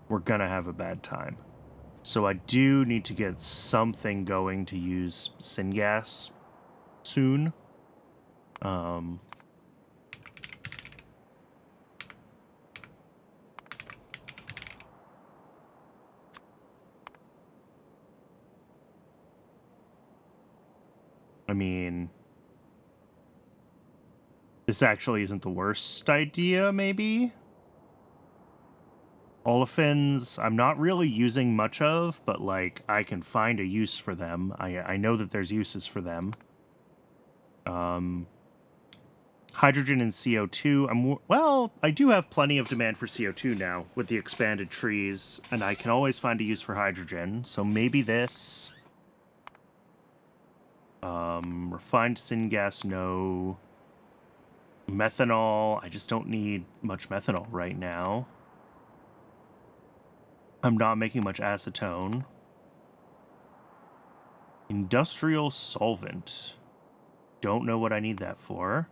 we're gonna have a bad time. So I do need to get something going to use syngas soon. I mean, this actually isn't the worst idea, maybe? Olefins, I'm not really using much of, but, like, I can find a use for them. I know that there's uses for them. Hydrogen and CO2, well, I do have plenty of demand for CO2 now with the expanded trees, and I can always find a use for hydrogen, so maybe this... refined syngas, no. Methanol, I just don't need much methanol right now. I'm not making much acetone. Industrial solvent. Don't know what I need that for.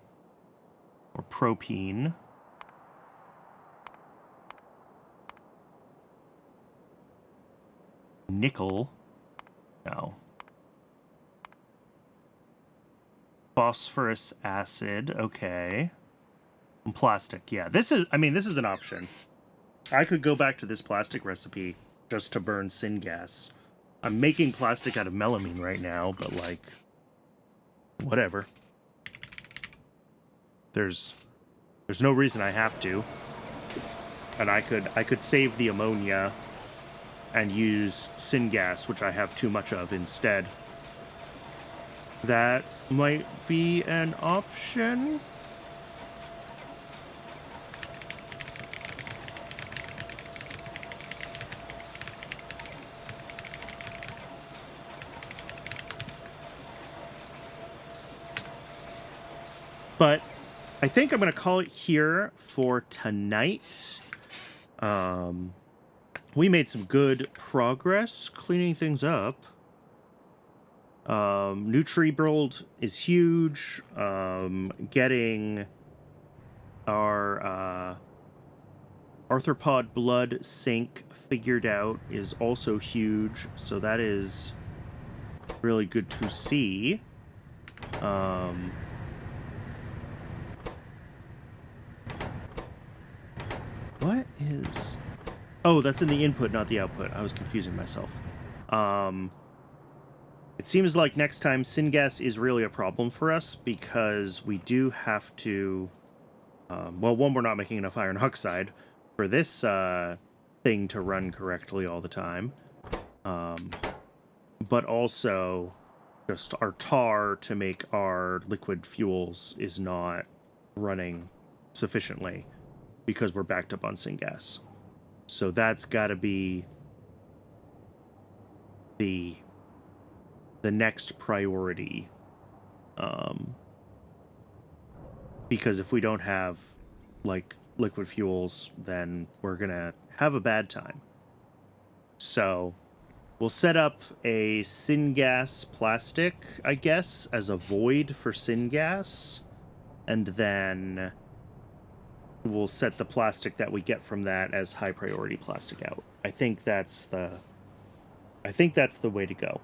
Or propene. Nickel. No. Phosphorus acid, okay. And plastic, yeah. This is an option. I could go back to this plastic recipe just to burn syngas. I'm making plastic out of melamine right now, but, like, whatever. There's no reason I have to. And I could save the ammonia and use syngas, which I have too much of, instead. That might be an option. But I think I'm going to call it here for tonight. We made some good progress cleaning things up. New tree build is huge. Getting our arthropod blood sink figured out is also huge, so that is really good to see. What is... Oh, that's in the input, not the output. I was confusing myself. It seems like next time syngas is really a problem for us because we do have to... well, one, we're not making enough iron oxide for this thing to run correctly all the time. But also, just our tar to make our liquid fuels is not running sufficiently because we're backed up on syngas. So that's got to be the next priority. Because if we don't have, like, liquid fuels, then we're gonna have a bad time. So we'll set up a syngas plastic, I guess, as a void for syngas, and then we'll set the plastic that we get from that as high priority plastic out. I think that's the way to go.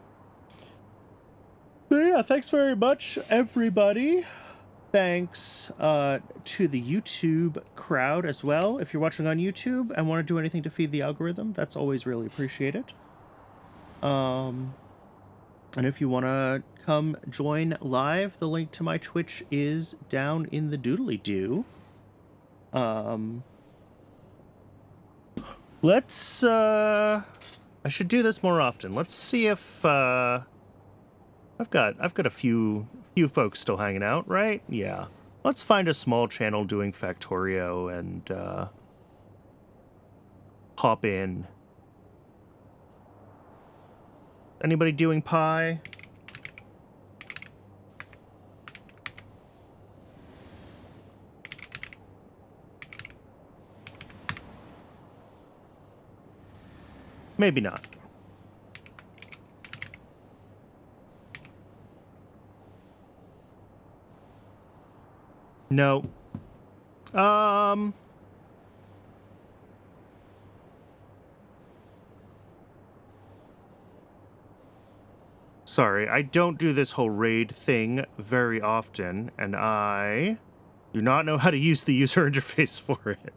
So yeah, thanks very much, everybody. Thanks to the YouTube crowd as well. If you're watching on YouTube and want to do anything to feed the algorithm, that's always really appreciated. And if you want to come join live, the link to my Twitch is down in the doodly-doo. Let's, I should do this more often. Let's see if, I've got a few folks still hanging out, right? Yeah. Let's find a small channel doing Factorio and, hop in. Anybody doing pie? Maybe not. No. Sorry, I don't do this whole raid thing very often, and I do not know how to use the user interface for it.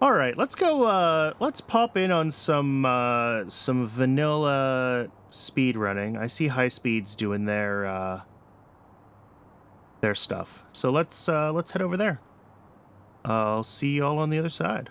All right, let's go, let's pop in on some vanilla speed running. I see High Speed's doing their stuff. So let's head over there. I'll see y'all on the other side.